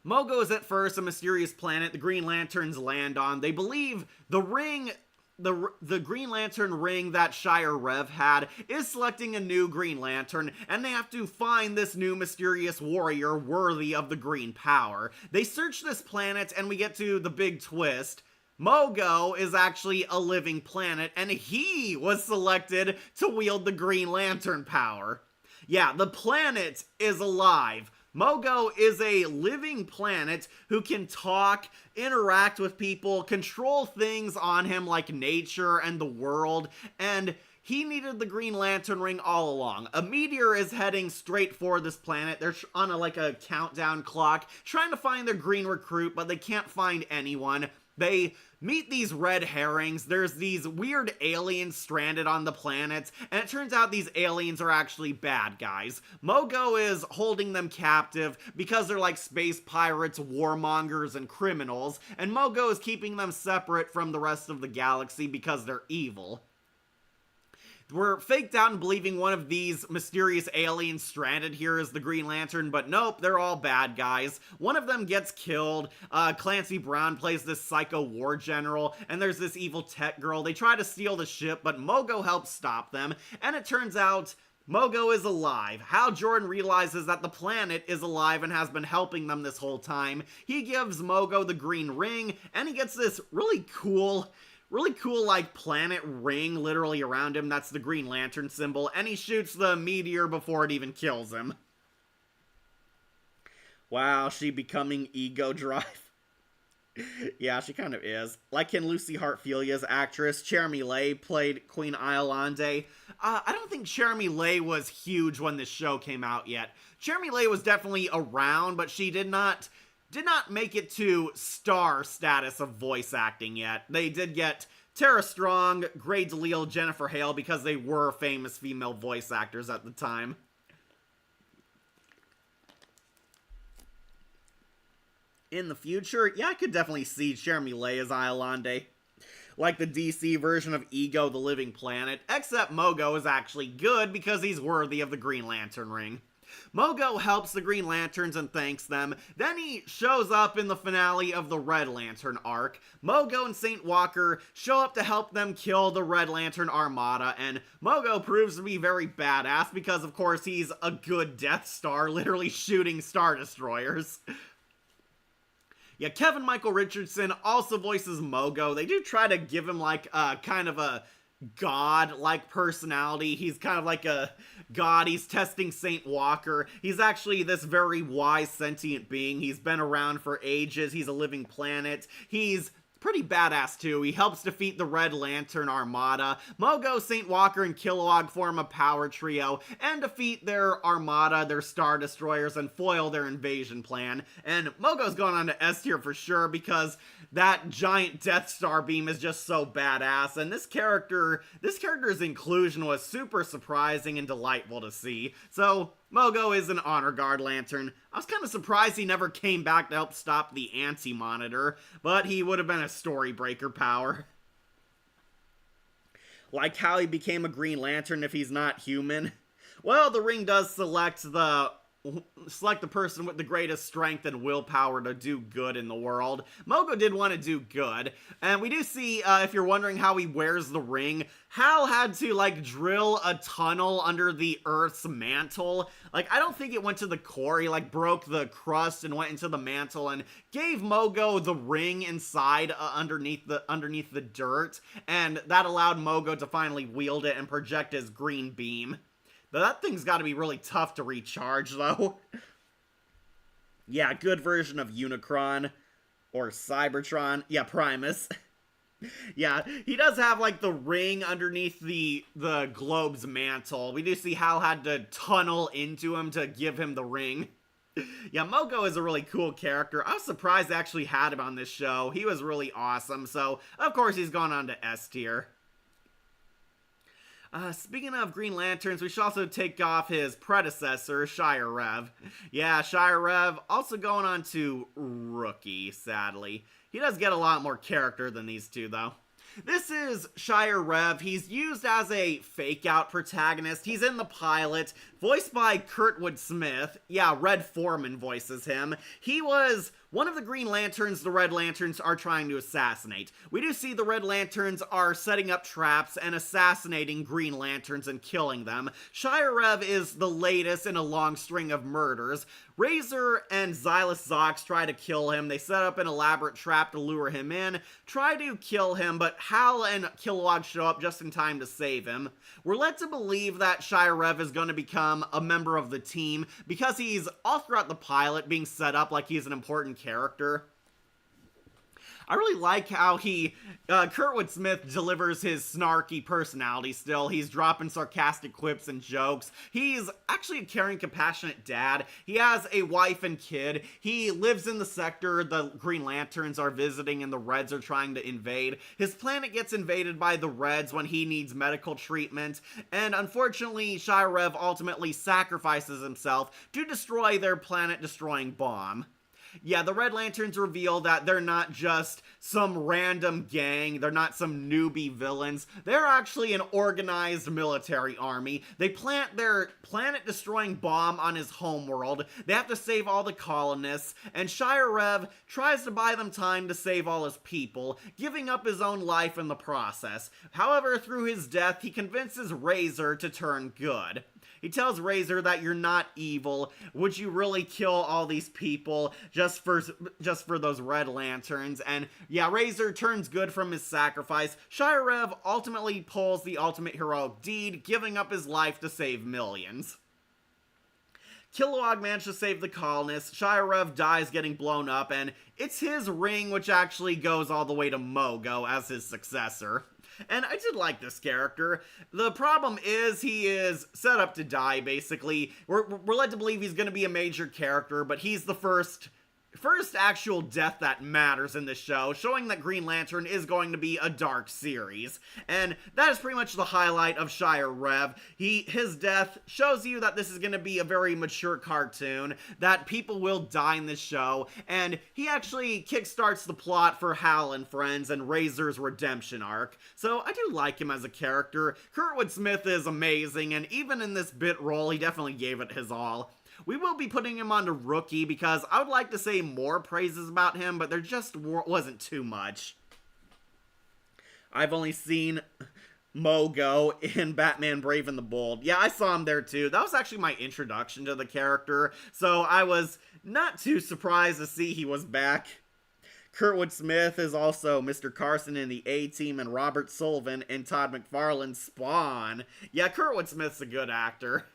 Mogo is at first a mysterious planet the Green Lanterns land on. They believe the ring... The Green Lantern ring that Shire Rev had is selecting a new Green Lantern, and they have to find this new mysterious warrior worthy of the green power. They search this planet, and we get to the big twist. Mogo is actually a living planet, and he was selected to wield the Green Lantern power. Yeah, the planet is alive. Mogo is a living planet who can talk, interact with people, control things on him like nature and the world, and he needed the Green Lantern ring all along. A meteor is heading straight for this planet. They're on a countdown clock, trying to find their green recruit, but they can't find anyone. They meet these red herrings. There's these weird aliens stranded on the planet, and it turns out these aliens are actually bad guys. Mogo is holding them captive because they're like space pirates, warmongers, and criminals, and Mogo is keeping them separate from the rest of the galaxy because they're evil. We're faked out in believing one of these mysterious aliens stranded here is the Green Lantern, but nope, they're all bad guys. One of them gets killed. Clancy Brown plays this psycho war general, and there's this evil tech girl. They try to steal the ship, but Mogo helps stop them, and it turns out Mogo is alive. Hal Jordan realizes that the planet is alive and has been helping them this whole time. He gives Mogo the green ring, and he gets this really cool like planet ring literally around him. That's the Green Lantern symbol, and he shoots the meteor before it even kills him. Wow, she becoming ego drive. Yeah, she kind of is. Like in Lucy Hartfilia's actress, Cherami Leigh played Queen Iolande. I don't think Cherami Leigh was huge when this show came out yet. Cherami Leigh was definitely around, but she did not make it to star status of voice acting yet. They did get Tara Strong, Grey DeLisle, Jennifer Hale because they were famous female voice actors at the time. In the future, yeah, I could definitely see Cherami Leigh as Iolande. Like the DC version of Ego, the Living Planet, except Mogo is actually good because he's worthy of the Green Lantern ring. Mogo helps the Green Lanterns and thanks them. Then he shows up in the finale of the Red Lantern arc. Mogo and Saint Walker show up to help them kill the Red Lantern Armada, and Mogo proves to be very badass because, of course, he's a good Death Star, literally shooting Star Destroyers. Yeah, Kevin Michael Richardson also voices Mogo. They do try to give him like kind of a god-like personality. He's kind of like a god. He's testing Saint Walker. He's actually this very wise sentient being. He's been around for ages. He's a living planet. He's pretty badass too. He helps defeat the Red Lantern Armada. Mogo, Saint Walker, and Kilowog form a power trio and defeat their Armada, their Star Destroyers, and foil their invasion plan. And Mogo's going on to S tier for sure because that giant Death Star beam is just so badass. And this character's inclusion was super surprising and delightful to see. So Mogo is an honor guard lantern. I was kind of surprised he never came back to help stop the Anti-Monitor, but he would have been a story breaker power. Like how he became a Green Lantern if he's not human. Well, the ring does select the person with the greatest strength and willpower to do good in the world. Mogo did want to do good, and we do see, if you're wondering how he wears the ring, Hal had to, like, drill a tunnel under the Earth's mantle. Like, I don't think it went to the core. He, like, broke the crust and went into the mantle and gave Mogo the ring inside, underneath the dirt, and that allowed Mogo to finally wield it and project his green beam. That thing's got to be really tough to recharge, though. Yeah, good version of Unicron. Or Cybertron. Yeah, Primus. Yeah, he does have, like, the ring underneath the globe's mantle. We do see Hal had to tunnel into him to give him the ring. Yeah, Mogo is a really cool character. I was surprised they actually had him on this show. He was really awesome, so of course he's gone on to S tier. Speaking of Green Lanterns, we should also take off his predecessor, Shire Rev. Yeah, Shire Rev also going on to Rookie, sadly. He does get a lot more character than these two, though. This is Shire Rev. He's used as a fake-out protagonist. He's in the pilot, voiced by Kurtwood Smith. Yeah, Red Foreman voices him. He was one of the Green Lanterns the Red Lanterns are trying to assassinate. We do see the Red Lanterns are setting up traps and assassinating Green Lanterns and killing them. Shire Rev is the latest in a long string of murders. Razor and Xylus Zox try to kill him. They set up an elaborate trap to lure him in, try to kill him, but Hal and Kilowog show up just in time to save him. We're led to believe that Shire Rev is going to become a member of the team because he's all throughout the pilot being set up like he's an important character. I really like how Kurtwood Smith delivers his snarky personality still. He's dropping sarcastic quips and jokes. He's actually a caring, compassionate dad. He has a wife and kid. He lives in the sector the Green Lanterns are visiting and the Reds are trying to invade. His planet gets invaded by the Reds when he needs medical treatment, and unfortunately, Shire Rev ultimately sacrifices himself to destroy their planet-destroying bomb. Yeah, the Red Lanterns reveal that they're not just some random gang, they're not some newbie villains, they're actually an organized military army. They plant their planet-destroying bomb on his homeworld, they have to save all the colonists, and Shire Rev tries to buy them time to save all his people, giving up his own life in the process. However, through his death, he convinces Razor to turn good. He tells Razor that you're not evil. Would you really kill all these people just for those Red Lanterns? And yeah, Razor turns good from his sacrifice. Shire Rev ultimately pulls the ultimate heroic deed, giving up his life to save millions. Kilowog managed to save the colonists, Shire Rev dies getting blown up, and it's his ring which actually goes all the way to Mogo as his successor. And I did like this character. The problem is he is set up to die, basically. We're led to believe he's going to be a major character, but he's the first actual death that matters in this show, showing that Green Lantern is going to be a dark series. And that is pretty much the highlight of Shire Rev. His death shows you that this is going to be a very mature cartoon, that people will die in this show, and he actually kickstarts the plot for Hal and Friends and Razor's redemption arc. So I do like him as a character. Kurtwood Smith is amazing, and even in this bit role, he definitely gave it his all. We will be putting him on to Rookie because I would like to say more praises about him, but there just wasn't too much. I've only seen Mogo in Batman Brave and the Bold. Yeah, I saw him there too. That was actually my introduction to the character, so I was not too surprised to see he was back. Kurtwood Smith is also Mr. Carson in the A-Team and Robert Sullivan in Todd McFarlane's Spawn. Yeah, Kurtwood Smith's a good actor.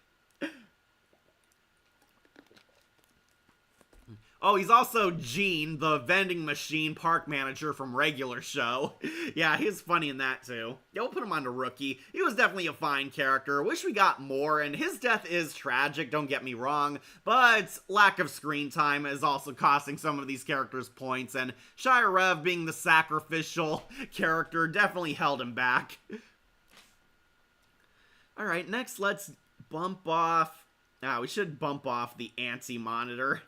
Oh, he's also Gene, the vending machine park manager from Regular Show. Yeah, he's funny in that too. Yeah, we'll put him on to Rookie. He was definitely a fine character. Wish we got more, and his death is tragic, don't get me wrong, but lack of screen time is also costing some of these characters points, and Shire Rev being the sacrificial character definitely held him back. Alright, next let's bump off We should bump off the Anti-Monitor.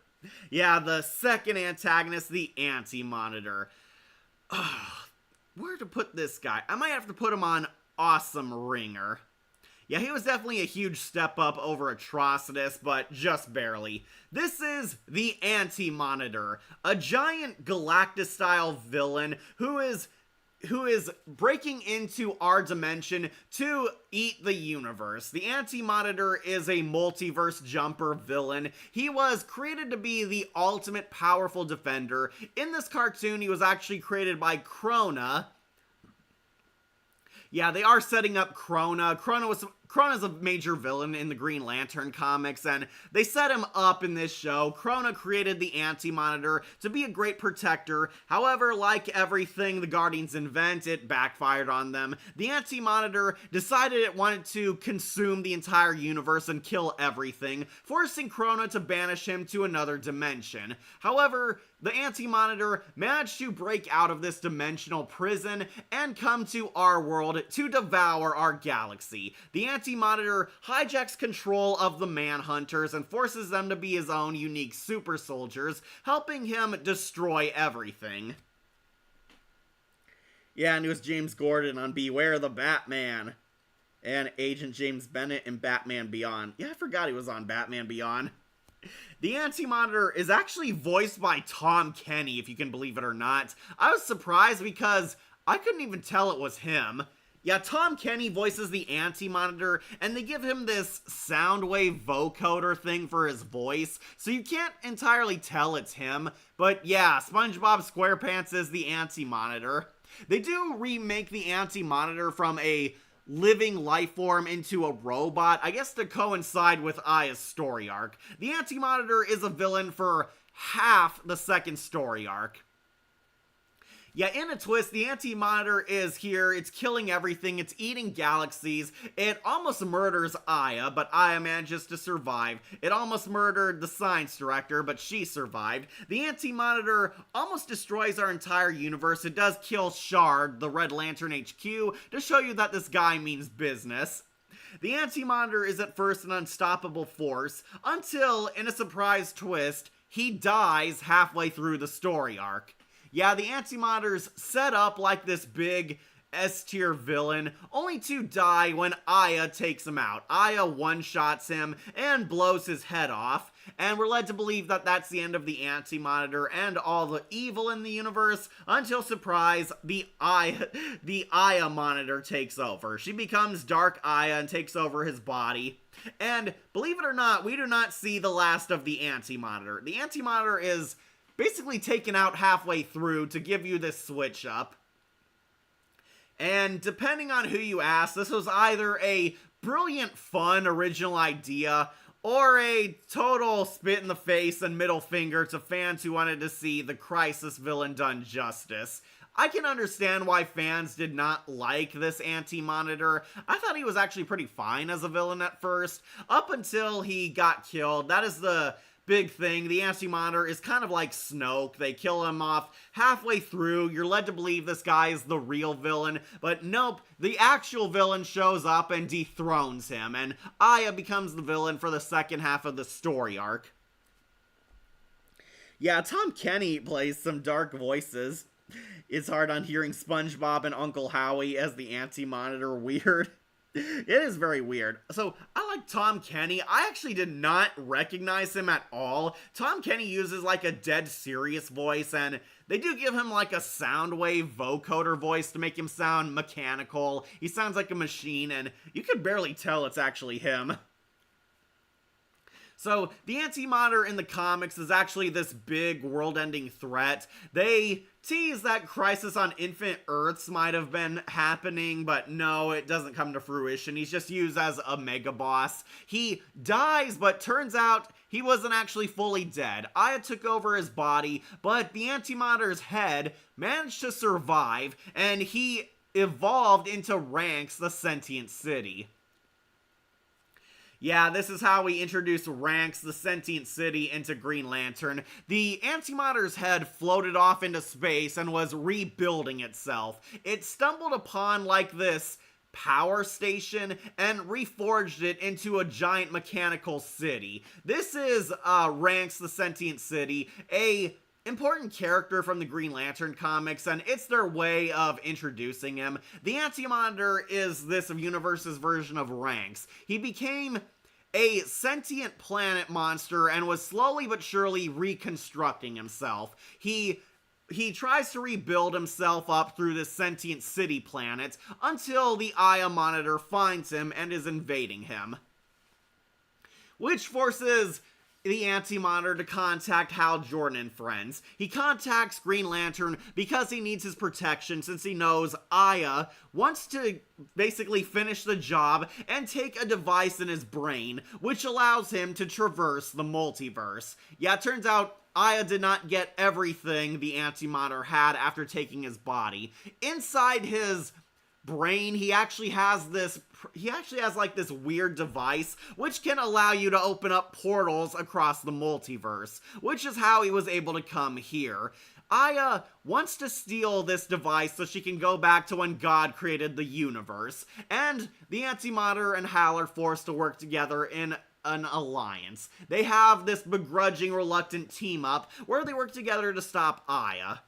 Yeah, the second antagonist, the Anti-Monitor. Where to put this guy? I might have to put him on Awesome Ringer. Yeah, he was definitely a huge step up over Atrocitus, but just barely. This is the Anti-Monitor, a giant Galactus-style villain who is breaking into our dimension to eat the universe. The Anti-Monitor is a multiverse jumper villain. He was created to be the ultimate powerful defender. In this cartoon, he was actually created by Krona. Yeah, they are setting up Krona. Krona's a major villain in the Green Lantern comics, and they set him up in this show. Krona created the Anti-Monitor to be a great protector. However, like everything the Guardians invent, it backfired on them. The Anti-Monitor decided it wanted to consume the entire universe and kill everything, forcing Krona to banish him to another dimension. However, the Anti-Monitor managed to break out of this dimensional prison and come to our world to devour our galaxy. The Anti-Monitor hijacks control of the Manhunters and forces them to be his own unique super soldiers, helping him destroy everything. Yeah, and it was James Gordon on Beware the Batman. And Agent James Bennett in Batman Beyond. Yeah, I forgot he was on Batman Beyond. The Anti-Monitor is actually voiced by Tom Kenny, if you can believe it or not. I was surprised because I couldn't even tell it was him. Yeah, Tom Kenny voices the Anti-Monitor, and they give him this soundwave vocoder thing for his voice, so you can't entirely tell it's him. But yeah, SpongeBob SquarePants is the Anti-Monitor. They do remake the Anti-Monitor from a living life form into a robot, I guess to coincide with Aya's story arc. The Anti-Monitor is a villain for half the second story arc. Yeah, in a twist, the Anti-Monitor is here, it's killing everything, it's eating galaxies, it almost murders Aya, but Aya manages to survive. It almost murdered the science director, but she survived. The Anti-Monitor almost destroys our entire universe. It does kill Shard, the Red Lantern HQ, to show you that this guy means business. The Anti-Monitor is at first an unstoppable force, until, in a surprise twist, he dies halfway through the story arc. Yeah, the Anti-Monitor's set up like this big S-tier villain, only to die when Aya takes him out. Aya one-shots him and blows his head off, and we're led to believe that that's the end of the Anti-Monitor and all the evil in the universe, until, surprise, the Aya Monitor takes over. She becomes Dark Aya and takes over his body. And, believe it or not, we do not see the last of the Anti-Monitor. The Anti-Monitor is basically taken out halfway through to give you this switch up. And depending on who you ask, this was either a brilliant, fun, original idea, or a total spit in the face and middle finger to fans who wanted to see the Crisis villain done justice. I can understand why fans did not like this Anti-Monitor. I thought he was actually pretty fine as a villain at first, up until he got killed. That is the big thing. The Anti-Monitor is kind of like Snoke. They kill him off halfway through. You're led to believe this guy is the real villain, but nope, the actual villain shows up and dethrones him, and Aya becomes the villain for the second half of the story arc. Yeah, Tom Kenny plays some dark voices. It's hard on hearing SpongeBob and Uncle Howie as the Anti-Monitor weird. It is very weird. So, I like Tom Kenny. I actually did not recognize him at all. Tom Kenny uses like a dead serious voice, and they do give him like a soundwave vocoder voice to make him sound mechanical. He sounds like a machine, and you could barely tell it's actually him. So, the Anti-Monitor in the comics is actually this big world-ending threat. They tease that Crisis on Infinite Earths might have been happening, but no, it doesn't come to fruition. He's just used as a mega boss. He dies, but turns out he wasn't actually fully dead. Aya took over his body, but the Anti-Monitor's head managed to survive, and he evolved into Ranks, the sentient city. Yeah, this is how we introduce Ranks, the sentient city, into Green Lantern. The Anti-Monitor's head floated off into space and was rebuilding itself. It stumbled upon like this power station and reforged it into a giant mechanical city. This is Ranks the Sentient City, a important character from the Green Lantern comics, and it's their way of introducing him. The Anti-Monitor is this universe's version of Ranks. He became a sentient planet monster and was slowly but surely reconstructing himself. He tries to rebuild himself up through this sentient city planet until the Aya Monitor finds him and is invading him, which forces the Anti-Monitor to contact Hal Jordan and friends. He contacts Green Lantern because he needs his protection, since he knows Aya wants to basically finish the job and take a device in his brain, which allows him to traverse the multiverse. Yeah, it turns out Aya did not get everything the Anti-Monitor had after taking his body. Inside his brain, he actually has like this weird device which can allow you to open up portals across the multiverse, which is how he was able to come here. Aya wants to steal this device so she can go back to when God created the universe, and the Anti-Monitor and Hal are forced to work together in an alliance. They have this begrudging, reluctant team-up where they work together to stop Aya.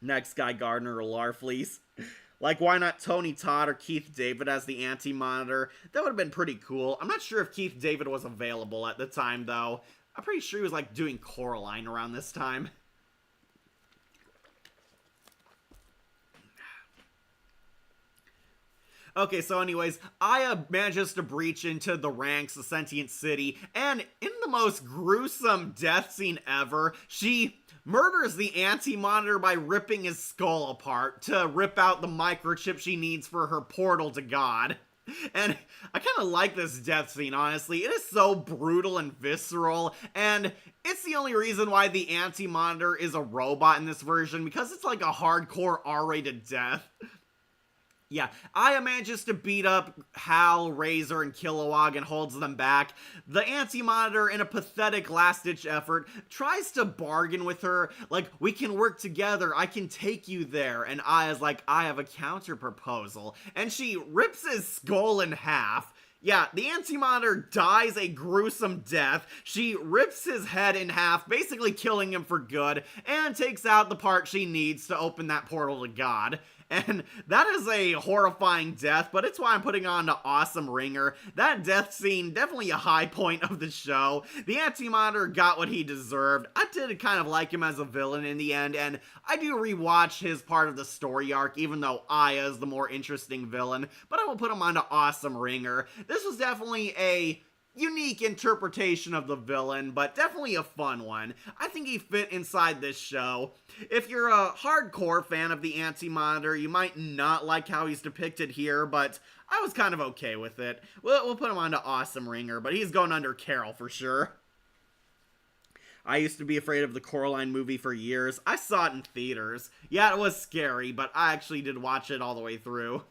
Next, Guy Gardner or Larfleeze. Like, why not Tony Todd or Keith David as the Anti-Monitor? That would have been pretty cool. I'm not sure if Keith David was available at the time, though. I'm pretty sure he was, like, doing Coraline around this time. Okay, so anyways, Aya manages to breach into the Ranks, the sentient city, and in the most gruesome death scene ever, she murders the Anti-Monitor by ripping his skull apart to rip out the microchip she needs for her portal to God. And I kind of like this death scene, honestly. It is so brutal and visceral, and it's the only reason why the Anti-Monitor is a robot in this version, because it's like a hardcore R-rated death. Yeah, Aya manages to beat up Hal, Razor, and Kilowog and holds them back. The Anti-Monitor, in a pathetic last-ditch effort, tries to bargain with her, like, we can work together, I can take you there. And Aya's like, I have a counter-proposal. And she rips his skull in half. Yeah, the Anti-Monitor dies a gruesome death. She rips his head in half, basically killing him for good, and takes out the part she needs to open that portal to God. And that is a horrifying death, but it's why I'm putting on to Awesome Ringer. That death scene, definitely a high point of the show. The Anti-Monitor got what he deserved. I did kind of like him as a villain in the end, and I do rewatch his part of the story arc, even though Aya is the more interesting villain, but I will put him on to Awesome Ringer. This was definitely a unique interpretation of the villain, but definitely a fun one. I think he fit inside this show. If you're a hardcore fan of the Anti-Monitor, you might not like how he's depicted here, but I was kind of okay with it. We'll put him on to Awesome Ringer, but he's going under Carol for sure. I used to be afraid of the Coraline movie for years. I saw it in theaters. Yeah, it was scary, but I actually did watch it all the way through.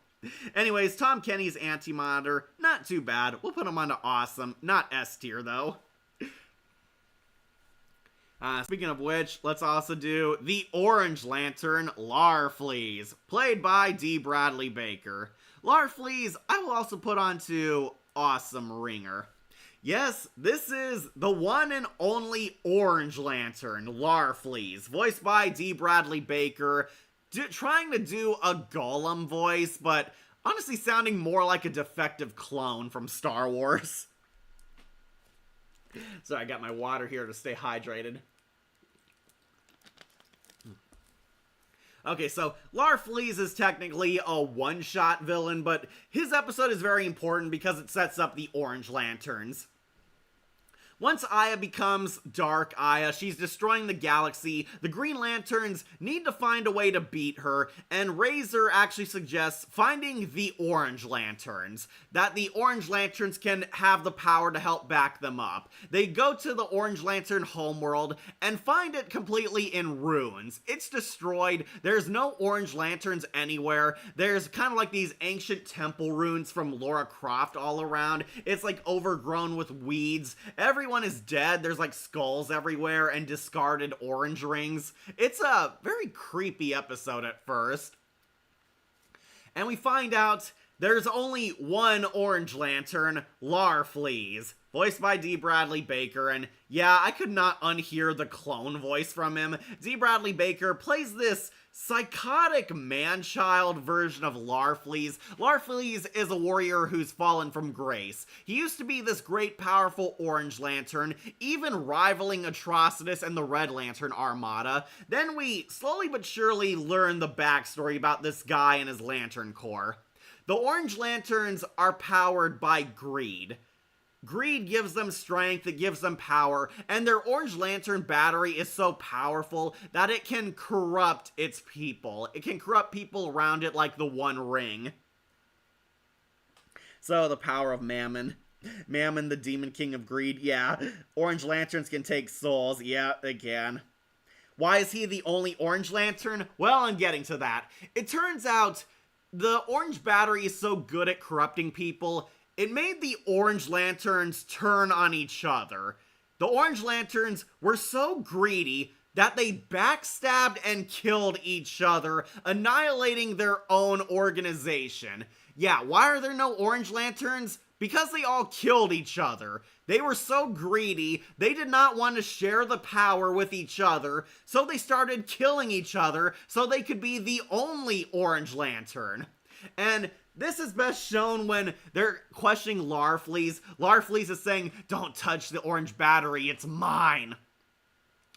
Anyways, Tom Kenny's Anti-Monitor, not too bad. We'll put him on to Awesome. Not S tier, though. Speaking of which, let's also do the Orange Lantern, Larfleeze, played by D. Bradley Baker. Larfleeze, I will also put on to Awesome Ringer. Yes, this is the one and only Orange Lantern, Larfleeze, voiced by D. Bradley Baker, trying to do a Gollum voice, but honestly sounding more like a defective clone from Star Wars. So I got my water here to stay hydrated. Okay, so Larfleeze is technically a one-shot villain, but his episode is very important because it sets up the Orange Lanterns. Once Aya becomes Dark Aya, she's destroying the galaxy. The Green Lanterns need to find a way to beat her, and Razor actually suggests finding the Orange Lanterns, that the Orange Lanterns can have the power to help back them up. They go to the Orange Lantern homeworld and find it completely in ruins. It's destroyed. There's no Orange Lanterns anywhere. There's kind of like these ancient temple ruins from Lara Croft all around. It's like overgrown with weeds. Everyone is dead. There's like skulls everywhere and discarded orange rings. It's a very creepy episode at first. And we find out there's only one Orange Lantern, Larfleeze, voiced by D. Bradley Baker, and yeah, I could not unhear the clone voice from him. D. Bradley Baker plays this psychotic man-child version of Larfleeze. Larfleeze is a warrior who's fallen from grace. He used to be this great powerful Orange Lantern, even rivaling Atrocitus and the Red Lantern Armada. Then we slowly but surely learn the backstory about this guy and his Lantern Corps. The Orange Lanterns are powered by greed. Greed gives them strength, it gives them power, and their Orange Lantern battery is so powerful that it can corrupt its people. It can corrupt people around it like the One Ring. So, the power of Mammon. Mammon, the Demon King of Greed, yeah. Orange Lanterns can take souls, yeah, they can. Why is he the only Orange Lantern? Well, I'm getting to that. It turns out the Orange battery is so good at corrupting people, it made the Orange Lanterns turn on each other. The Orange Lanterns were so greedy that they backstabbed and killed each other, annihilating their own organization. Yeah, why are there no Orange Lanterns? Because they all killed each other. They were so greedy, they did not want to share the power with each other, so they started killing each other so they could be the only Orange Lantern. And this is best shown when they're questioning Larfleeze. Larfleeze is saying, "Don't touch the orange battery, it's mine."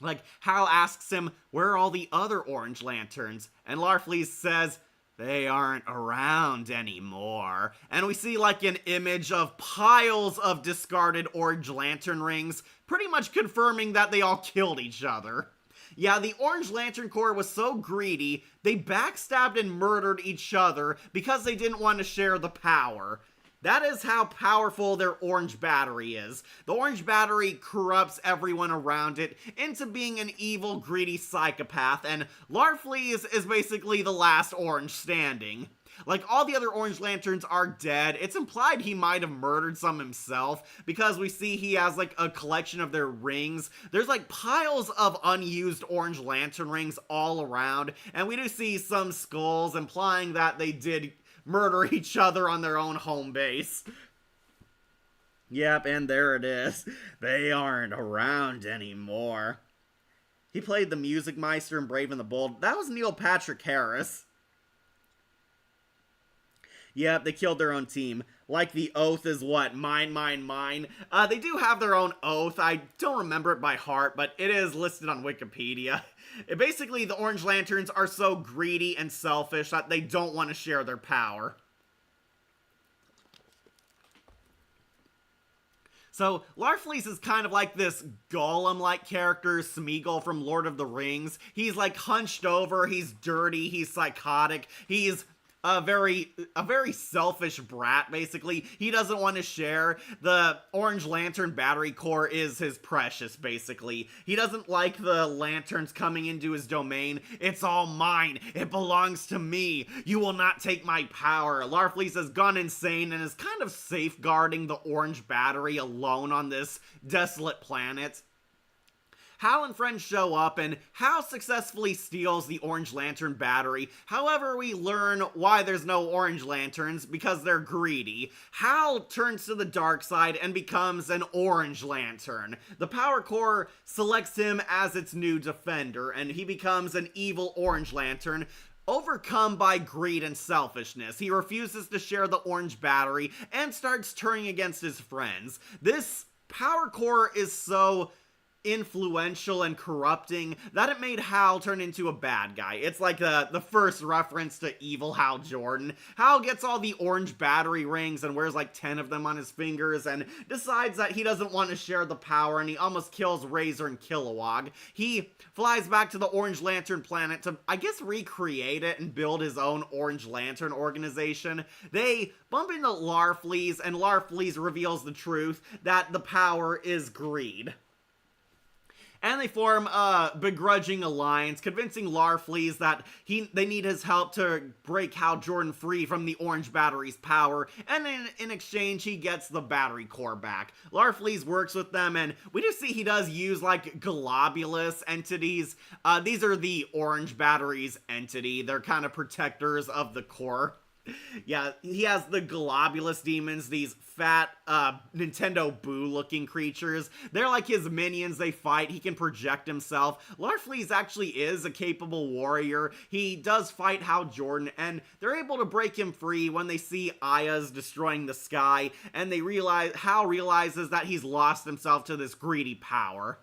Like, Hal asks him, "Where are all the other Orange Lanterns?" And Larfleeze says, "They aren't around anymore." And we see like an image of piles of discarded Orange Lantern rings, pretty much confirming that they all killed each other. Yeah, the Orange Lantern Corps was so greedy, they backstabbed and murdered each other because they didn't want to share the power. That is how powerful their orange battery is. The orange battery corrupts everyone around it into being an evil, greedy psychopath, and Larfleeze is basically the last orange standing. Like, all the other Orange Lanterns are dead. It's implied he might have murdered some himself, because we see he has, like, a collection of their rings. There's, like, piles of unused Orange Lantern rings all around, and we do see some skulls implying that they did murder each other on their own home base. Yep, and there it is. They aren't around anymore. He played the Music Meister in Brave and the Bold. That was Neil Patrick Harris. Yep, they killed their own team. Like the oath is what? Mine, mine, mine. They do have their own oath. I don't remember it by heart, but it is listed on Wikipedia. Basically, the Orange Lanterns are so greedy and selfish that they don't want to share their power. So, Larfleeze is kind of like this Gollum-like character, Smeagol from Lord of the Rings. He's like hunched over, he's dirty, he's psychotic, he's a very selfish brat, basically. He doesn't want to share. The Orange Lantern battery core is his precious, basically. He doesn't like the lanterns coming into his domain. "It's all mine. It belongs to me. You will not take my power." Larfleeze has gone insane and is kind of safeguarding the orange battery alone on this desolate planet. Hal and friends show up, and Hal successfully steals the Orange Lantern battery. However, we learn why there's no Orange Lanterns, because they're greedy. Hal turns to the dark side and becomes an Orange Lantern. The Power Core selects him as its new defender, and he becomes an evil Orange Lantern, overcome by greed and selfishness. He refuses to share the orange battery and starts turning against his friends. This Power Core is so influential and corrupting that it made Hal turn into a bad guy. It's like the first reference to evil Hal Jordan. Hal gets all the orange battery rings and wears like 10 of them on his fingers and decides that he doesn't want to share the power, and he almost kills Razor and Kilowog. He flies back to the Orange Lantern planet to, I guess, recreate it and build his own Orange Lantern organization. They bump into Larfleeze, and Larfleeze reveals the truth that the power is greed. And they form a begrudging alliance, convincing Larfleeze that they need his help to break Hal Jordan free from the orange battery's power, and in exchange he gets the battery core back. Larfleeze works with them, and we do see he does use like globulous entities. These are the orange battery's entity. They're kind of protectors of the core. Yeah, he has the globulous demons, these fat Nintendo Boo looking creatures. They're like his minions, they fight, he can project himself. Larfleeze actually is a capable warrior. He does fight Hal Jordan, and they're able to break him free when they see Aya's destroying the sky, and they realize Hal realizes that he's lost himself to this greedy power.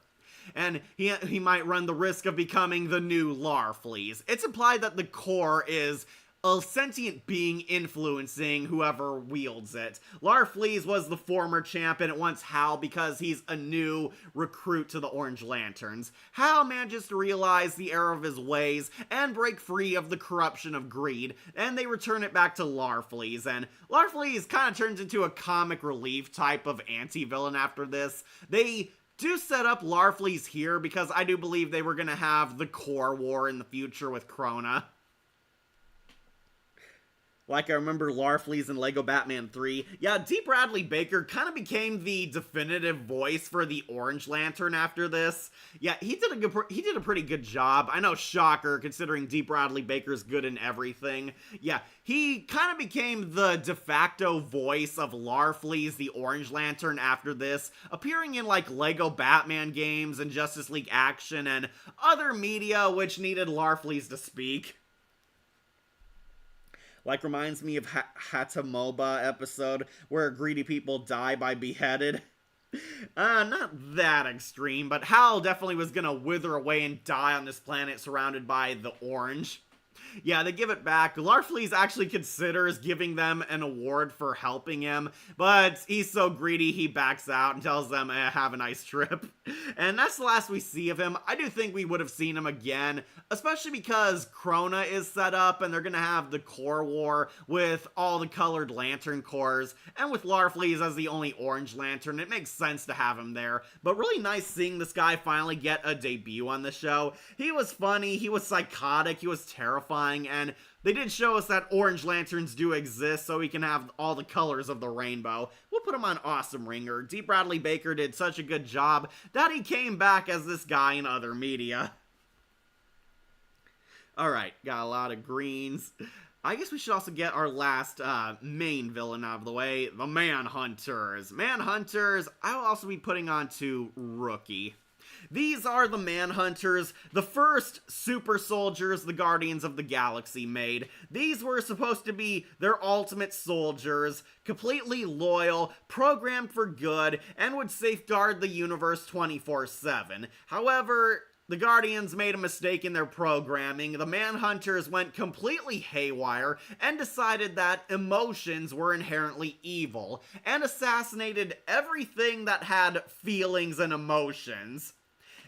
And he might run the risk of becoming the new Larfleeze. It's implied that the core is a sentient being influencing whoever wields it. Larfleeze was the former champ and it wants Hal because he's a new recruit to the Orange Lanterns. Hal manages to realize the error of his ways and break free of the corruption of greed, and they return it back to Larfleeze, and Larfleeze kind of turns into a comic relief type of anti-villain after this. They do set up Larfleeze here because I do believe they were going to have the core war in the future with Krona. Like I remember Larfleeze in Lego Batman 3. Yeah, D. Bradley Baker kind of became the definitive voice for the Orange Lantern after this. Yeah, he did a pretty good job. I know, shocker, considering D. Bradley Baker's good in everything. Yeah, he kind of became the de facto voice of Larfleeze, the Orange Lantern, after this, appearing in like Lego Batman games and Justice League Action and other media which needed Larfleeze to speak. Like, reminds me of Hatamoba episode where greedy people die by beheaded. Not that extreme, but Hal definitely was gonna wither away and die on this planet surrounded by the orange. Yeah, they give it back. Larfleeze actually considers giving them an award for helping him, but he's so greedy he backs out and tells them, have a nice trip. And that's the last we see of him. I do think we would have seen him again, especially because Krona is set up and they're gonna have the core war with all the colored lantern cores, and with Larfleeze as the only orange lantern, it makes sense to have him there. But really nice seeing this guy finally get a debut on the show. He was funny, he was psychotic, he was terrifying, and they did show us that orange lanterns do exist, so we can have all the colors of the rainbow. We'll put him on Awesome Ringer. D. Bradley Baker did such a good job that he came back as this guy in other media. Alright, got a lot of greens. I guess we should also get our last main villain out of the way, the Manhunters. Manhunters, I will also be putting on to Rookie. These are the Manhunters, the first super soldiers the Guardians of the Galaxy made. These were supposed to be their ultimate soldiers, completely loyal, programmed for good, and would safeguard the universe 24/7. However, the Guardians made a mistake in their programming. The Manhunters went completely haywire and decided that emotions were inherently evil, and assassinated everything that had feelings and emotions.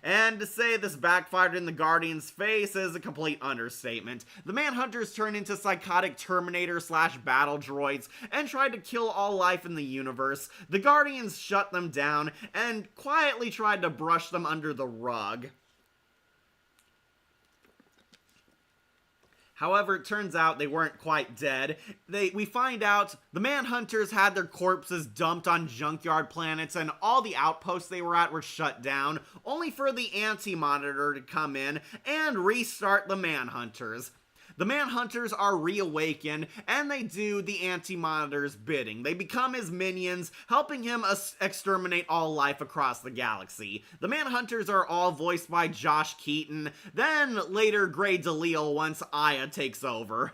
And to say this backfired in the Guardians' face is a complete understatement. The Manhunters turned into psychotic Terminator/battle droids and tried to kill all life in the universe. The Guardians shut them down and quietly tried to brush them under the rug. However, it turns out they weren't quite dead. We find out the Manhunters had their corpses dumped on junkyard planets, and all the outposts they were at were shut down, only for the Anti-Monitor to come in and restart the Manhunters. The Manhunters are reawakened, and they do the Anti-Monitor's bidding. They become his minions, helping him exterminate all life across the galaxy. The Manhunters are all voiced by Josh Keaton, then later Gray DeLisle once Aya takes over.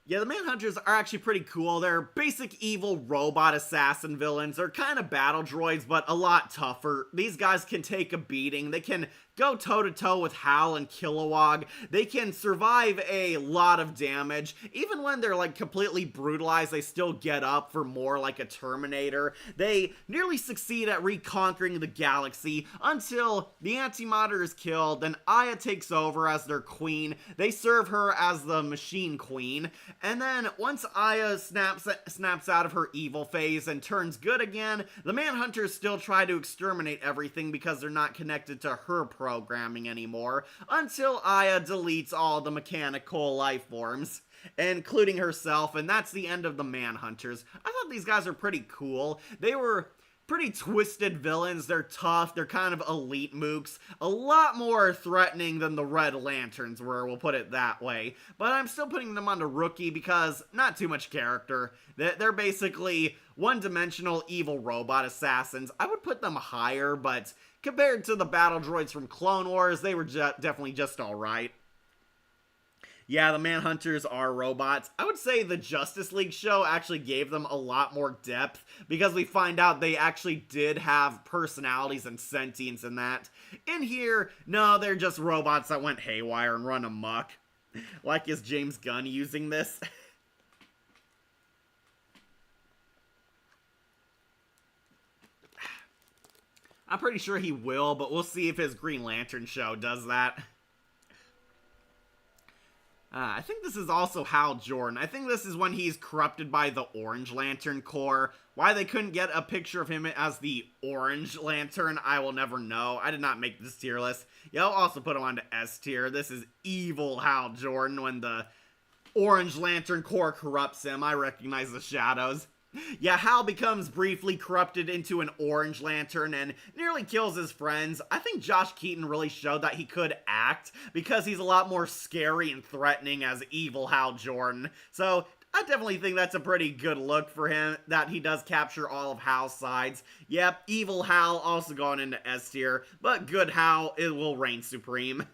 Yeah, the Manhunters are actually pretty cool. They're basic evil robot assassin villains. They're kind of battle droids, but a lot tougher. These guys can take a beating. They can go toe-to-toe with Hal and Kilowog. They can survive a lot of damage. Even when they're like completely brutalized, they still get up for more, like a Terminator. They nearly succeed at reconquering the galaxy until the Anti-Monitor is killed, then Aya takes over as their queen. They serve her as the Machine Queen. And then once Aya snaps out of her evil phase and turns good again, the Manhunters still try to exterminate everything because they're not connected to her programming anymore, until Aya deletes all the mechanical life forms, including herself, and that's the end of the Manhunters. I thought these guys are pretty cool. They were pretty twisted villains. They're tough, they're kind of elite mooks, a lot more threatening than the Red Lanterns were, we'll put it that way. But I'm still putting them on to rookie because not too much character. They're basically one-dimensional evil robot assassins. I would put them higher, but compared to the battle droids from Clone Wars, they were definitely just alright. Yeah, the Manhunters are robots. I would say the Justice League show actually gave them a lot more depth because we find out they actually did have personalities and sentience in that. In here, no, they're just robots that went haywire and run amok. Like, is James Gunn using this? I'm pretty sure he will, but we'll see if his Green Lantern show does that. I think this is also Hal Jordan. I think this is when he's corrupted by the Orange Lantern Corps. Why they couldn't get a picture of him as the Orange Lantern, I will never know. I did not make this tier list. Yeah, I'll also put him onto S tier. This is evil Hal Jordan when the Orange Lantern Corps corrupts him. I recognize the shadows. Yeah, Hal becomes briefly corrupted into an Orange Lantern and nearly kills his friends. I think Josh Keaton really showed that he could act because he's a lot more scary and threatening as evil Hal Jordan. So I definitely think that's a pretty good look for him, that he does capture all of Hal's sides. Yep, evil Hal also going into S tier, but good Hal, it will reign supreme.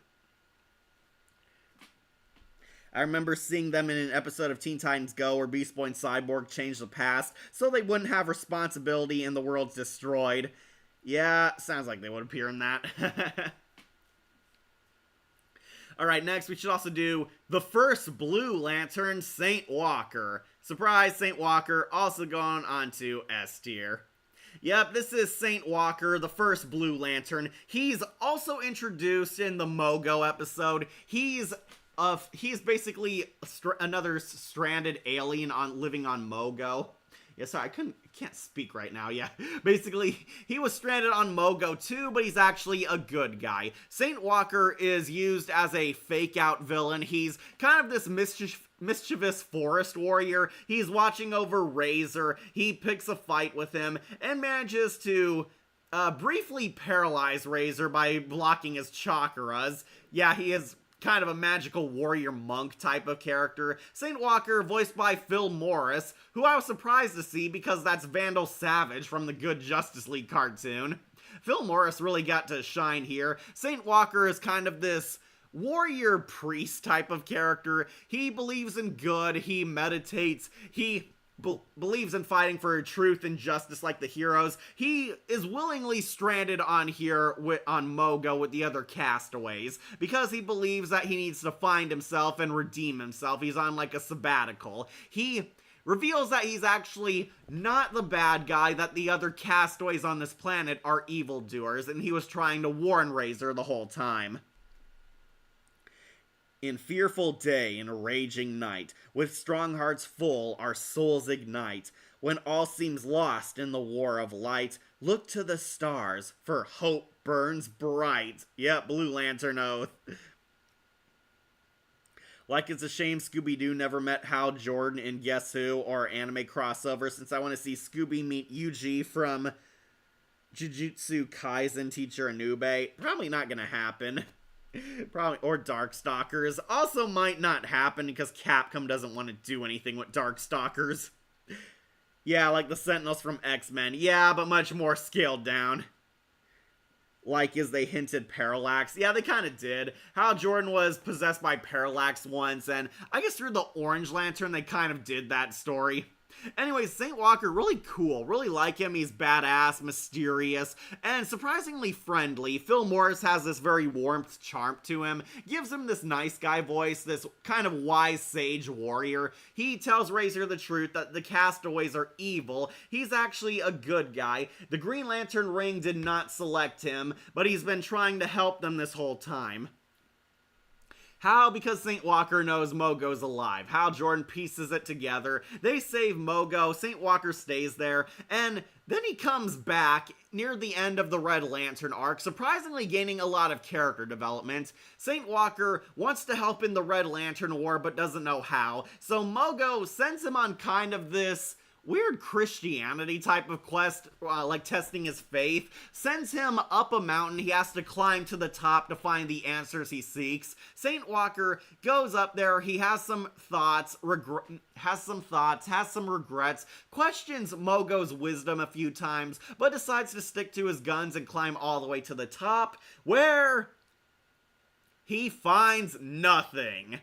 I remember seeing them in an episode of Teen Titans Go where Beast Boy and Cyborg changed the past so they wouldn't have responsibility and the world's destroyed. Yeah, sounds like they would appear in that. Alright, next we should also do the first Blue Lantern, Saint Walker. Surprise, Saint Walker, also going on to S tier. Yep, this is Saint Walker, the first Blue Lantern. He's also introduced in the Mogo episode. He's basically another stranded alien living on Mogo. Yeah, sorry, I can't speak right now. Yeah, basically, he was stranded on Mogo too, but he's actually a good guy. Saint Walker is used as a fake-out villain. He's kind of this mischievous forest warrior. He's watching over Razor. He picks a fight with him and manages to briefly paralyze Razor by blocking his chakras. Yeah, he is kind of a magical warrior monk type of character. Saint Walker, voiced by Phil Morris, who I was surprised to see because that's Vandal Savage from the Good Justice League cartoon. Phil Morris really got to shine here. Saint Walker is kind of this warrior priest type of character. He believes in good, he meditates, he believes in fighting for truth and justice like the heroes. He is willingly stranded on here on Mogo with the other castaways because he believes that he needs to find himself and redeem himself. He's on like a sabbatical. He reveals that he's actually not the bad guy, that the other castaways on this planet are evildoers, and he was trying to warn Razor the whole time. In fearful day, in a raging night, with strong hearts full, our souls ignite. When all seems lost in the war of light, look to the stars, for hope burns bright. Yep, Blue Lantern oath. Like it's a shame Scooby-Doo never met Hal Jordan in Guess Who or anime crossover, since I want to see Scooby meet Yuji from Jujutsu Kaisen teacher Anube. Probably not gonna happen. Probably, or Darkstalkers. Also might not happen because Capcom doesn't want to do anything with Darkstalkers. Yeah, like the Sentinels from X-Men. Yeah, but much more scaled down. Like as they hinted Parallax. Yeah, they kind of did. Hal Jordan was possessed by Parallax once, and I guess through the Orange Lantern they kind of did that story. Anyways, Saint Walker, really cool. Really like him. He's badass, mysterious, and surprisingly friendly. Phil Morris has this very warmth charm to him. Gives him this nice guy voice, this kind of wise sage warrior. He tells Razor the truth that the castaways are evil. He's actually a good guy. The Green Lantern ring did not select him, but he's been trying to help them this whole time. How? Because Saint Walker knows Mogo's alive. Hal Jordan pieces it together. They save Mogo. Saint Walker stays there. And then he comes back near the end of the Red Lantern arc, surprisingly gaining a lot of character development. Saint Walker wants to help in the Red Lantern War, but doesn't know how. So Mogo sends him on kind of this weird Christianity type of quest, like testing his faith, sends him up a mountain. He has to climb to the top to find the answers he seeks. Saint Walker goes up there. He has some thoughts, has some regrets, questions Mogo's wisdom a few times, but decides to stick to his guns and climb all the way to the top, where he finds nothing.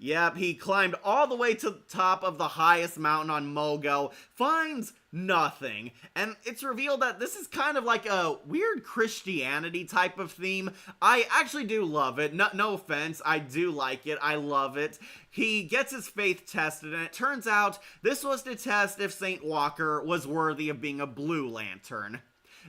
Yep, he climbed all the way to the top of the highest mountain on Mogo, finds nothing. And it's revealed that this is kind of like a weird Christianity type of theme. I actually do love it. No offense, I do like it. I love it. He gets his faith tested, and it turns out this was to test if Saint Walker was worthy of being a Blue Lantern.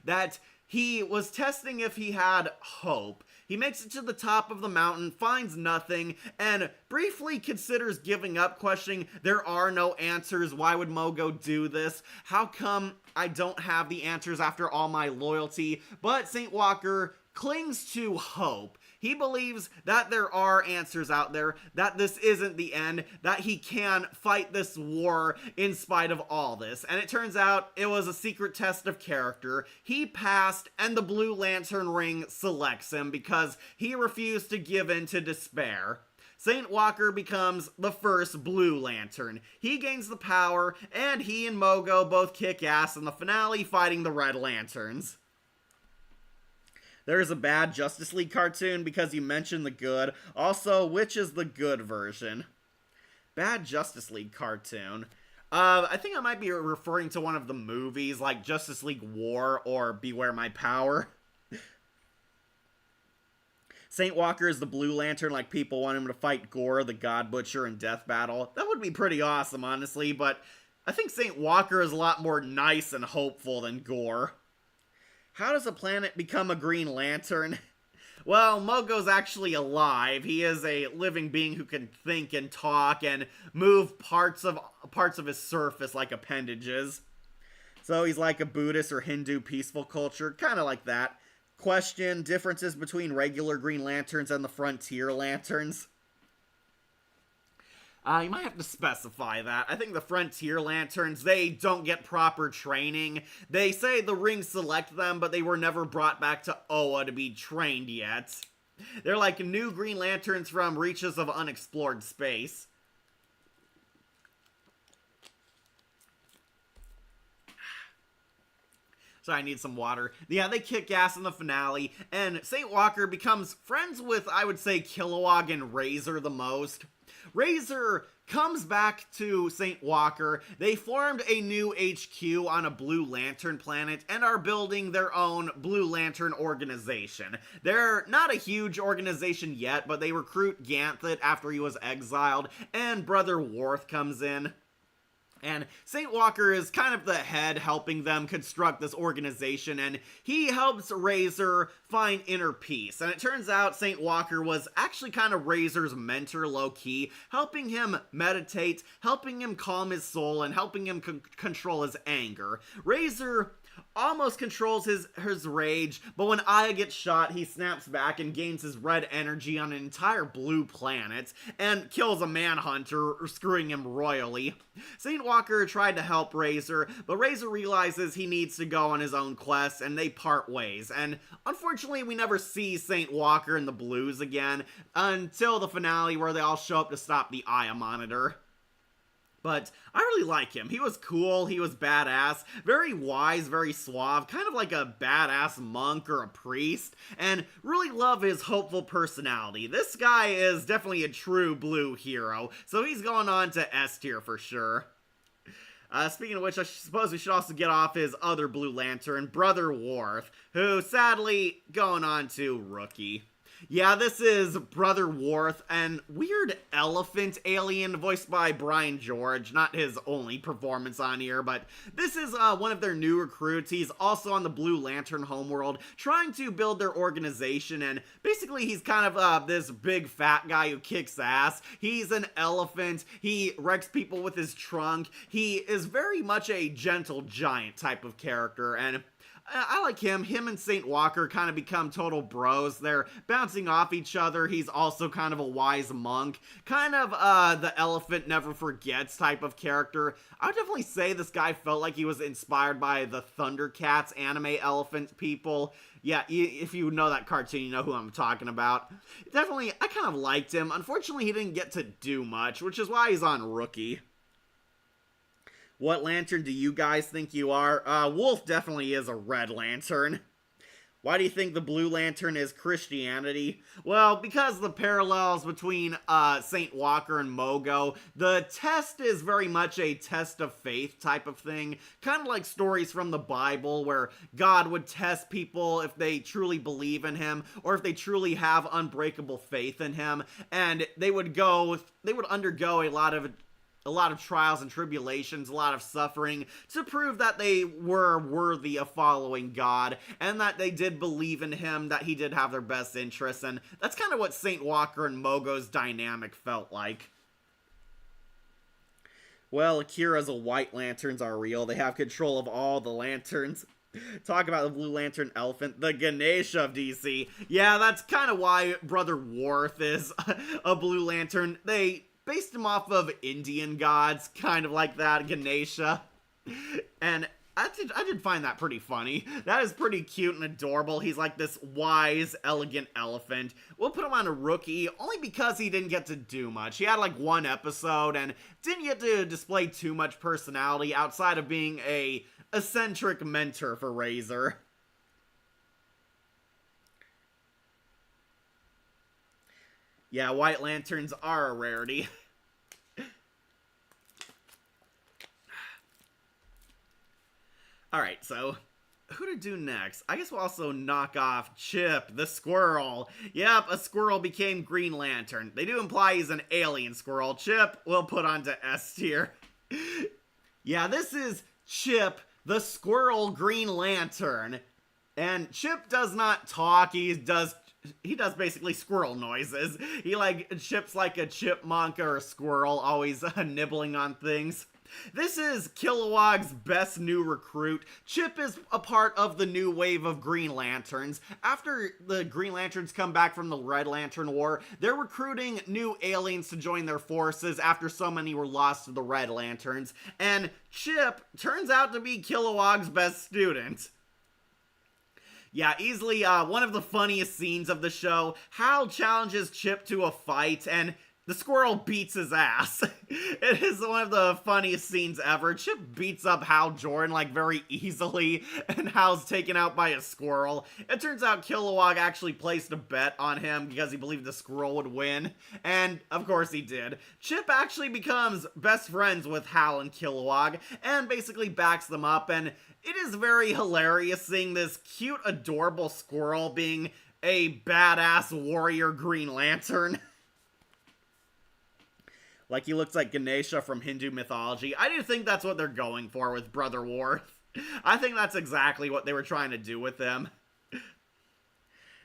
That he was testing if he had hope. He makes it to the top of the mountain, finds nothing, and briefly considers giving up, questioning, there are no answers, why would Mogo do this? How come I don't have the answers after all my loyalty? But Saint Walker clings to hope. He believes that there are answers out there, that this isn't the end, that he can fight this war in spite of all this. And it turns out it was a secret test of character. He passed, and the Blue Lantern ring selects him because he refused to give in to despair. Saint Walker becomes the first Blue Lantern. He gains the power, and he and Mogo both kick ass in the finale fighting the Red Lanterns. There's a bad Justice League cartoon because you mentioned the good. Also, which is the good version? Bad Justice League cartoon. I think I might be referring to one of the movies, like Justice League War or Beware My Power. Saint Walker is the Blue Lantern, like people want him to fight Gore, the God Butcher, in Death Battle. That would be pretty awesome, honestly, but I think Saint Walker is a lot more nice and hopeful than Gore. How does a planet become a Green Lantern? Well, Mogo's actually alive. He is a living being who can think and talk and move parts of his surface like appendages. So he's like a Buddhist or Hindu peaceful culture, kind of like that. Question, differences between regular Green Lanterns and the Frontier Lanterns? You might have to specify that. I think the Frontier Lanterns, they don't get proper training. They say the rings select them, but they were never brought back to Oa to be trained yet. They're like new Green Lanterns from reaches of unexplored space. So I need some water. Yeah, they kick ass in the finale, and Saint Walker becomes friends with, I would say, Kilowog and Razor the most. Razor comes back to Saint Walker. They formed a new HQ on a Blue Lantern planet and are building their own Blue Lantern organization. They're not a huge organization yet, but they recruit Ganthet after he was exiled, and Brother Worth comes in. And Saint Walker is kind of the head helping them construct this organization, and he helps Razor find inner peace. And it turns out Saint Walker was actually kind of Razor's mentor low-key, helping him meditate, helping him calm his soul, and helping him control his anger. Razor almost controls his rage, but when Aya gets shot, he snaps back and gains his red energy on an entire blue planet, and kills a manhunter, screwing him royally. Saint Walker tried to help Razor, but Razor realizes he needs to go on his own quest, and they part ways. And unfortunately, we never see Saint Walker and the Blues again, until the finale where they all show up to stop the Aya monitor. But I really like him. He was cool, he was badass, very wise, very suave, kind of like a badass monk or a priest, and really love his hopeful personality. This guy is definitely a true blue hero, so he's going on to S tier for sure. Speaking of which, I suppose we should also get off his other Blue Lantern, Brother Worth, who sadly going on to Rookie. Yeah, this is Brother Worth, an weird elephant alien voiced by Brian George. Not his only performance on here, but this is one of their new recruits. He's also on the Blue Lantern homeworld, trying to build their organization, and basically he's kind of this big fat guy who kicks ass. He's an elephant. He wrecks people with his trunk. He is very much a gentle giant type of character, and I like him. Him and Saint Walker kind of become total bros. They're bound bouncing off each other. He's also kind of a wise monk, kind of the elephant never forgets type of character. I would definitely say this guy felt like he was inspired by the Thundercats anime elephant people. Yeah, if you know that cartoon, you know who I'm talking about. Definitely, I kind of liked him. Unfortunately, he didn't get to do much, which is why he's on Rookie. What lantern do you guys think you are? Wolf definitely is a red lantern. Why do you think the blue lantern is Christianity? Well, because the parallels between St. Walker and Mogo, the test is very much a test of faith type of thing. Kind of like stories from the Bible where God would test people if they truly believe in him or if they truly have unbreakable faith in him. And they would undergo a lot of trials and tribulations, a lot of suffering to prove that they were worthy of following God and that they did believe in him, that he did have their best interests. And that's kind of what St. Walker and Mogo's dynamic felt like. Well, Akira's white lanterns are real. They have control of all the lanterns. Talk about the Blue Lantern elephant, the Ganesha of DC. Yeah, that's kind of why Brother Worth is a Blue Lantern. They based him off of Indian gods, kind of like that, Ganesha. And I did find that pretty funny. That is pretty cute and adorable. He's like this wise, elegant elephant. We'll put him on a Rookie, only because he didn't get to do much. He had like one episode and didn't get to display too much personality outside of being a eccentric mentor for Razor. Yeah, white lanterns are a rarity. Alright, so who to do next? I guess we'll also knock off Chip, the squirrel. Yep, a squirrel became Green Lantern. They do imply he's an alien squirrel. Chip, we'll put onto S tier. Yeah, this is Chip, the squirrel Green Lantern. And Chip does not talk, he does basically squirrel noises. Chip's like a chipmunk or a squirrel, always nibbling on things. This is Kilowog's best new recruit. Chip is a part of the new wave of Green Lanterns. After the Green Lanterns come back from the Red Lantern War, they're recruiting new aliens to join their forces after so many were lost to the Red Lanterns. And Chip turns out to be Kilowog's best student. Yeah, easily one of the funniest scenes of the show. Hal challenges Chip to a fight, and the squirrel beats his ass. It is one of the funniest scenes ever. Chip beats up Hal Jordan, like, very easily, and Hal's taken out by a squirrel. It turns out Kilowog actually placed a bet on him because he believed the squirrel would win, and of course he did. Chip actually becomes best friends with Hal and Kilowog, and basically backs them up, and it is very hilarious seeing this cute, adorable squirrel being a badass warrior Green Lantern. Like, he looks like Ganesha from Hindu mythology. I do think that's what they're going for with Brother Worth. I think that's exactly what they were trying to do with him.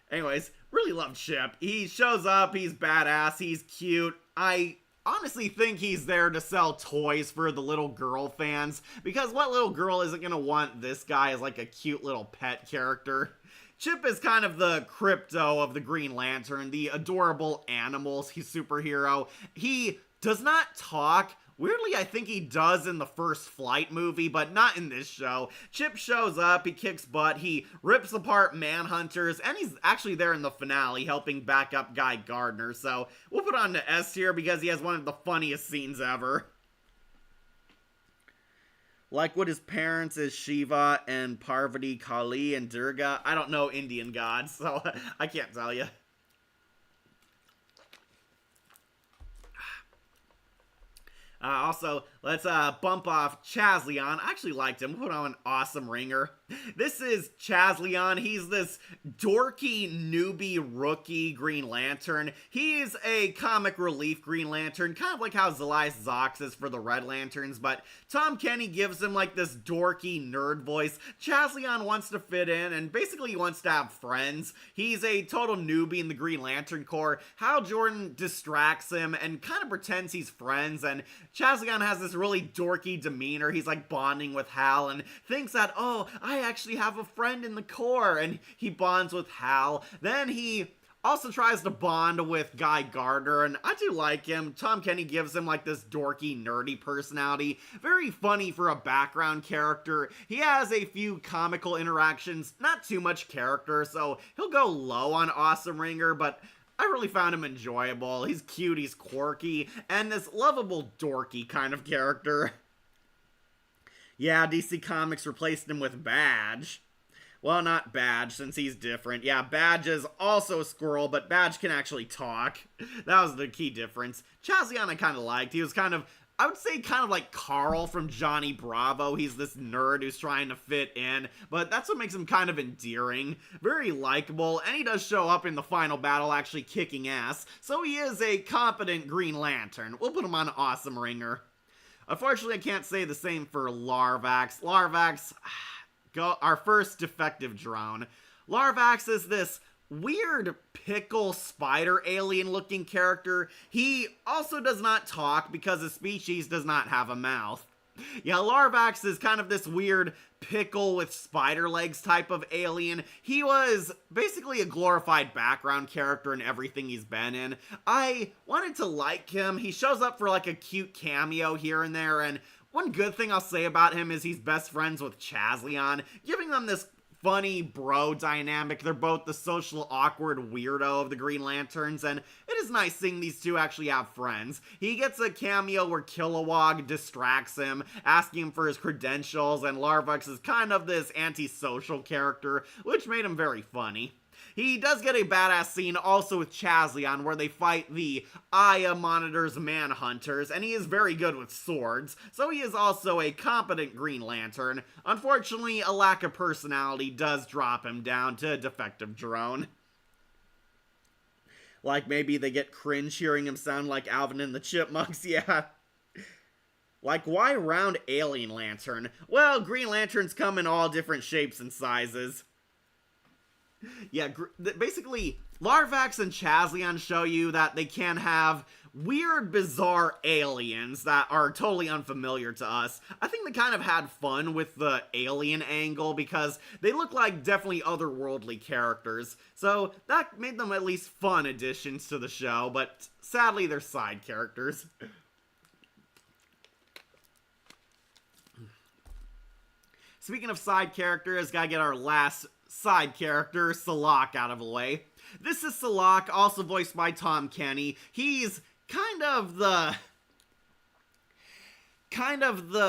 Anyways, really love Chip. He shows up, he's badass, he's cute. I honestly think he's there to sell toys for the little girl fans, because what little girl isn't gonna want this guy as like a cute little pet character? Chip is kind of the Crypto of the Green Lantern, the adorable animals superhero. He does not talk. Weirdly, I think he does in the first Flight movie, but not in this show. Chip shows up, he kicks butt, he rips apart Manhunters, and he's actually there in the finale helping back up Guy Gardner, so we'll put on to S here because he has one of the funniest scenes ever. Like what his parents is Shiva and Parvati, Kali, and Durga. I don't know Indian gods, so I can't tell you. Also, let's bump off Chazleon. I actually liked him. Put on an awesome ringer. This is Chazleon. He's this dorky, newbie, rookie Green Lantern. He's a comic relief Green Lantern, kind of like how Zelias Zox is for the Red Lanterns, but Tom Kenny gives him like this dorky nerd voice. Chazleon wants to fit in, and basically he wants to have friends. He's a total newbie in the Green Lantern Corps. Hal Jordan distracts him and kind of pretends he's friends, and Chazleon has this really dorky demeanor. He's like bonding with Hal and thinks that, oh, I actually have a friend in the Corps, and he bonds with Hal. Then he also tries to bond with Guy Gardner, and I do like him. Tom Kenny gives him like this dorky, nerdy personality. Very funny for a background character. He has a few comical interactions, not too much character, so he'll go low on Awesome Ringer, but I really found him enjoyable. He's cute, he's quirky, and this lovable, dorky kind of character. Yeah, DC Comics replaced him with Badge. Well, not Badge, since he's different. Yeah, Badge is also a squirrel, but Badge can actually talk. That was the key difference. Chazion I kind of liked. He was kind of, I would say kind of like Carl from Johnny Bravo. He's this nerd who's trying to fit in, but that's what makes him kind of endearing. Very likable, and he does show up in the final battle actually kicking ass, so he is a competent Green Lantern. We'll put him on Awesome Ringer. Unfortunately, I can't say the same for Larvax. Larvax, our first defective drone. Larvax is this weird pickle spider alien looking character. He also does not talk because his species does not have a mouth. Yeah, Larvax is kind of this weird pickle with spider legs type of alien. He was basically a glorified background character in everything he's been in. I wanted to like him. He shows up for like a cute cameo here and there, and one good thing I'll say about him is he's best friends with Chazleon, giving them this funny bro dynamic. They're both the social awkward weirdo of the Green Lanterns, and it is nice seeing these two actually have friends. He gets a cameo where Kilowog distracts him, asking him for his credentials, and Larvax is kind of this antisocial character, which made him very funny. He does get a badass scene also with Chazleon where they fight the Aya Monitor's Manhunters, and he is very good with swords, so he is also a competent Green Lantern. Unfortunately, a lack of personality does drop him down to defective drone. Like maybe they get cringe hearing him sound like Alvin and the Chipmunks, yeah. Like, why round Alien Lantern? Well, Green Lanterns come in all different shapes and sizes. Yeah, basically, Larvax and Chazleon show you that they can have weird, bizarre aliens that are totally unfamiliar to us. I think they kind of had fun with the alien angle because they look like definitely otherworldly characters. So that made them at least fun additions to the show, but sadly they're side characters. Speaking of side characters, gotta get our last side character, Salak, out of the way. This is Salak, also voiced by Tom Kenny. He's kind of the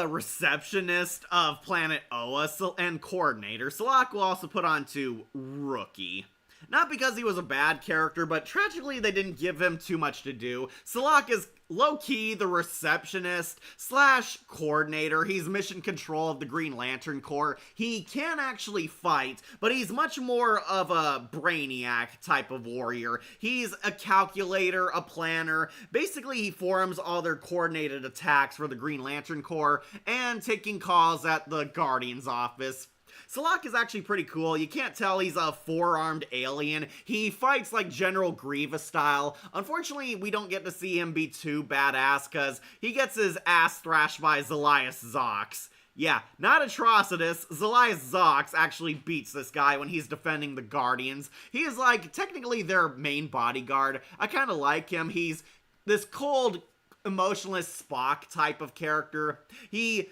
receptionist of Planet Oa and coordinator. Salak will also put on to Rookie. Not because he was a bad character, but tragically they didn't give him too much to do. Salak is low-key the receptionist slash coordinator. He's mission control of the Green Lantern Corps. He can actually fight, but he's much more of a brainiac type of warrior. He's a calculator, a planner. Basically, he forms all their coordinated attacks for the Green Lantern Corps and taking calls at the Guardian's office. Salak is actually pretty cool. You can't tell he's a four-armed alien. He fights like General Grievous style. Unfortunately, we don't get to see him be too badass because he gets his ass thrashed by Zelias Zox. Yeah, not Atrocitus. Zelias Zox actually beats this guy when he's defending the Guardians. He is like technically their main bodyguard. I kind of like him. He's this cold, emotionless Spock type of character. He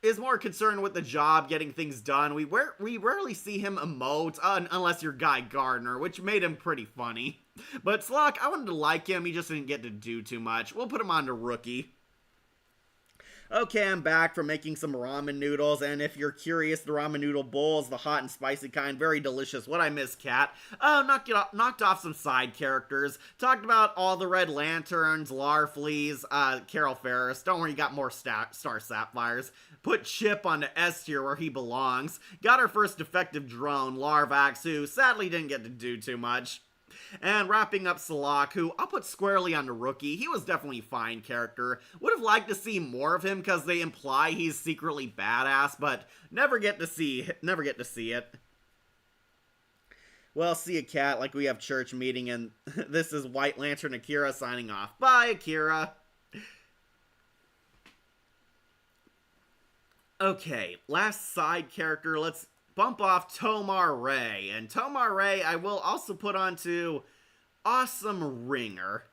is more concerned with the job, getting things done. We rarely see him emote, unless you're Guy Gardner, which made him pretty funny. But Slock, I wanted to like him, he just didn't get to do too much. We'll put him on to Rookie. Okay, I'm back from making some ramen noodles, and if you're curious, the ramen noodle bowl is the hot and spicy kind, very delicious. What I miss, Cat? Knocked off some side characters, talked about all the Red Lanterns, Larfleas, Carol Ferris. Don't worry, you got more Star Sapphires. Put Chip onto S tier where he belongs. Got our first defective drone, Larvax, who sadly didn't get to do too much. And wrapping up Salak, who I'll put squarely on the Rookie. He was definitely a fine character. Would have liked to see more of him because they imply he's secretly badass, but never get to see it. Well, see ya, Cat, like we have church meeting, and this is White Lantern Akira signing off. Bye, Akira! Okay, last side character, let's bump off Tomar Ray. And Tomar Ray, I will also put on to awesome ringer.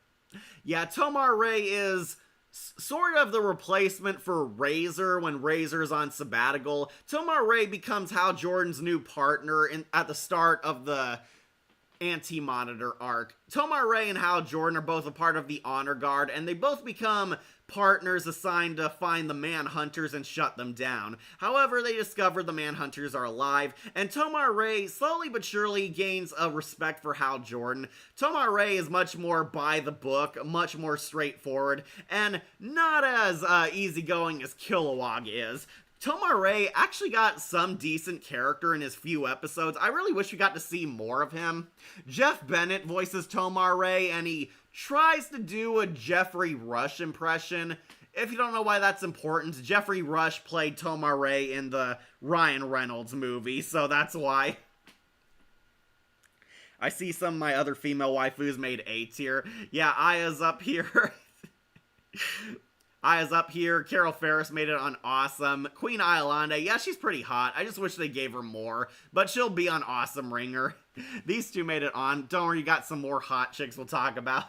Yeah, Tomar-Ray is sort of the replacement for Razor when Razor's on sabbatical. Tomar-Ray becomes Hal Jordan's new partner at the start of the Anti-Monitor arc. Tomar-Ray and Hal Jordan are both a part of the Honor Guard, and they both become partners assigned to find the Manhunters and shut them down. However, they discover the Manhunters are alive, and Tomar-Ray slowly but surely gains a respect for Hal Jordan. Tomar-Ray is much more by the book, much more straightforward, and not as easygoing as Kilowog is. Tomar-Ray actually got some decent character in his few episodes. I really wish we got to see more of him. Jeff Bennett voices Tomar-Ray, and he tries to do a Jeffrey Rush impression. If you don't know why that's important, Jeffrey Rush played Tomar-Ray in the Ryan Reynolds movie, so that's why. I see some of my other female waifus made A tier. Yeah, Aya's up here. Aya's up here. Carol Ferris made it on Awesome. Queen Iolanda, yeah, she's pretty hot. I just wish they gave her more, but she'll be on Awesome Ringer. These two made it on. Don't worry, you got some more hot chicks we'll talk about.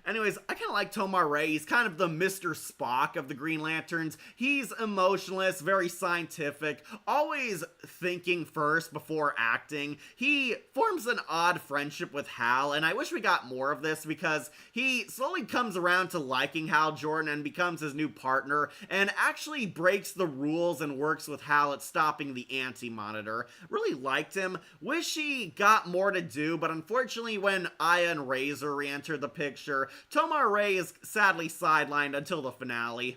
Anyways, I kind of like Tomar-Ray. He's kind of the Mr. Spock of the Green Lanterns. He's emotionless, very scientific, always thinking first before acting. He forms an odd friendship with Hal, and I wish we got more of this because he slowly comes around to liking Hal Jordan and becomes his new partner, and actually breaks the rules and works with Hal at stopping the Anti-Monitor. Really liked him. Wish he got more to do, but unfortunately when Aya and Razor re-entered the picture, Tomar-Ray is sadly sidelined until the finale.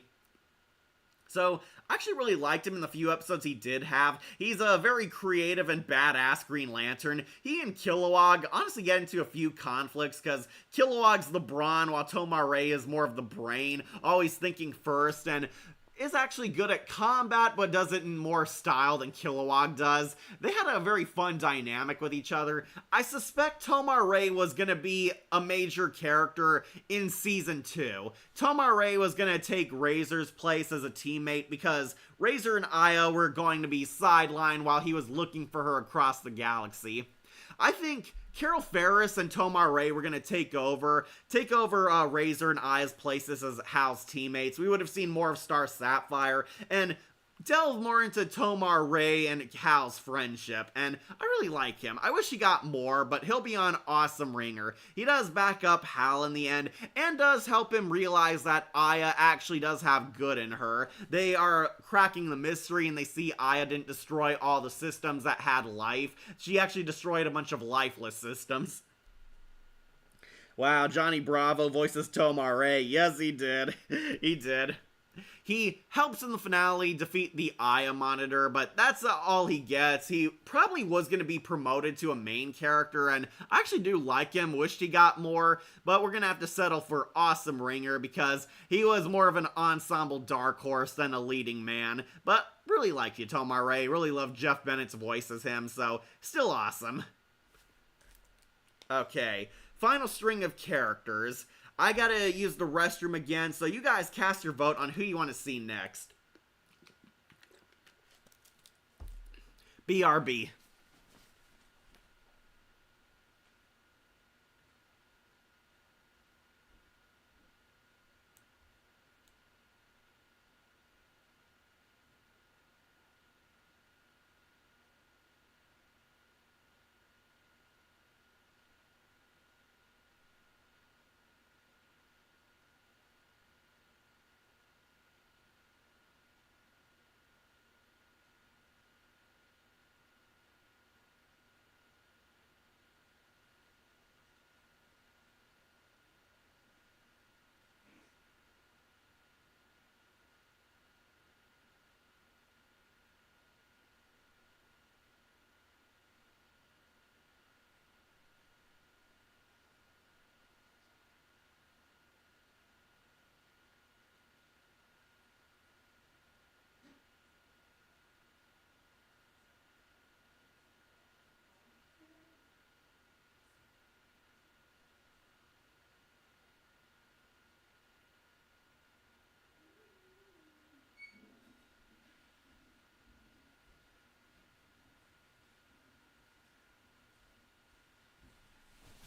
So, I actually really liked him in the few episodes he did have. He's a very creative and badass Green Lantern. He and Kilowog honestly get into a few conflicts because Kilowog's the brawn while Tomar-Ray is more of the brain, always thinking first, and is actually good at combat, but does it in more style than Kilowog does. They had a very fun dynamic with each other. I suspect Tomar-Ray was gonna be a major character in Season 2. Tomar-Ray was gonna take Razor's place as a teammate because Razor and Aya were going to be sidelined while he was looking for her across the galaxy. I think Carol Ferris and Tomar-Ray were going to take over Razor and Aya's places as Hal's teammates. We would have seen more of Star Sapphire and delve more into Tomar-Ray and Hal's friendship, and I really like him. I wish he got more, but he'll be on Awesome Ringer. He does back up Hal in the end, and does help him realize that Aya actually does have good in her. They are cracking the mystery, and they see Aya didn't destroy all the systems that had life. She actually destroyed a bunch of lifeless systems. Wow, Johnny Bravo voices Tomar-Ray. Yes, he did. He did. He helps in the finale defeat the Aya Monitor, but that's all he gets. He probably was going to be promoted to a main character, and I actually do like him, wished he got more, but we're going to have to settle for Awesome Ringer because he was more of an ensemble dark horse than a leading man. But really like you, Tomar-Ray. Really love Jeff Bennett's voice as him, so still awesome. Okay, final string of characters. I gotta use the restroom again, so you guys cast your vote on who you want to see next. BRB.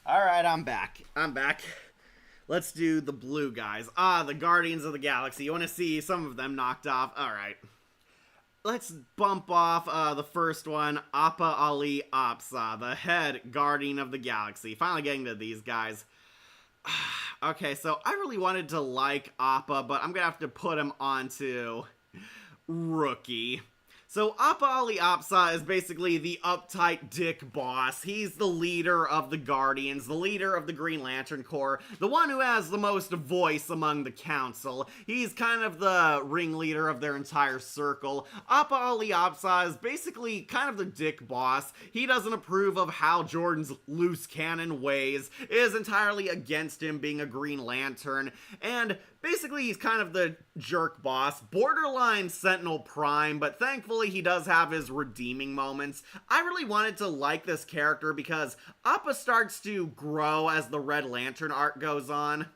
Alright, I'm back. Let's do the blue guys. The Guardians of the Galaxy. You want to see some of them knocked off? Alright. Let's bump off the first one, Appa Ali Apsa, the head Guardian of the Galaxy. Finally getting to these guys. Okay, so I really wanted to like Appa, but I'm gonna have to put him onto Rookie. So Appa Ali Apsa is basically the uptight dick boss. He's the leader of the Guardians, the leader of the Green Lantern Corps, the one who has the most voice among the council. He's kind of the ringleader of their entire circle. Appa Ali Apsa is basically kind of the dick boss. He doesn't approve of how Jordan's loose cannon ways, is entirely against him being a Green Lantern, and basically he's kind of the jerk boss, borderline Sentinel Prime, but thankfully he does have his redeeming moments. I really wanted to like this character because Appa starts to grow as the Red Lantern arc goes on.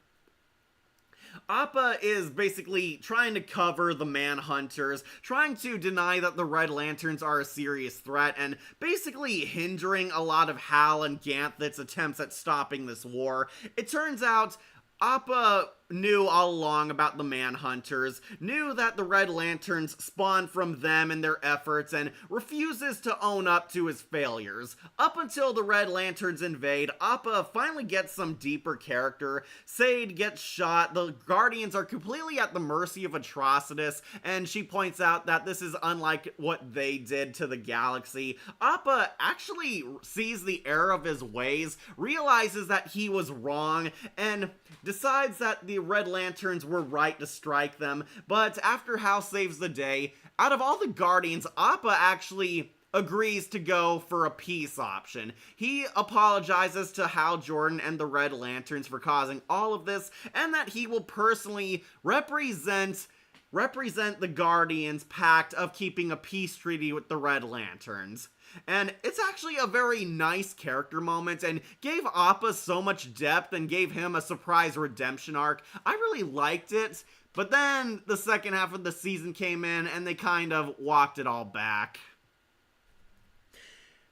Appa is basically trying to cover the Manhunters, trying to deny that the Red Lanterns are a serious threat, and basically hindering a lot of Hal and Ganthet's attempts at stopping this war. It turns out Appa knew all along about the Manhunters, knew that the Red Lanterns spawned from them and their efforts, and refuses to own up to his failures. Up until the Red Lanterns invade, Appa finally gets some deeper character. Sade gets shot, the Guardians are completely at the mercy of Atrocitus, and she points out that this is unlike what they did to the galaxy. Appa actually sees the error of his ways, realizes that he was wrong, and decides that the Red Lanterns were right to strike them. But after Hal saves the day, out of all the Guardians, Appa actually agrees to go for a peace option. He apologizes to Hal Jordan and the Red Lanterns for causing all of this, and that he will personally represent the Guardians' pact of keeping a peace treaty with the Red Lanterns. And it's actually a very nice character moment and gave Appa so much depth and gave him a surprise redemption arc. I really liked it, but then the second half of the season came in and they kind of walked it all back.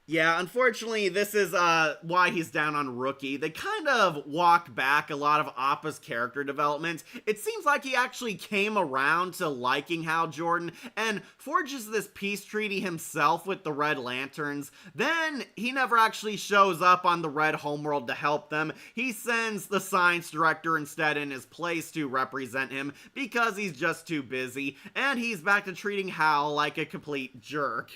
Yeah, unfortunately, this is why he's down on Rookie. They kind of walk back a lot of Appa's character development. It seems like he actually came around to liking Hal Jordan and forges this peace treaty himself with the Red Lanterns. Then he never actually shows up on the Red Homeworld to help them. He sends the science director instead in his place to represent him because he's just too busy, and he's back to treating Hal like a complete jerk.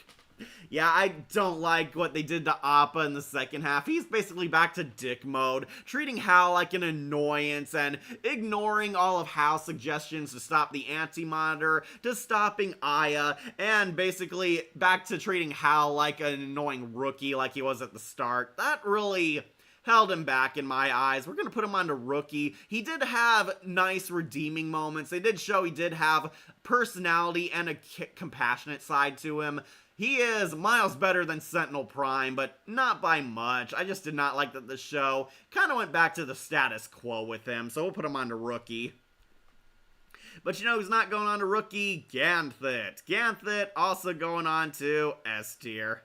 Yeah, I don't like what they did to Appa in the second half. He's basically back to dick mode, treating Hal like an annoyance and ignoring all of Hal's suggestions to stop the Anti-Monitor, to stopping Aya, and basically back to treating Hal like an annoying rookie like he was at the start. That really held him back in my eyes. We're going to put him on to Rookie. He did have nice redeeming moments. They did show he did have personality and a compassionate side to him. He is miles better than Sentinel Prime, but not by much. I just did not like that the show kind of went back to the status quo with him, so we'll put him on to Rookie. But you know who's not going on to Rookie? Ganthet. Ganthet also going on to S tier.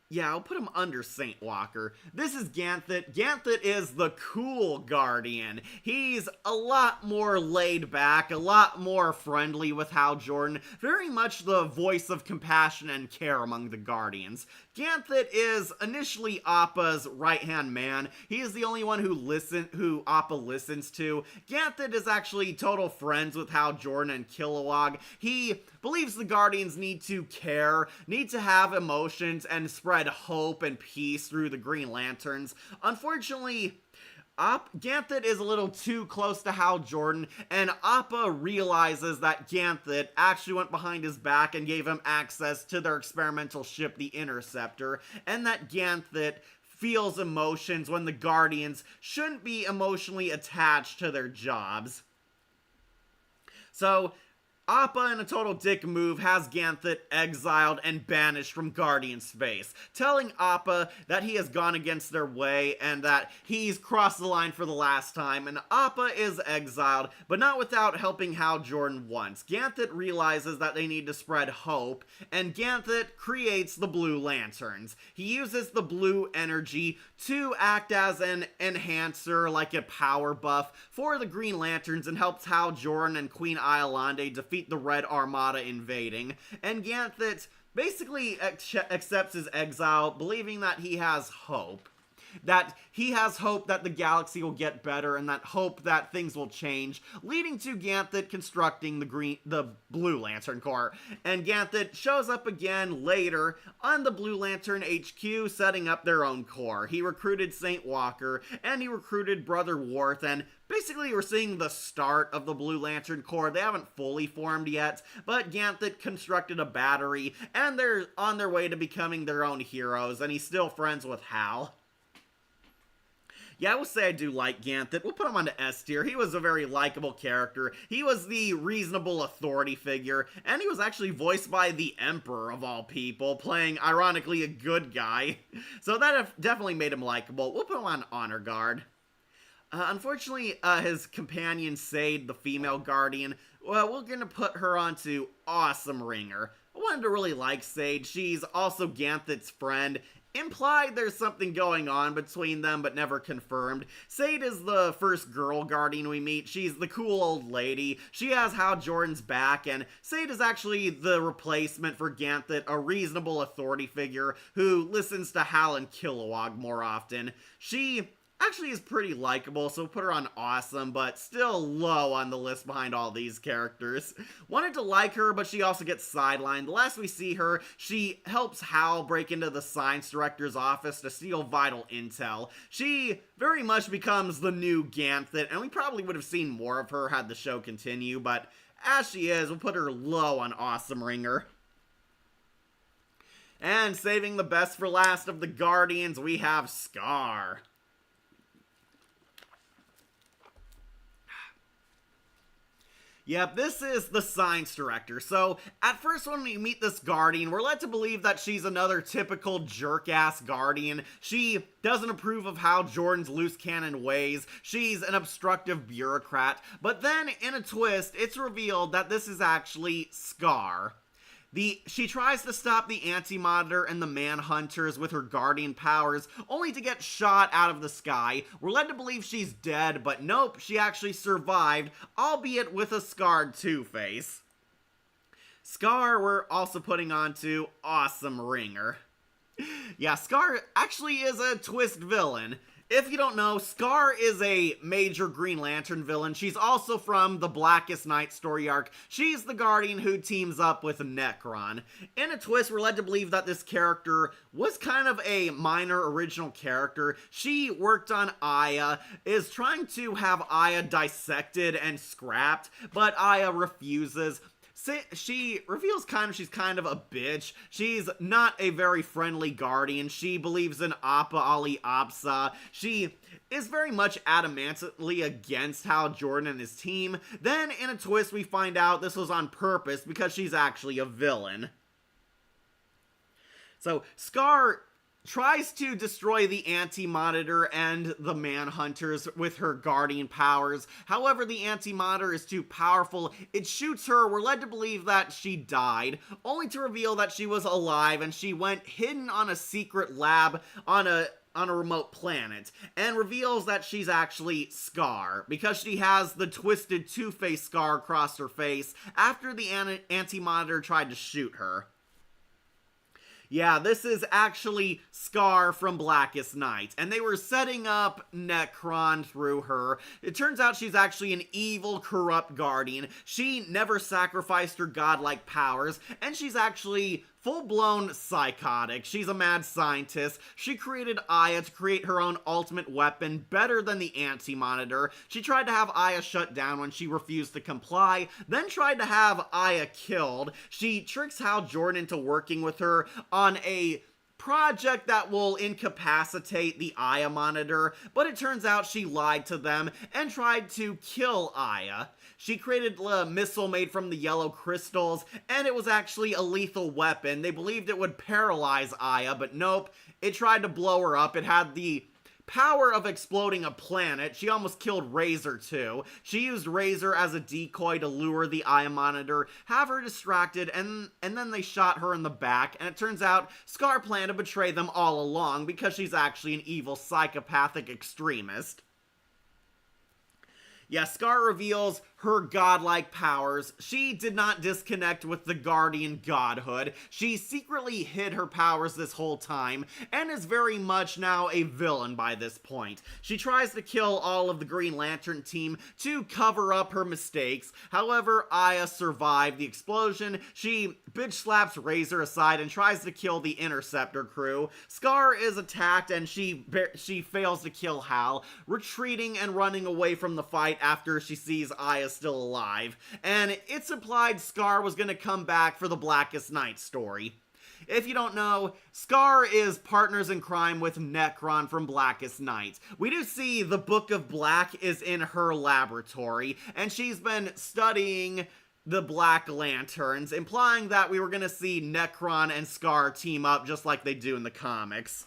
Yeah, I'll put him under Saint Walker. This is Ganthet. Ganthet is the cool Guardian. He's a lot more laid back, a lot more friendly with Hal Jordan, very much the voice of compassion and care among the Guardians. Ganthet is initially Appa's right-hand man. He is the only one who Appa listens to. Ganthet is actually total friends with Hal Jordan and Kilowog. He believes the Guardians need to care, need to have emotions, and spread hope and peace through the Green Lanterns. Unfortunately, Ganthet is a little too close to Hal Jordan, and Appa realizes that Ganthet actually went behind his back and gave him access to their experimental ship, the Interceptor, and that Ganthet feels emotions when the Guardians shouldn't be emotionally attached to their jobs. So Appa, in a total dick move, has Ganthet exiled and banished from Guardian space, telling Appa that he has gone against their way and that he's crossed the line for the last time, and Appa is exiled, but not without helping Hal Jordan once. Ganthet realizes that they need to spread hope, and Ganthet creates the Blue Lanterns. He uses the blue energy to act as an enhancer, like a power buff, for the Green Lanterns, and helps Hal Jordan and Queen Iolande defeat the Red Armada invading, and Ganthet basically accepts his exile, believing that he has hope. That he has hope that the galaxy will get better, and that hope that things will change, leading to Ganthet constructing the Blue Lantern Corps. And Ganthet shows up again later on the Blue Lantern HQ, setting up their own corps. He recruited Saint Walker, and he recruited Brother Worth, and basically we're seeing the start of the Blue Lantern Corps. They haven't fully formed yet, but Ganthet constructed a battery, and they're on their way to becoming their own heroes, and he's still friends with Hal. Yeah, I will say I do like Ganthet. We'll put him on the S tier. He was a very likable character. He was the reasonable authority figure, and he was actually voiced by the Emperor of all people, playing, ironically, a good guy. So that definitely made him likable. We'll put him on Honor Guard. Unfortunately, his companion, Sade, the female Guardian, well, we're gonna put her onto Awesome Ringer. I wanted to really like Sade. She's also Ganthet's friend. Implied there's something going on between them, but never confirmed. Sade is the first girl Guardian we meet. She's the cool old lady. She has Hal Jordan's back, and Sade is actually the replacement for Ganthet, a reasonable authority figure who listens to Hal and Kilowog more often. She actually is pretty likable, so put her on Awesome, but still low on the list behind all these characters. Wanted to like her, but she also gets sidelined. The last we see her, she helps Hal break into the science director's office to steal vital intel. She very much becomes the new Ganthet, and we probably would have seen more of her had the show continue, but as she is, we'll put her low on Awesome Ringer. And saving the best for last of the Guardians, we have Scar. Yep, this is the science director. So, at first when we meet this Guardian, we're led to believe that she's another typical jerk-ass Guardian. She doesn't approve of Hal Jordan's loose cannon ways. She's an obstructive bureaucrat. But then, in a twist, it's revealed that this is actually Scar. She tries to stop the Anti-Monitor and the Manhunters with her Guardian powers, only to get shot out of the sky. We're led to believe she's dead, but nope, she actually survived, albeit with a scarred Two-Face. Scar we're also putting on to Awesome Ringer. Yeah, Scar actually is a twist villain. If you don't know, Scar is a major Green Lantern villain. She's also from the Blackest Night story arc. She's the Guardian who teams up with Necron. In a twist, we're led to believe that this character was kind of a minor original character. She worked on Aya, is trying to have Aya dissected and scrapped, but Aya refuses. She reveals she's kind of a bitch. She's not a very friendly Guardian. She believes in Appa Ali Apsa. She is very much adamantly against Hal Jordan and his team. Then, in a twist, we find out this was on purpose because she's actually a villain. So, Scar tries to destroy the Anti-Monitor and the Manhunters with her Guardian powers. However, the Anti-Monitor is too powerful. It shoots her. We're led to believe that she died, only to reveal that she was alive and she went hidden on a secret lab on a remote planet, and reveals that she's actually Scar, because she has the twisted Two-Face scar across her face after the Anti-Monitor tried to shoot her. Yeah, this is actually Scar from Blackest Night, and they were setting up Necron through her. It turns out she's actually an evil, corrupt Guardian. She never sacrificed her godlike powers, and she's actually full-blown psychotic. She's a mad scientist. She created Aya to create her own ultimate weapon, better than the Anti-Monitor. She tried to have Aya shut down when she refused to comply, then tried to have Aya killed. She tricks Hal Jordan into working with her on a project that will incapacitate the Aya monitor, but it turns out she lied to them and tried to kill Aya. She created a missile made from the yellow crystals, and it was actually a lethal weapon. They believed it would paralyze Aya, but nope, it tried to blow her up. It had the power of exploding a planet. She almost killed Razor too. She used Razor as a decoy to lure the Aya monitor, have her distracted, and then they shot her in the back, and it turns out Scar planned to betray them all along because she's actually an evil psychopathic extremist. Yeah, Scar reveals her godlike powers. She did not disconnect with the Guardian godhood. She secretly hid her powers this whole time, and is very much now a villain by this point. She tries to kill all of the Green Lantern team to cover up her mistakes. However, Aya survived the explosion. She bitch slaps Razor aside and tries to kill the Interceptor crew. Scar is attacked and she fails to kill Hal, retreating and running away from the fight after she sees Aya still alive, and it's implied Scar was gonna come back for the Blackest Night story. If you don't know, Scar is partners in crime with Necron from Blackest Night. We do see the Book of Black is in her laboratory, and she's been studying the Black Lanterns, implying that we were gonna see Necron and Scar team up just like they do in the comics.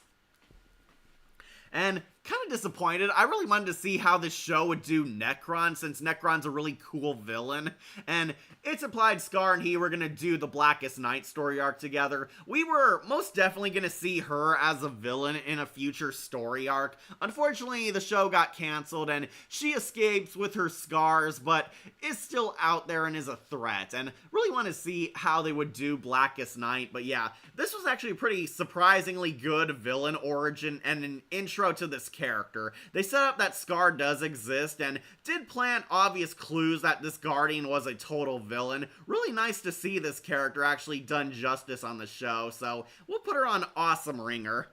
And kind of disappointed. I really wanted to see how this show would do Necron, since Necron's a really cool villain. And it's implied Scar and he were going to do the Blackest Night story arc together. We were most definitely going to see her as a villain in a future story arc. Unfortunately, the show got canceled and she escapes with her scars, but is still out there and is a threat. And really want to see how they would do Blackest Night. But yeah, this was actually a pretty surprisingly good villain origin and an intro to this character. They set up that Scar does exist and did plant obvious clues that this Guardian was a total villain. Really nice to see this character actually done justice on the show, so we'll put her on Awesome Ringer.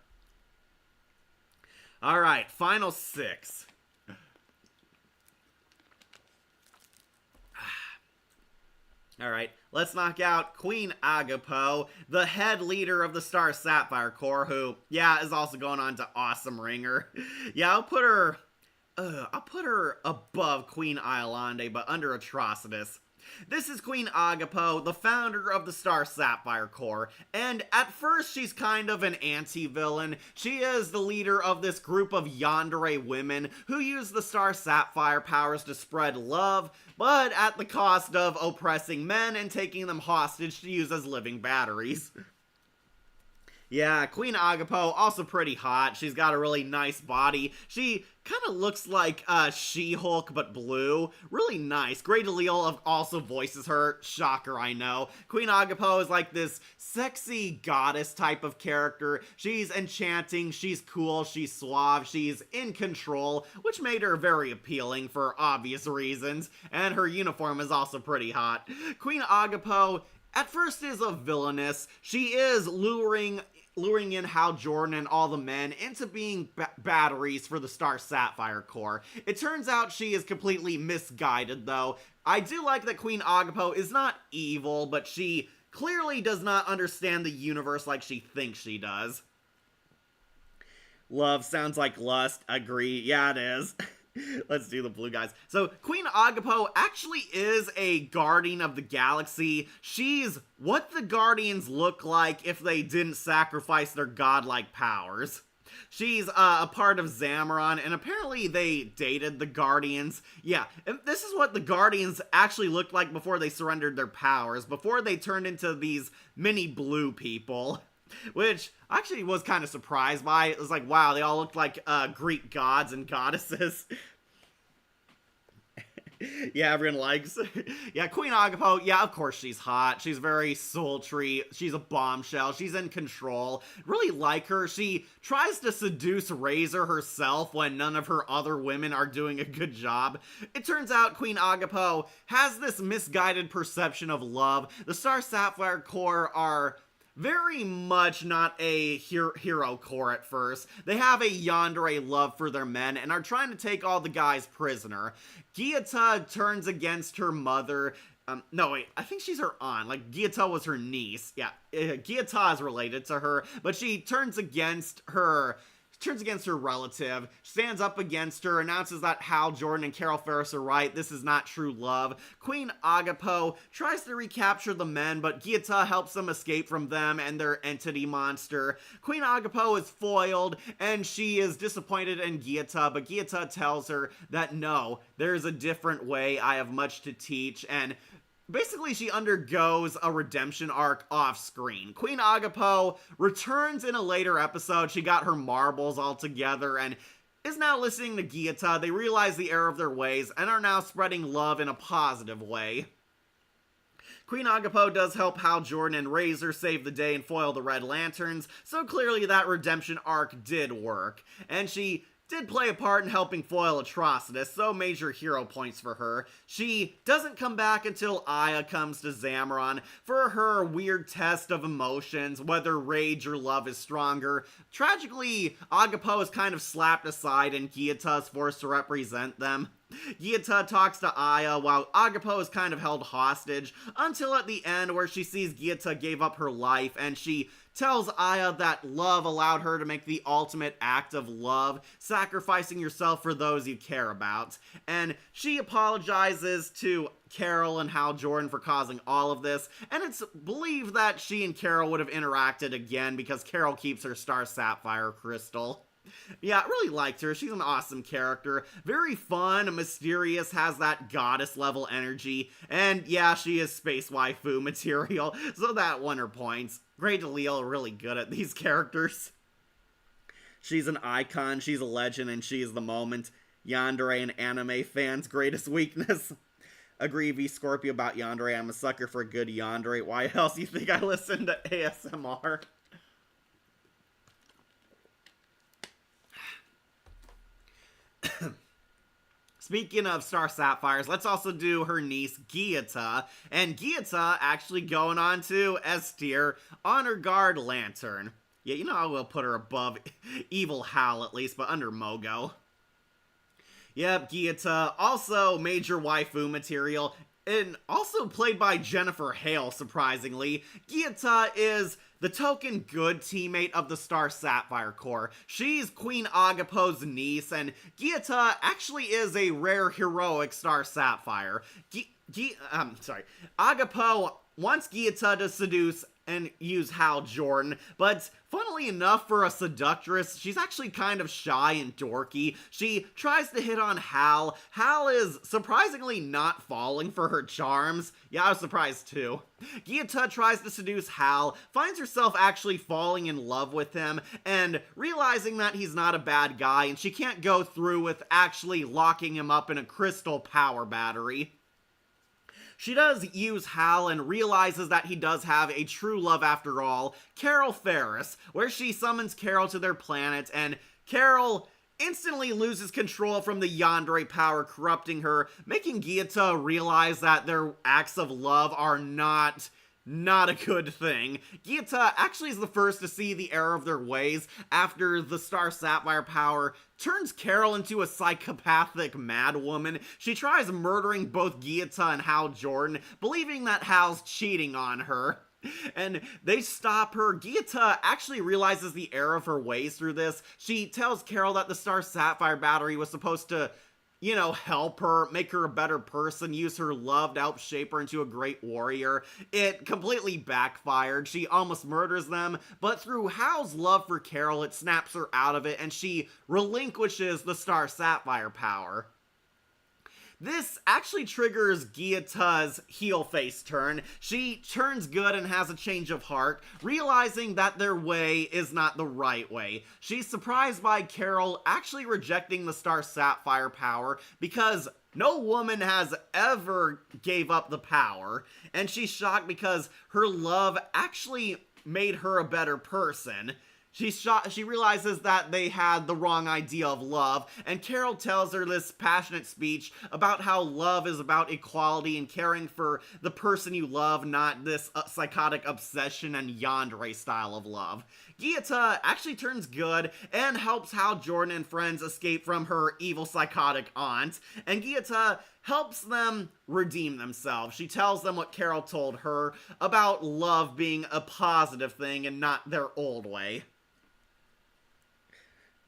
Alright, final 6. Alright, let's knock out Queen Agapo, the head leader of the Star Sapphire Corps, who, yeah, is also going on to Awesome Ringer. Yeah, I'll put her above Queen Iolande, but under Atrocitus. This is Queen Agapo, the founder of the Star Sapphire Corps, and at first she's kind of an anti-villain. She is the leader of this group of yandere women who use the Star Sapphire powers to spread love, but at the cost of oppressing men and taking them hostage to use as living batteries. Yeah, Queen Agapo, also pretty hot. She's got a really nice body. She kind of looks like She-Hulk, but blue. Really nice. Grey DeLisle also voices her. Shocker, I know. Queen Agapo is like this sexy goddess type of character. She's enchanting, she's cool, she's suave, she's in control, which made her very appealing for obvious reasons. And her uniform is also pretty hot. Queen Agapo at first is a villainess. She is luring in Hal Jordan and all the men into being batteries for the Star Sapphire Corps. It turns out she is completely misguided, though. I do like that Queen Agapo is not evil, but she clearly does not understand the universe like she thinks she does. Love sounds like lust. Agree. Yeah, it is. Let's do the blue guys. So, Queen Agapo actually is a Guardian of the Galaxy. She's what the Guardians look like if they didn't sacrifice their godlike powers. She's a part of Zamaron, and apparently they dated the Guardians. Yeah, and this is what the Guardians actually looked like before they surrendered their powers, before they turned into these mini blue people. Which I actually was kind of surprised by. It was like, wow, they all looked like Greek gods and goddesses. Yeah, everyone likes. Yeah, Queen Agapo, yeah, of course she's hot. She's very sultry. She's a bombshell. She's in control. Really like her. She tries to seduce Razor herself when none of her other women are doing a good job. It turns out Queen Agapo has this misguided perception of love. The Star Sapphire Corps are very much not a hero corps at first. They have a yandere love for their men and are trying to take all the guys prisoner. Giata turns against her mother No, wait, I think she's her aunt. Like, GL TAS was her niece. Yeah, GL TAS is related to her, but she turns against her relative, stands up against her, announces that Hal Jordan and Carol Ferris are right, this is not true love. Queen Agapo tries to recapture the men, but GL TAS helps them escape from them and their entity monster. Queen Agapo is foiled, and she is disappointed in GL TAS, but GL TAS tells her that no, there's a different way, I have much to teach, and basically, she undergoes a redemption arc off screen. Queen Agapo returns in a later episode. She got her marbles all together and is now listening to GL TAS. They realize the error of their ways and are now spreading love in a positive way. Queen Agapo does help Hal Jordan and Razor save the day and foil the Red Lanterns, so clearly that redemption arc did work. And she did play a part in helping foil Atrocitus, so major hero points for her. She doesn't come back until Aya comes to Zamaron for her weird test of emotions, whether rage or love is stronger. Tragically, Agapo is kind of slapped aside and GL TAS is forced to represent them. GL TAS talks to Aya while Agapo is kind of held hostage until at the end where she sees GL TAS gave up her life and she tells Aya that love allowed her to make the ultimate act of love, sacrificing yourself for those you care about. And she apologizes to Carol and Hal Jordan for causing all of this, and it's believed that she and Carol would have interacted again because Carol keeps her Star Sapphire crystal. Yeah, I really liked her. She's an awesome character. Very fun, mysterious, has that goddess level energy. And yeah, she is space waifu material, so that won her points. Grey DeLisle really good at these characters. She's an icon, she's a legend, and she's the moment. Yandere, an anime fan's greatest weakness. Agree V Scorpio about Yandere. I'm a sucker for a good Yandere. Why else do you think I listen to ASMR? Speaking of Star Sapphires, let's also do her niece, GL TAS. And GL TAS actually going on to S tier, Honor Guard Lantern. Yeah, you know I will put her above Evil Hal at least, but under Mogo. Yep, GL TAS, also major waifu material, and also played by Jennifer Hale, surprisingly. GL TAS is the token good teammate of the Star Sapphire Corps. She's Queen Agapo's niece, and GL TAS actually is a rare heroic Star Sapphire. Agapo wants GL TAS to seduce and use Hal Jordan, but funnily enough for a seductress, she's actually kind of shy and dorky. She tries to hit on Hal. Hal is surprisingly not falling for her charms. Yeah, I was surprised too. GL TAS tries to seduce Hal, finds herself actually falling in love with him, and realizing that he's not a bad guy, and she can't go through with actually locking him up in a crystal power battery. She does use Hal and realizes that he does have a true love after all, Carol Ferris, where she summons Carol to their planet, and Carol instantly loses control from the Yandere power corrupting her, making GL TAS realize that their acts of love are not a good thing. GL TAS actually is the first to see the error of their ways after the Star Sapphire power turns Carol into a psychopathic madwoman. She tries murdering both GL TAS and Hal Jordan, believing that Hal's cheating on her. And they stop her. GL TAS actually realizes the error of her ways through this. She tells Carol that the Star Sapphire battery was supposed to, help her, make her a better person, use her love to help shape her into a great warrior. It completely backfired. She almost murders them, but through Hal's love for Carol, it snaps her out of it, and she relinquishes the Star Sapphire power. This actually triggers GL TAS' heel face turn. She turns good and has a change of heart, realizing that their way is not the right way. She's surprised by Carol actually rejecting the Star Sapphire power because no woman has ever gave up the power, and she's shocked because her love actually made her a better person. She realizes that they had the wrong idea of love, and Carol tells her this passionate speech about how love is about equality and caring for the person you love, not this psychotic obsession and yandere style of love. Gyata actually turns good and helps Hal Jordan and friends escape from her evil psychotic aunt, and Gyata helps them redeem themselves. She tells them what Carol told her about love being a positive thing and not their old way.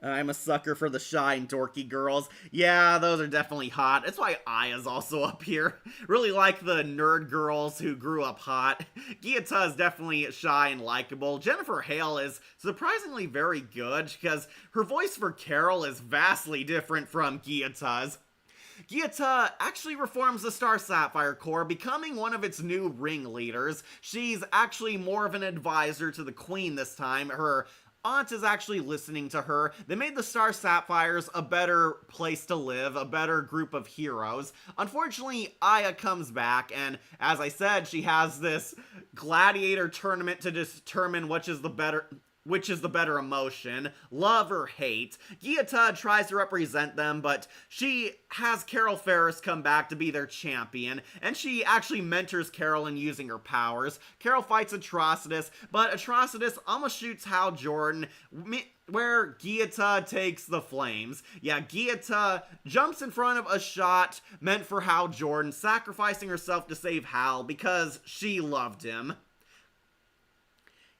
I'm a sucker for the shy and dorky girls. Yeah, those are definitely hot. That's why Aya's also up here. Really like the nerd girls who grew up hot. Gyata is definitely shy and likable. Jennifer Hale is surprisingly very good because her voice for Carol is vastly different from Gyata's. Gyata actually reforms the Star Sapphire Corps, becoming one of its new ringleaders. She's actually more of an advisor to the Queen this time. Her aunt is actually listening to her. They made the Star Sapphires a better place to live, a better group of heroes. Unfortunately, Aya comes back, and as I said, she has this gladiator tournament to determine which is the better emotion, love or hate. Gyata tries to represent them, but she has Carol Ferris come back to be their champion, and she actually mentors Carol in using her powers. Carol fights Atrocitus, but Atrocitus almost shoots Hal Jordan, where Gyata takes the flames. Yeah, Gyata jumps in front of a shot meant for Hal Jordan, sacrificing herself to save Hal because she loved him.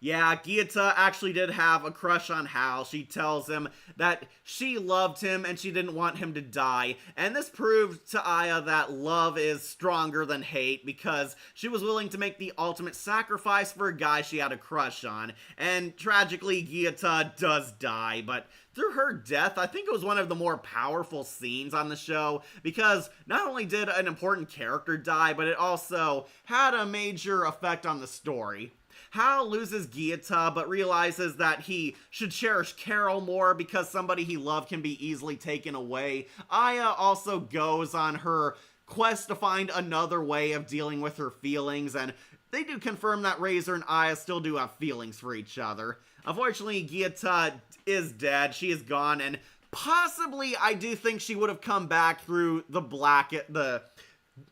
Yeah, Gyata actually did have a crush on Hal. She tells him that she loved him and she didn't want him to die. And this proved to Aya that love is stronger than hate because she was willing to make the ultimate sacrifice for a guy she had a crush on. And tragically, Gyata does die, but through her death, I think it was one of the more powerful scenes on the show because not only did an important character die, but it also had a major effect on the story. Hal loses Gyata, but realizes that he should cherish Carol more because somebody he loved can be easily taken away. Aya also goes on her quest to find another way of dealing with her feelings, and they do confirm that Razor and Aya still do have feelings for each other. Unfortunately, Gyata is dead. She is gone, and possibly I do think she would have come back through the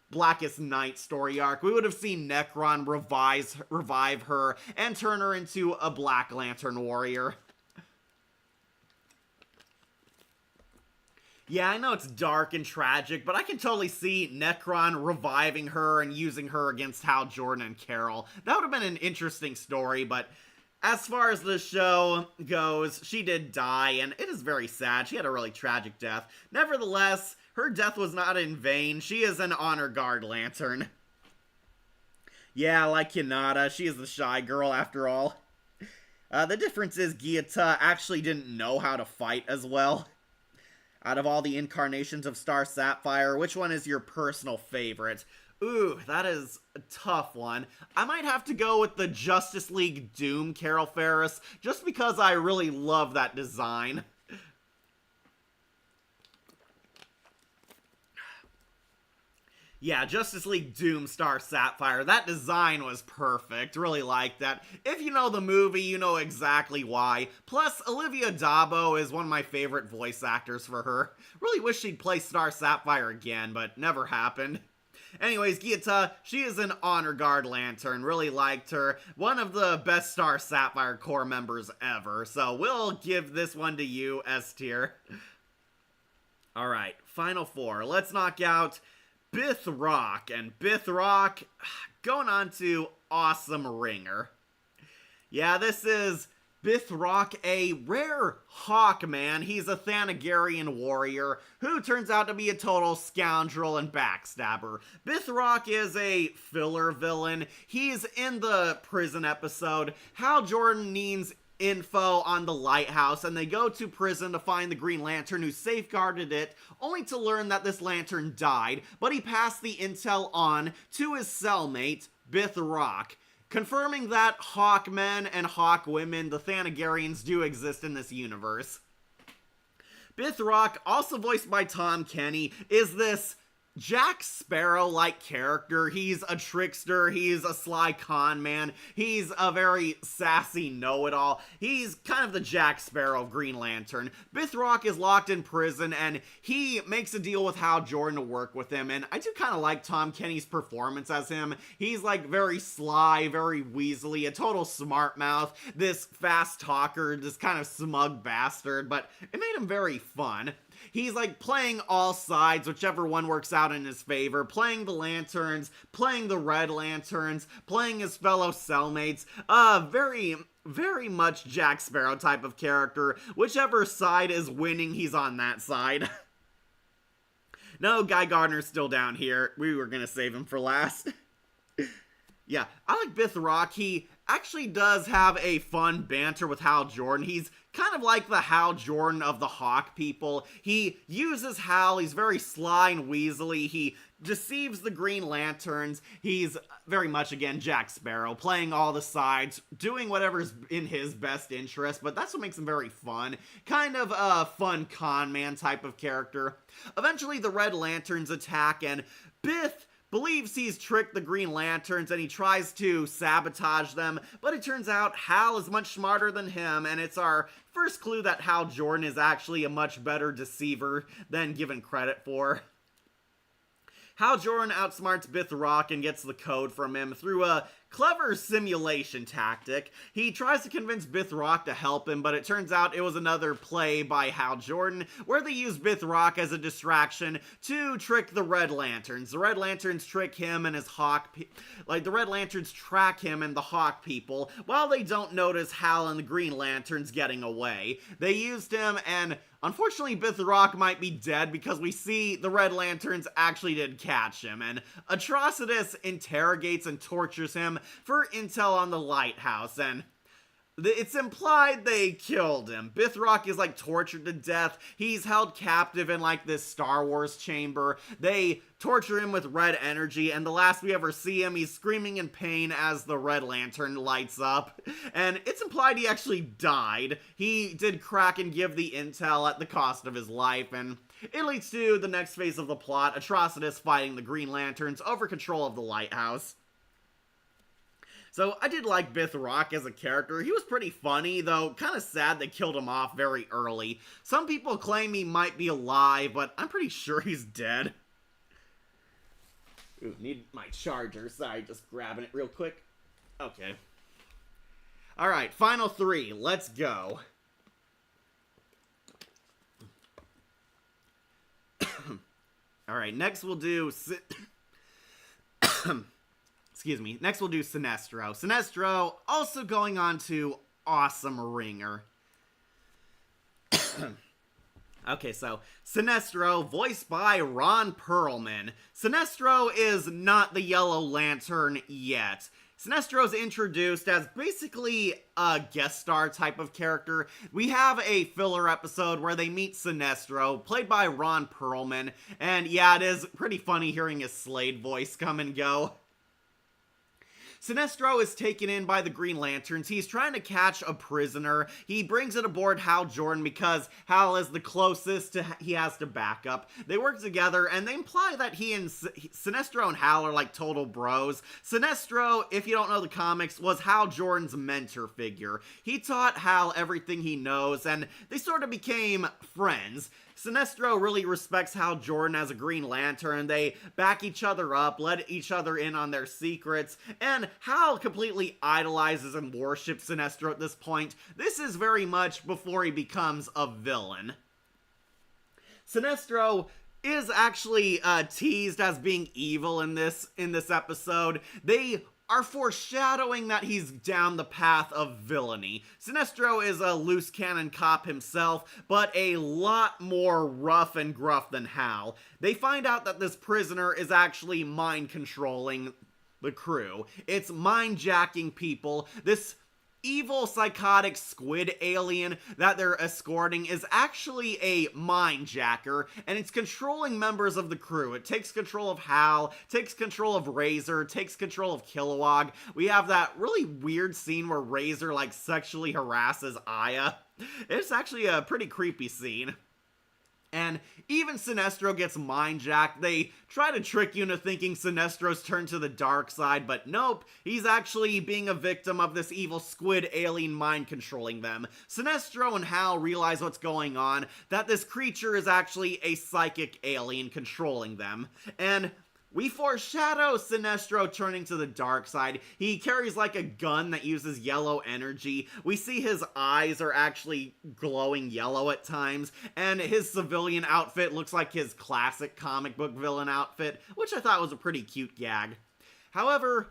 Blackest Night story arc. We would have seen Necron revive her and turn her into a Black Lantern warrior. Yeah, I know it's dark and tragic, but I can totally see Necron reviving her and using her against Hal Jordan and Carol. That would have been an interesting story, but as far as the show goes, she did die, and it is very sad. She had a really tragic death. Nevertheless, her death was not in vain. She is an honor guard lantern. Yeah, like Hinata, she is the shy girl after all. The difference is Gyata actually didn't know how to fight as well. Out of all the incarnations of Star Sapphire, which one is your personal favorite? Ooh, that is a tough one. I might have to go with the Justice League Doom Carol Ferris, just because I really love that design. Yeah, Justice League Doom Star Sapphire, that design was perfect, really like that. If you know the movie, you know exactly why. Plus, Olivia Dabo is one of my favorite voice actors for her. Really wish she'd play Star Sapphire again, but never happened. Anyways, Gyata, she is an honor guard lantern, really liked her. One of the best Star Sapphire Corps members ever, so we'll give this one to you, S tier. Alright, final four. Let's knock out Bith Rock, and Bith Rock going on to Awesome Ringer. Yeah, this is Bith Rock, a rare Hawkman. He's a Thanagarian warrior who turns out to be a total scoundrel and backstabber. Bith Rock is a filler villain. He's in the prison episode. Hal Jordan needs info on the lighthouse, and they go to prison to find the Green Lantern who safeguarded it, only to learn that this lantern died, but he passed the intel on to his cellmate, Bith Rock, confirming that Hawkmen and Hawkwomen, the Thanagarians, do exist in this universe. Bith Rock, also voiced by Tom Kenny, is this Jack Sparrow-like character. He's a trickster, he's a sly con man, he's a very sassy know-it-all. He's kind of the Jack Sparrow of Green Lantern. Bithrock is locked in prison, and he makes a deal with Hal Jordan to work with him, and I do kind of like Tom Kenny's performance as him. He's like very sly, very weaselly, a total smart mouth, this fast talker, this kind of smug bastard, but it made him very fun. He's like playing all sides, whichever one works out in his favor, playing the Lanterns, playing the Red Lanterns, playing his fellow cellmates. Very much Jack Sparrow type of character. Whichever side is winning, he's on that side. No, Guy Gardner's still down here. We were gonna save him for last. Yeah, I like Bithrock. He actually does have a fun banter with Hal Jordan. He's kind of like the Hal Jordan of the Hawk people. He uses Hal, he's very sly and weaselly, he deceives the Green Lanterns, he's very much, again, Jack Sparrow, playing all the sides, doing whatever's in his best interest, but that's what makes him very fun. Kind of a fun con man type of character. Eventually, the Red Lanterns attack, and Bith believes he's tricked the Green Lanterns and he tries to sabotage them, but it turns out Hal is much smarter than him, and it's our first clue that Hal Jordan is actually a much better deceiver than given credit for. Hal Jordan outsmarts Bithrock and gets the code from him through a clever simulation tactic. He tries to convince Bithrock to help him, but it turns out it was another play by Hal Jordan, where they use Bithrock as a distraction to trick the Red Lanterns. The Red Lanterns trick him and his the Red Lanterns track him and the Hawk people, while they don't notice Hal and the Green Lanterns getting away. They used him, and unfortunately, Bithrock might be dead because we see the Red Lanterns actually did catch him, and Atrocitus interrogates and tortures him for intel on the lighthouse, and it's implied they killed him. Bithrock is like tortured to death. He's held captive in like this Star Wars chamber. They torture him with red energy, and the last we ever see him, he's screaming in pain as the Red Lantern lights up. And it's implied he actually died. He did crack and give the intel at the cost of his life, and it leads to the next phase of the plot, Atrocitus fighting the Green Lanterns over control of the lighthouse. So I did like Bithrock as a character. He was pretty funny, though kind of sad they killed him off very early. Some people claim he might be alive, but I'm pretty sure he's dead. Ooh, need my charger. Sorry, just grabbing it real quick. Okay. Alright, final three. Let's go. Alright, next we'll do... Excuse me. Next we'll do Sinestro. Sinestro also going on to Awesome Ringer. Okay, so Sinestro, voiced by Ron Perlman. Sinestro is not the Yellow Lantern yet. Sinestro's introduced as basically a guest star type of character. We have a filler episode where they meet Sinestro, played by Ron Perlman, and yeah, it is pretty funny hearing his Slade voice come and go. Sinestro is taken in by the Green Lanterns. He's trying to catch a prisoner. He brings it aboard Hal Jordan because Hal is the closest he has to back up. They work together, and they imply that Sinestro and Hal are like total bros. Sinestro, if you don't know the comics, was Hal Jordan's mentor figure. He taught Hal everything he knows, and they sort of became friends. Sinestro really respects Hal Jordan as a Green Lantern. They back each other up, let each other in on their secrets, and Hal completely idolizes and worships Sinestro at this point. This is very much before he becomes a villain. Sinestro is actually teased as being evil in this episode. They are foreshadowing that he's down the path of villainy. Sinestro is a loose cannon cop himself, but a lot more rough and gruff than Hal. They find out that this prisoner is actually mind-controlling the crew. It's mind-jacking people. This evil, psychotic squid alien that they're escorting is actually a mind-jacker, and it's controlling members of the crew. It takes control of Hal, takes control of Razor, takes control of Kilowog. We have that really weird scene where Razor, like, sexually harasses Aya. It's actually a pretty creepy scene. And even Sinestro gets mind-jacked. They try to trick you into thinking Sinestro's turned to the dark side, but nope, he's actually being a victim of this evil squid alien mind controlling them. Sinestro and Hal realize what's going on, that this creature is actually a psychic alien controlling them. And we foreshadow Sinestro turning to the dark side. He carries like a gun that uses yellow energy. We see his eyes are actually glowing yellow at times, and his civilian outfit looks like his classic comic book villain outfit, which I thought was a pretty cute gag. However,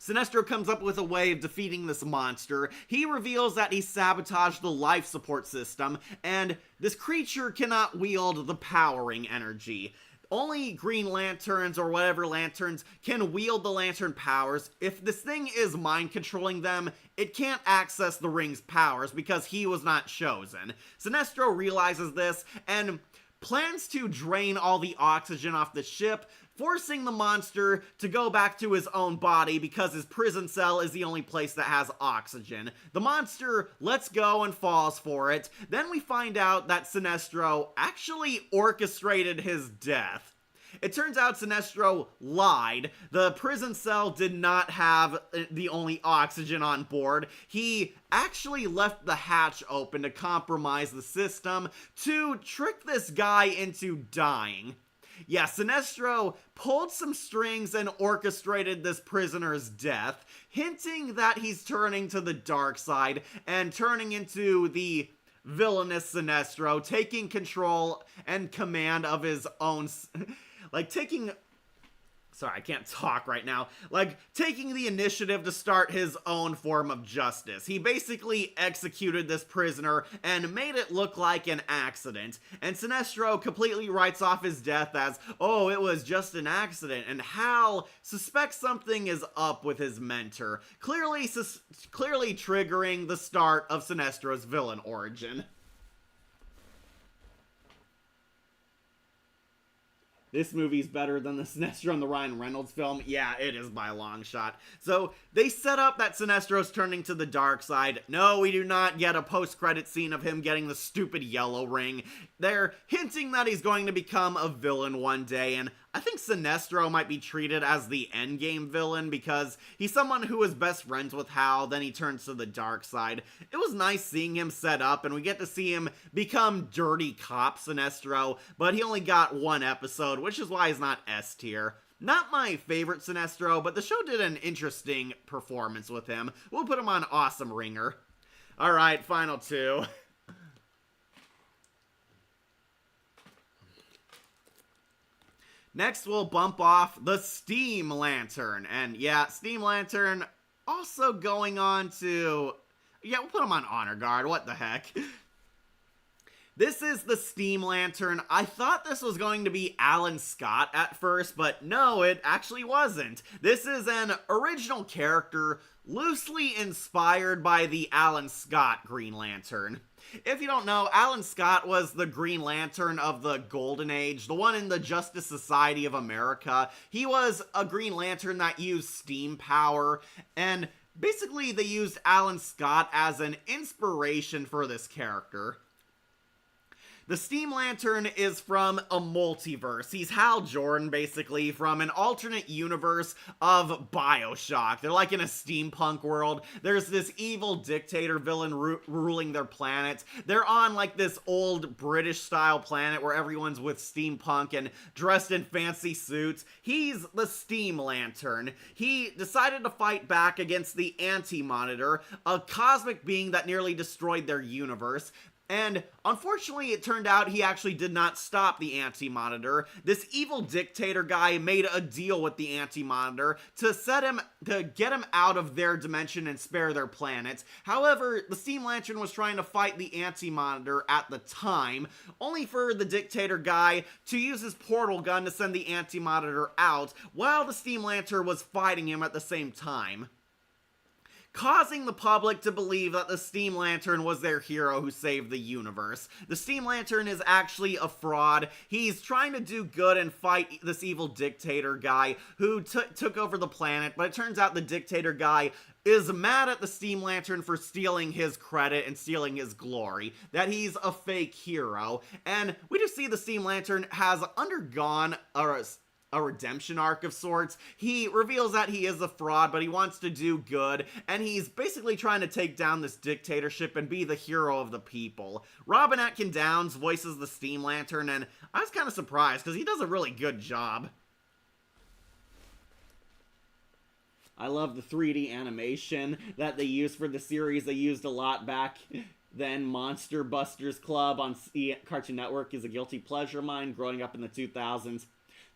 Sinestro comes up with a way of defeating this monster. He reveals that he sabotaged the life support system, and this creature cannot wield the powering energy. Only Green Lanterns or whatever lanterns can wield the lantern powers. If this thing is mind controlling them, it can't access the ring's powers because he was not chosen. Sinestro realizes this and plans to drain all the oxygen off the ship, forcing the monster to go back to his own body because his prison cell is the only place that has oxygen. The monster lets go and falls for it. Then we find out that Sinestro actually orchestrated his death. It turns out Sinestro lied. The prison cell did not have the only oxygen on board. He actually left the hatch open to compromise the system to trick this guy into dying. Yeah, Sinestro pulled some strings and orchestrated this prisoner's death, hinting that he's turning to the dark side and turning into the villainous Sinestro, taking control and command of his own, Sorry, I can't talk right now. Taking the initiative to start his own form of justice. He basically executed this prisoner and made it look like an accident. And Sinestro completely writes off his death as, oh, it was just an accident. And Hal suspects something is up with his mentor, clearly triggering the start of Sinestro's villain origin. This movie's better than the Sinestro and the Ryan Reynolds film. Yeah, it is by a long shot. So, they set up that Sinestro's turning to the dark side. No, we do not get a post-credit scene of him getting the stupid yellow ring. They're hinting that he's going to become a villain one day, and I think Sinestro might be treated as the endgame villain because he's someone who is best friends with Hal, then he turns to the dark side. It was nice seeing him set up, and we get to see him become dirty cop Sinestro, but he only got one episode, which is why he's not S tier. Not my favorite Sinestro, but the show did an interesting performance with him. We'll put him on Awesome Ringer. Alright, final two. Next, we'll bump off the Steam Lantern. And yeah, Steam Lantern also going on to... Yeah, we'll put him on Honor Guard. What the heck? This is the Steam Lantern. I thought this was going to be Alan Scott at first, but no, it actually wasn't. This is an original character loosely inspired by the Alan Scott Green Lantern. If you don't know, Alan Scott was the Green Lantern of the Golden Age, the one in the Justice Society of America. He was a Green Lantern that used steam power, and basically they used Alan Scott as an inspiration for this character. The Steam Lantern is from a multiverse. He's Hal Jordan, basically, from an alternate universe of BioShock. They're like in a steampunk world. There's this evil dictator villain ruling their planet. They're on like this old British-style planet where everyone's with steampunk and dressed in fancy suits. He's the Steam Lantern. He decided to fight back against the Anti-Monitor, a cosmic being that nearly destroyed their universe. And unfortunately, it turned out he actually did not stop the Anti-Monitor. This evil dictator guy made a deal with the Anti-Monitor to get him out of their dimension and spare their planet. However, the Steam Lantern was trying to fight the Anti-Monitor at the time, only for the dictator guy to use his portal gun to send the Anti-Monitor out, while the Steam Lantern was fighting him at the same time. causing the public to believe that the Steam Lantern was their hero who saved the universe. The Steam Lantern is actually a fraud. He's trying to do good and fight this evil dictator guy who took over the planet, but it turns out the dictator guy is mad at the Steam Lantern for stealing his credit and stealing his glory, that he's a fake hero. And we just see the Steam Lantern has undergone a redemption arc of sorts. He reveals that he is a fraud, but he wants to do good, and he's basically trying to take down this dictatorship and be the hero of the people. Robin Atkin Downes voices the Steam Lantern, and I was kind of surprised because he does a really good job. I love the 3D animation that they used for the series. They used a lot back then. Monster Busters Club on Cartoon Network is a guilty pleasure of mine growing up in the 2000s.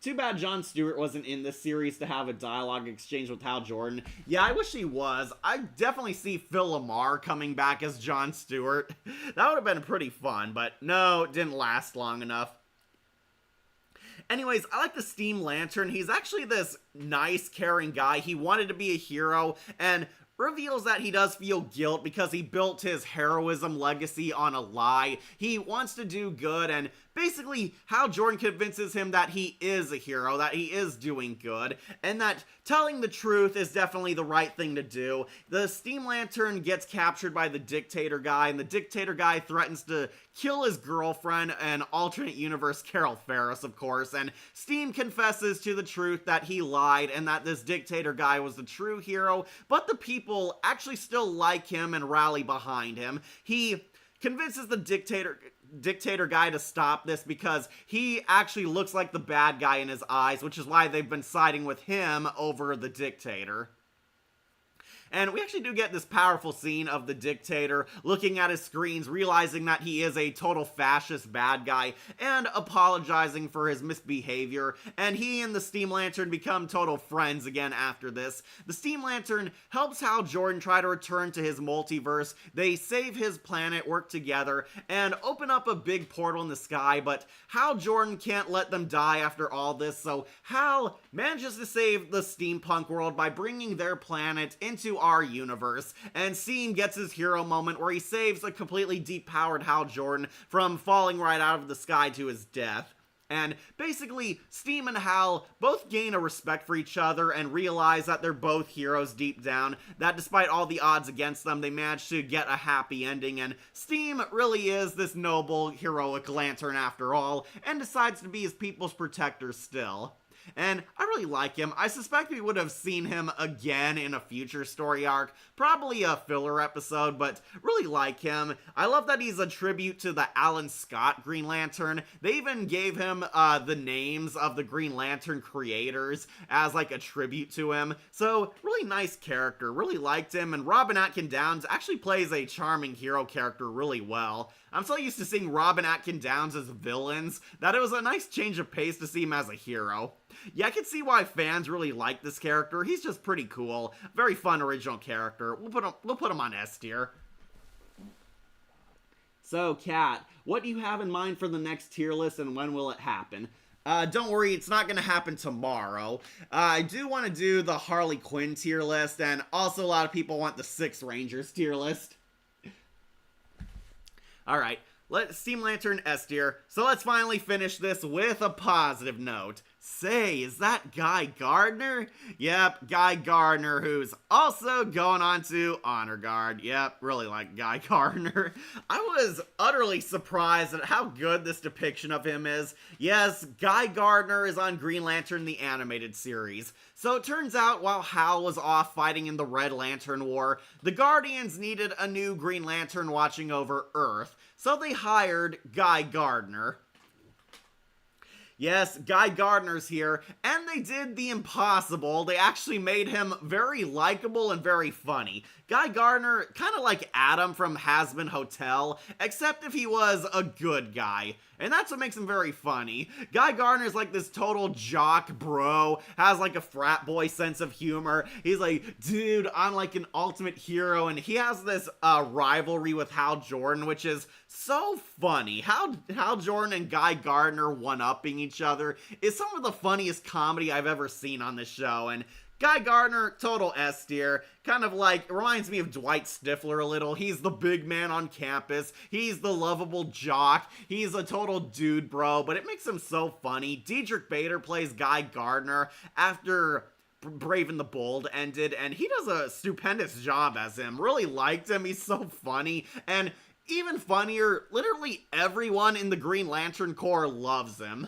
Too bad Jon Stewart wasn't in this series to have a dialogue exchange with Hal Jordan. Yeah, I wish he was. I definitely see Phil LaMarr coming back as Jon Stewart. That would have been pretty fun, but no, it didn't last long enough. Anyways, I like the Steam Lantern. He's actually this nice, caring guy. He wanted to be a hero, and reveals that he does feel guilt because he built his heroism legacy on a lie. He wants to do good, and basically Hal Jordan convinces him that he is a hero, that he is doing good, and that telling the truth is definitely the right thing to do. The Steam Lantern gets captured by the dictator guy, and the dictator guy threatens to kill his girlfriend, an alternate universe Carol Ferris, of course, and Steam confesses to the truth that he lied and that this dictator guy was the true hero, but the people actually still like him and rally behind him. He convinces the dictator guy to stop this because he actually looks like the bad guy in his eyes, which is why they've been siding with him over the dictator. And we actually do get this powerful scene of the dictator looking at his screens, realizing that he is a total fascist bad guy, and apologizing for his misbehavior, and he and the Steam Lantern become total friends again after this. The Steam Lantern helps Hal Jordan try to return to his multiverse. They save his planet, work together, and open up a big portal in the sky, but Hal Jordan can't let them die after all this, so Hal manages to save the steampunk world by bringing their planet into our universe, and Steam gets his hero moment where he saves a completely depowered Hal Jordan from falling right out of the sky to his death. And basically, Steam and Hal both gain a respect for each other and realize that they're both heroes deep down, that despite all the odds against them, they manage to get a happy ending, and Steam really is this noble, heroic lantern after all, and decides to be his people's protector still. And I really like him. I suspect we would have seen him again in a future story arc, probably a filler episode, but really like him. I love that he's a tribute to the Alan Scott Green Lantern. They even gave him the names of the Green Lantern creators as like a tribute to him. So really nice character, really liked him, and Robin Atkin Downes actually plays a charming hero character really well. I'm so used to seeing Robin Atkin Downes as villains that it was a nice change of pace to see him as a hero. Yeah, I can see why fans really like this character. He's just pretty cool. Very fun original character. We'll put him on S tier. So, Kat, what do you have in mind for the next tier list, and when will it happen? Don't worry, it's not going to happen tomorrow. I do want to do the Harley Quinn tier list, and also a lot of people want the Six Rangers tier list. Alright, Steam Lantern S tier. So let's finally finish this with a positive note. Say, is that Guy Gardner? Yep, Guy Gardner, who's also going on to Honor Guard. Yep, really like Guy Gardner. I was utterly surprised at how good this depiction of him is. Yes, Guy Gardner is on Green Lantern, the animated series. So it turns out while Hal was off fighting in the Red Lantern War, the Guardians needed a new Green Lantern watching over Earth. So they hired Guy Gardner. Yes, Guy Gardner's here, and they did the impossible. They actually made him very likable and very funny. Guy Gardner, kind of like Adam from Hazbin Hotel, except if he was a good guy. And that's what makes him very funny. Guy Gardner's like this total jock bro, has like a frat boy sense of humor. He's like, dude, I'm like an ultimate hero, and he has this rivalry with Hal Jordan, which is so funny. Hal Jordan and Guy Gardner one-upping each other is some of the funniest comedy I've ever seen on this show, and Guy Gardner, total S tier. Kind of like, reminds me of Dwight Stifler a little. He's the big man on campus. He's the lovable jock. He's a total dude, bro, but it makes him so funny. Diedrich Bader plays Guy Gardner after Brave and the Bold ended, and he does a stupendous job as him. Really liked him. He's so funny, and even funnier, literally everyone in the Green Lantern Corps loves him.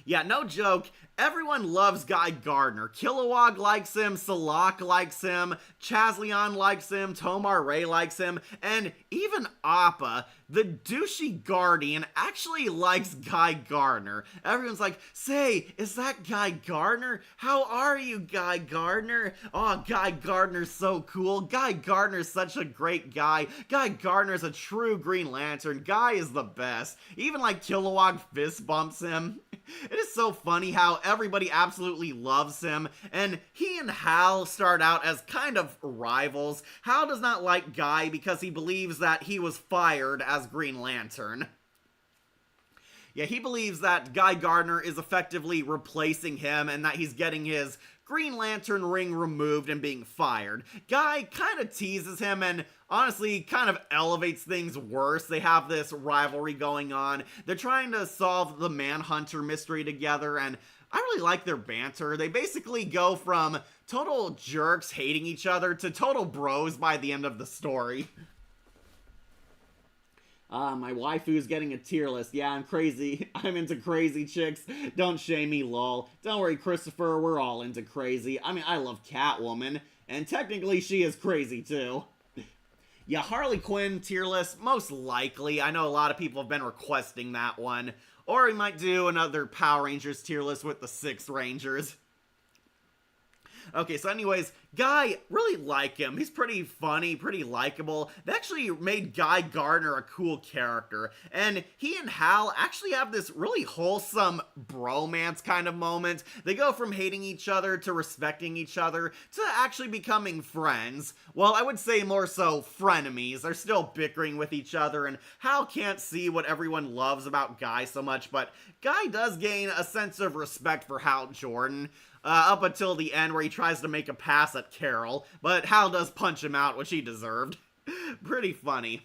Yeah, no joke, everyone loves Guy Gardner. Kilowog likes him, Salak likes him, Chazleon likes him, Tomar Ray likes him, and even Appa, the douchey Guardian, actually likes Guy Gardner. Everyone's like, say, is that Guy Gardner? How are you, Guy Gardner? Oh, Guy Gardner's so cool. Guy Gardner's such a great guy. Guy Gardner's a true Green Lantern. Guy is the best. Even like Kilowog fist bumps him. It is so funny how everybody absolutely loves him, and he and Hal start out as kind of rivals. Hal does not like Guy because he believes that he was fired as Green Lantern. Yeah, he believes that Guy Gardner is effectively replacing him and that he's getting his Green Lantern ring removed and being fired. Guy kind of teases him and honestly kind of elevates things worse. They have this rivalry going on. They're trying to solve the Manhunter mystery together, and I really like their banter. They basically go from total jerks hating each other to total bros by the end of the story. My waifu's getting a tier list. Yeah, I'm crazy. I'm into crazy chicks. Don't shame me, lol. Don't worry, Christopher, we're all into crazy. I mean, I love Catwoman, and technically she is crazy too. Yeah, Harley Quinn tier list, most likely. I know a lot of people have been requesting that one. Or we might do another Power Rangers tier list with the 6 Rangers. Okay, so anyways, Guy, really like him. He's pretty funny, pretty likable. They actually made Guy Gardner a cool character. And he and Hal actually have this really wholesome bromance kind of moment. They go from hating each other to respecting each other to actually becoming friends. Well, I would say more so frenemies. They're still bickering with each other, and Hal can't see what everyone loves about Guy so much, but Guy does gain a sense of respect for Hal Jordan. Up until the end where he tries to make a pass at Carol, but Hal does punch him out, which he deserved. Pretty funny.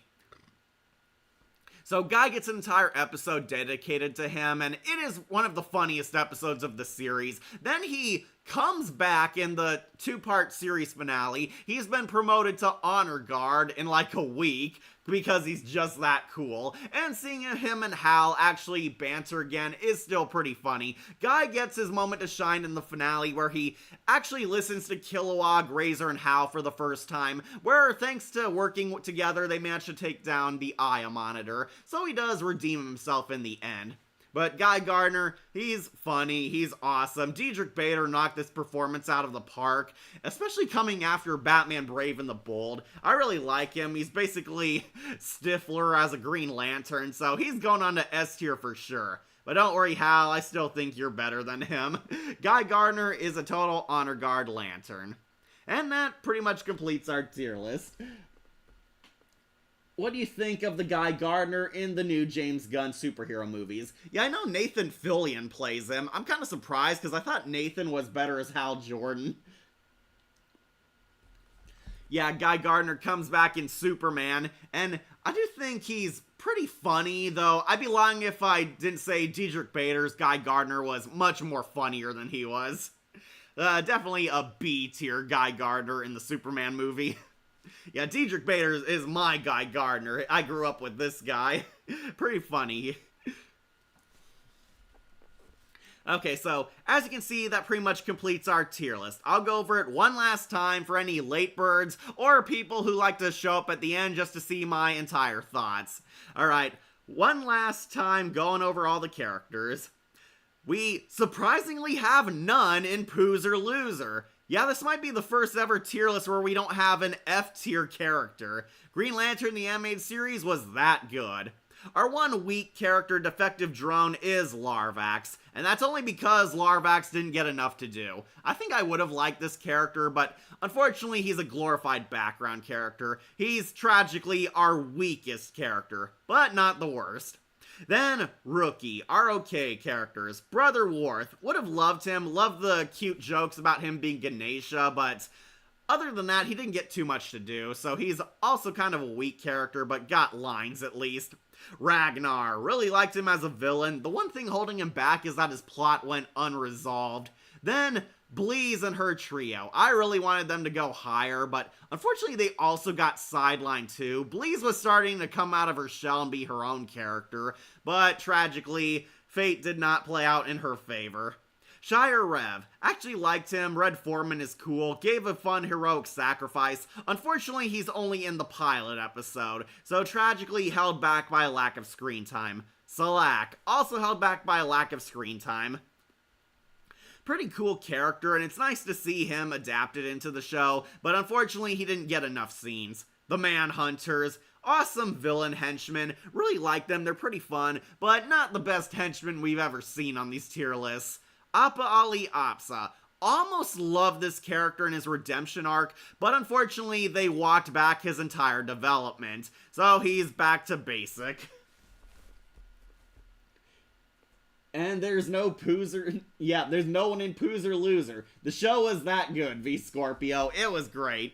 So Guy gets an entire episode dedicated to him, and it is one of the funniest episodes of the series. Then he comes back in the 2-part series finale. He's been promoted to Honor Guard in like a week, because he's just that cool. And seeing him and Hal actually banter again is still pretty funny. Guy gets his moment to shine in the finale where he actually listens to Kilowog, Razor, and Hal for the first time, where thanks to working together they managed to take down the Aya Monitor, so he does redeem himself in the end. But Guy Gardner, he's funny, he's awesome. Diedrich Bader knocked this performance out of the park, especially coming after Batman Brave and the Bold. I really like him. He's basically Stifler as a Green Lantern, so he's going on to S tier for sure. But don't worry, Hal, I still think you're better than him. Guy Gardner is a total Honor Guard Lantern. And that pretty much completes our tier list. What do you think of the Guy Gardner in the new James Gunn superhero movies? Yeah, I know Nathan Fillion plays him. I'm kind of surprised because I thought Nathan was better as Hal Jordan. Yeah, Guy Gardner comes back in Superman, and I do think he's pretty funny, though I'd be lying if I didn't say Diedrich Bader's Guy Gardner was much more funnier than he was. Definitely a B tier Guy Gardner in the Superman movie. Yeah, Diedrich Bader is my Guy Gardner. I grew up with this guy. Pretty funny. Okay, so as you can see, that pretty much completes our tier list. I'll go over it one last time for any late birds or people who like to show up at the end just to see my entire thoughts. Alright, one last time going over all the characters. We surprisingly have none in Poos or Loser. Yeah, this might be the first ever tier list where we don't have an F tier character. Green Lantern the animated series was that good. Our one weak character, Defective Drone, is Larvax, and that's only because Larvax didn't get enough to do. I think I would have liked this character, but unfortunately he's a glorified background character. He's tragically our weakest character, but not the worst. Then, Rookie, ROK characters. Brother Worth, would have loved him, loved the cute jokes about him being Ganesha, but other than that, he didn't get too much to do, so he's also kind of a weak character, but got lines at least. Ragnar, really liked him as a villain. The one thing holding him back is that his plot went unresolved. Then, Bleeze and her trio. I really wanted them to go higher, but unfortunately they also got sidelined too. Bleeze was starting to come out of her shell and be her own character, but tragically, fate did not play out in her favor. Shire Rev. Actually liked him, Red Foreman is cool, gave a fun heroic sacrifice. Unfortunately, he's only in the pilot episode, so tragically held back by a lack of screen time. Salak, also held back by a lack of screen time. Pretty cool character, and it's nice to see him adapted into the show, but unfortunately he didn't get enough scenes. The Manhunters, awesome villain henchmen, really like them, they're pretty fun, but not the best henchmen we've ever seen on these tier lists. Appa Ali Apsa. Almost love this character in his redemption arc, but unfortunately they walked back his entire development, so he's back to basic. And there's no Poozer. Yeah, there's no one in Poozer Loser. The show was that good, V Scorpio. It was great.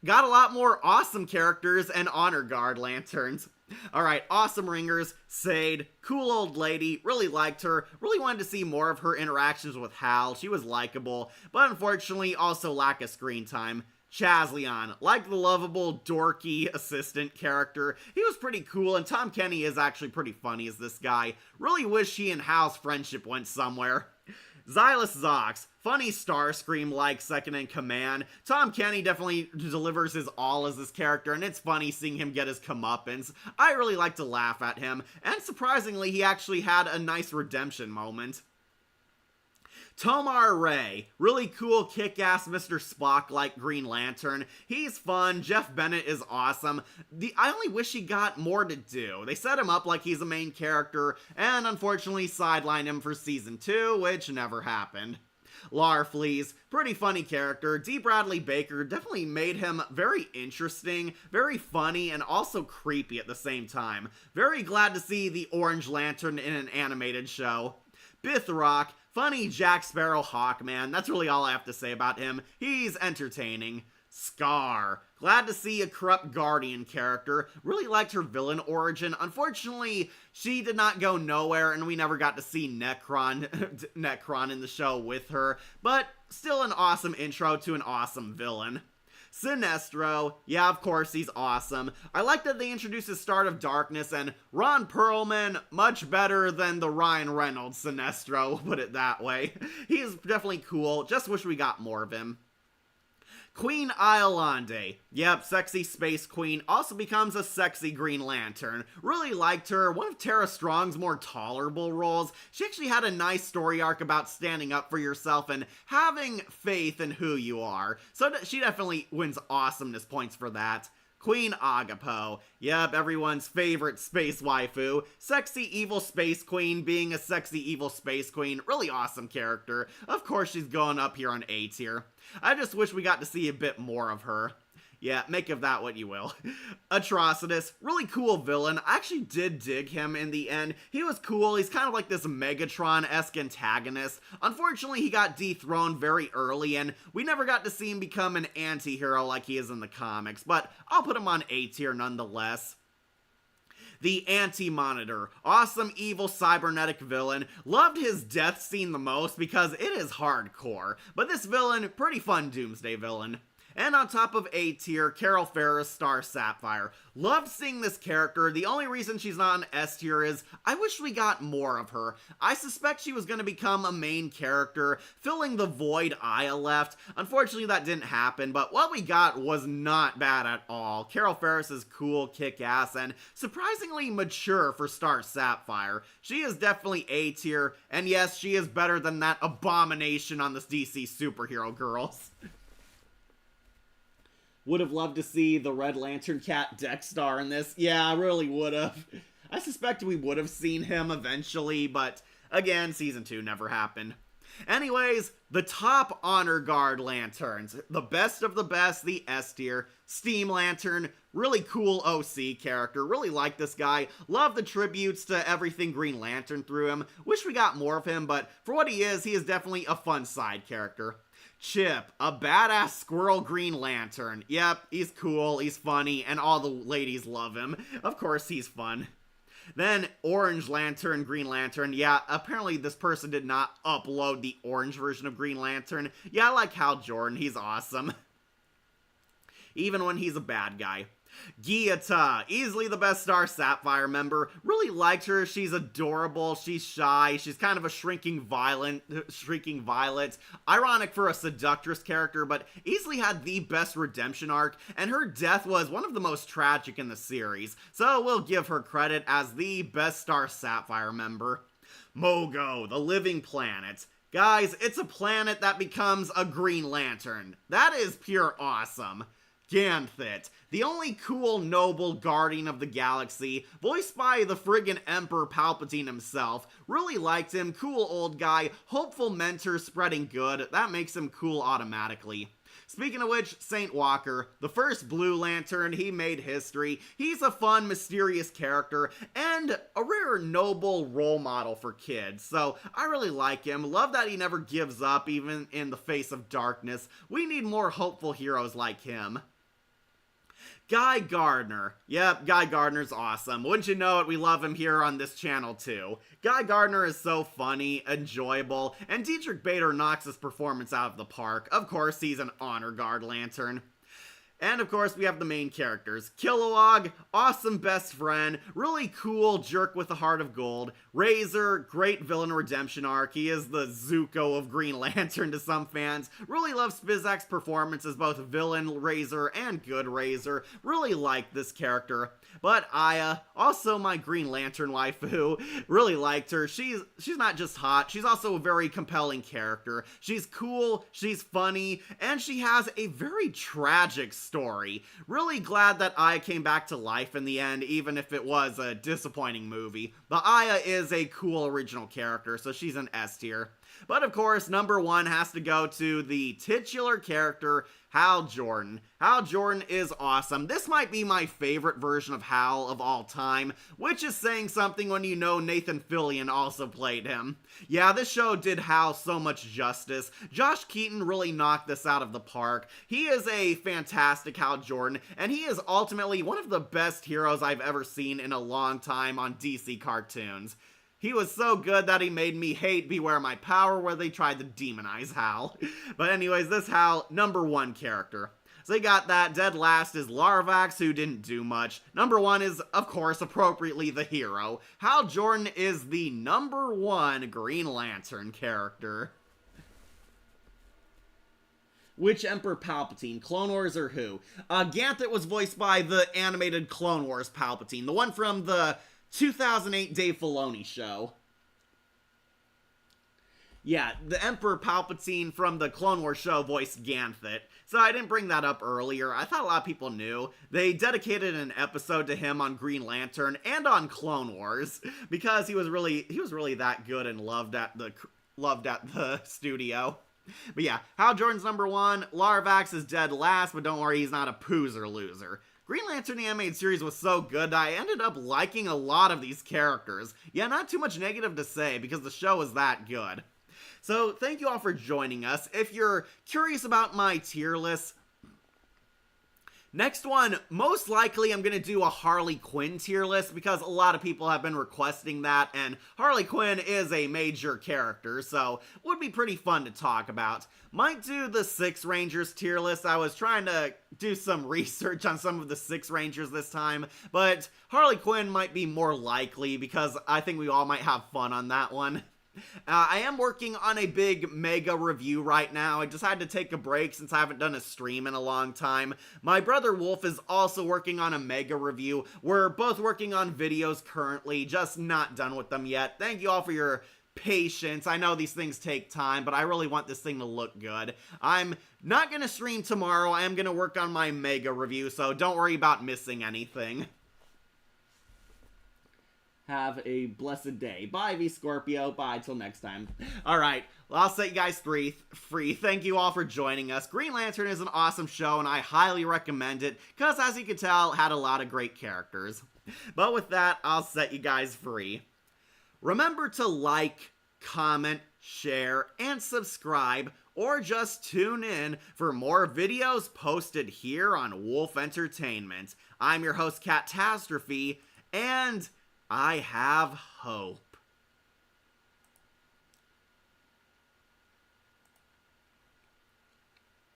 Got a lot more awesome characters and honor guard lanterns. Alright, awesome ringers, Sade, cool old lady, really liked her, really wanted to see more of her interactions with Hal, she was likable, but unfortunately also lack of screen time. Chazleon, like the lovable, dorky assistant character, he was pretty cool, and Tom Kenny is actually pretty funny as this guy. Really wish he and Hal's friendship went somewhere. Xylus Zox, funny Starscream-like second-in-command. Tom Kenny definitely delivers his all as this character, and it's funny seeing him get his comeuppance. I really like to laugh at him, and surprisingly, he actually had a nice redemption moment. Tomar Ray, really cool kick-ass Mr. Spock-like Green Lantern. He's fun, Jeff Bennett is awesome. I only wish he got more to do. They set him up like he's a main character, and unfortunately sidelined him for Season 2, which never happened. Larfleeze, pretty funny character. D. Bradley Baker definitely made him very interesting, very funny, and also creepy at the same time. Very glad to see the Orange Lantern in an animated show. Bithrock, funny Jack Sparrow Hawkman, that's really all I have to say about him. He's entertaining. Scar, glad to see a corrupt Guardian character. Really liked her villain origin. Unfortunately, she did not go nowhere, and we never got to see Necron in the show with her, but still an awesome intro to an awesome villain. Sinestro, yeah, of course, he's awesome. I like that they introduced his Start of Darkness, and Ron Perlman, much better than the Ryan Reynolds Sinestro, put it that way. He's definitely cool, just wish we got more of him. Queen Iolande, yep, sexy space queen, also becomes a sexy Green Lantern. Really liked her, one of Tara Strong's more tolerable roles. She actually had a nice story arc about standing up for yourself and having faith in who you are. So she definitely wins awesomeness points for that. Queen Agapo, yep, everyone's favorite space waifu. Sexy evil space queen being a sexy evil space queen. Really awesome character. Of course she's going up here on A tier. I just wish we got to see a bit more of her. Yeah, make of that what you will. Atrocitus, really cool villain. I actually did dig him in the end. He was cool. He's kind of like this Megatron-esque antagonist. Unfortunately, he got dethroned very early, and we never got to see him become an anti-hero like he is in the comics, but I'll put him on A tier nonetheless. The Anti-Monitor, awesome evil cybernetic villain. Loved his death scene the most because it is hardcore, but this villain, pretty fun Doomsday villain. And on top of A tier, Carol Ferris, Star Sapphire. Loved seeing this character. The only reason she's not an S tier is I wish we got more of her. I suspect she was going to become a main character, filling the void Aya left. Unfortunately, that didn't happen, but what we got was not bad at all. Carol Ferris is cool, kick-ass, and surprisingly mature for Star Sapphire. She is definitely A tier, and yes, she is better than that abomination on this DC superhero girls. Would have loved to see the Red Lantern Cat Dexstar in this. Yeah, I really would have. I suspect we would have seen him eventually, but again, Season 2 never happened. Anyways, the top Honor Guard Lanterns. The best of the best, the S tier. Steam Lantern, Really cool OC character. Really like this guy. Love the tributes to everything Green Lantern threw him. Wish we got more of him, but for what he is definitely a fun side character. Chip, a badass squirrel Green Lantern. Yep, he's cool, he's funny, and all the ladies love him. Of course, he's fun. Then Orange Lantern, Green Lantern. Yeah, apparently this person did not upload the orange version of Green Lantern. Yeah, I like Hal Jordan, he's awesome. Even when he's a bad guy. GL TAS, easily the best Star Sapphire member. Really liked her. She's adorable. She's shy. She's kind of a shrinking violet. Ironic for a seductress character, but easily had the best redemption arc, and her death was one of the most tragic in the series. So we'll give her credit as the best Star Sapphire member. Mogo, the living planet. Guys, it's a planet that becomes a Green Lantern. That is pure awesome. Ganthet, the only cool, noble guardian of the galaxy, voiced by the friggin' Emperor Palpatine himself. Really liked him, cool old guy, hopeful mentor spreading good, that makes him cool automatically. Speaking of which, Saint Walker, the first Blue Lantern, he made history. He's a fun, mysterious character, and a rare, noble role model for kids. So, I really like him. Love that he never gives up, even in the face of darkness. We need more hopeful heroes like him. Guy Gardner. Yep, Guy Gardner's awesome. Wouldn't you know it, we love him here on this channel too. Guy Gardner is so funny, enjoyable, and Dietrich Bader knocks his performance out of the park. Of course, he's an honor guard lantern. And of course, we have the main characters. Kilowog, awesome best friend, really cool jerk with a heart of gold. Razor, great villain redemption arc. He is the Zuko of Green Lantern to some fans. Really love Spizak's performance as both villain Razor and good Razor. Really like this character. But Aya, also my Green Lantern waifu, really liked her. She's not just hot, she's also a very compelling character. She's cool, she's funny, and she has a very tragic story. Really glad that Aya came back to life in the end, even if it was a disappointing movie. But Aya is a cool original character, so she's an S tier. But of course, number one has to go to the titular character, Hal Jordan. Hal Jordan is awesome. This might be my favorite version of Hal of all time, which is saying something when you know Nathan Fillion also played him. Yeah, this show did Hal so much justice. Josh Keaton really knocked this out of the park. He is a fantastic Hal Jordan, and he is ultimately one of the best heroes I've ever seen in a long time on DC cartoons. He was so good that he made me hate Beware My Power, where they tried to demonize Hal. But anyways, this Hal, number one character. So you got that. Dead last is Larvax, who didn't do much. Number one is, of course, appropriately the hero. Hal Jordan is the number one Green Lantern character. Which Emperor Palpatine? Clone Wars or who? Ganthet was voiced by the animated Clone Wars Palpatine, the one from the 2008 Dave Filoni show. Yeah, the Emperor Palpatine from the Clone Wars show voiced Ganthet. So I didn't bring that up earlier. I thought a lot of people knew. They dedicated an episode to him on Green Lantern and on Clone Wars because he was really that good and loved at the studio. But yeah, Hal Jordan's number one. Larvax is dead last, but don't worry, he's not a poozer loser. Green Lantern the animated series was so good that I ended up liking a lot of these characters. Yeah, not too much negative to say because the show is that good. So thank you all for joining us. If you're curious about my tier list, next one, most likely I'm going to do a Harley Quinn tier list because a lot of people have been requesting that, and Harley Quinn is a major character, so it would be pretty fun to talk about. Might do the Six Rangers tier list. I was trying to do some research on some of the Six Rangers this time, but Harley Quinn might be more likely because I think we all might have fun on that one. I am working on a big mega review right now. I decided to take a break since I haven't done a stream in a long time. My brother Wolf is also working on a mega review. We're both working on videos currently, just not done with them yet. Thank you all for your patience. I know these things take time, but I really want this thing to look good. I'm not going to stream tomorrow. I am going to work on my mega review, so don't worry about missing anything. have a blessed day. Bye, V Scorpio. Bye, till next time. Alright, well, I'll set you guys free. Thank you all for joining us. Green Lantern is an awesome show, and I highly recommend it, because as you can tell, it had a lot of great characters. But with that, I'll set you guys free. Remember to like, comment, share, and subscribe, or just tune in for more videos posted here on Wolf Entertainment. I'm your host, Catastrophe, and I have hope.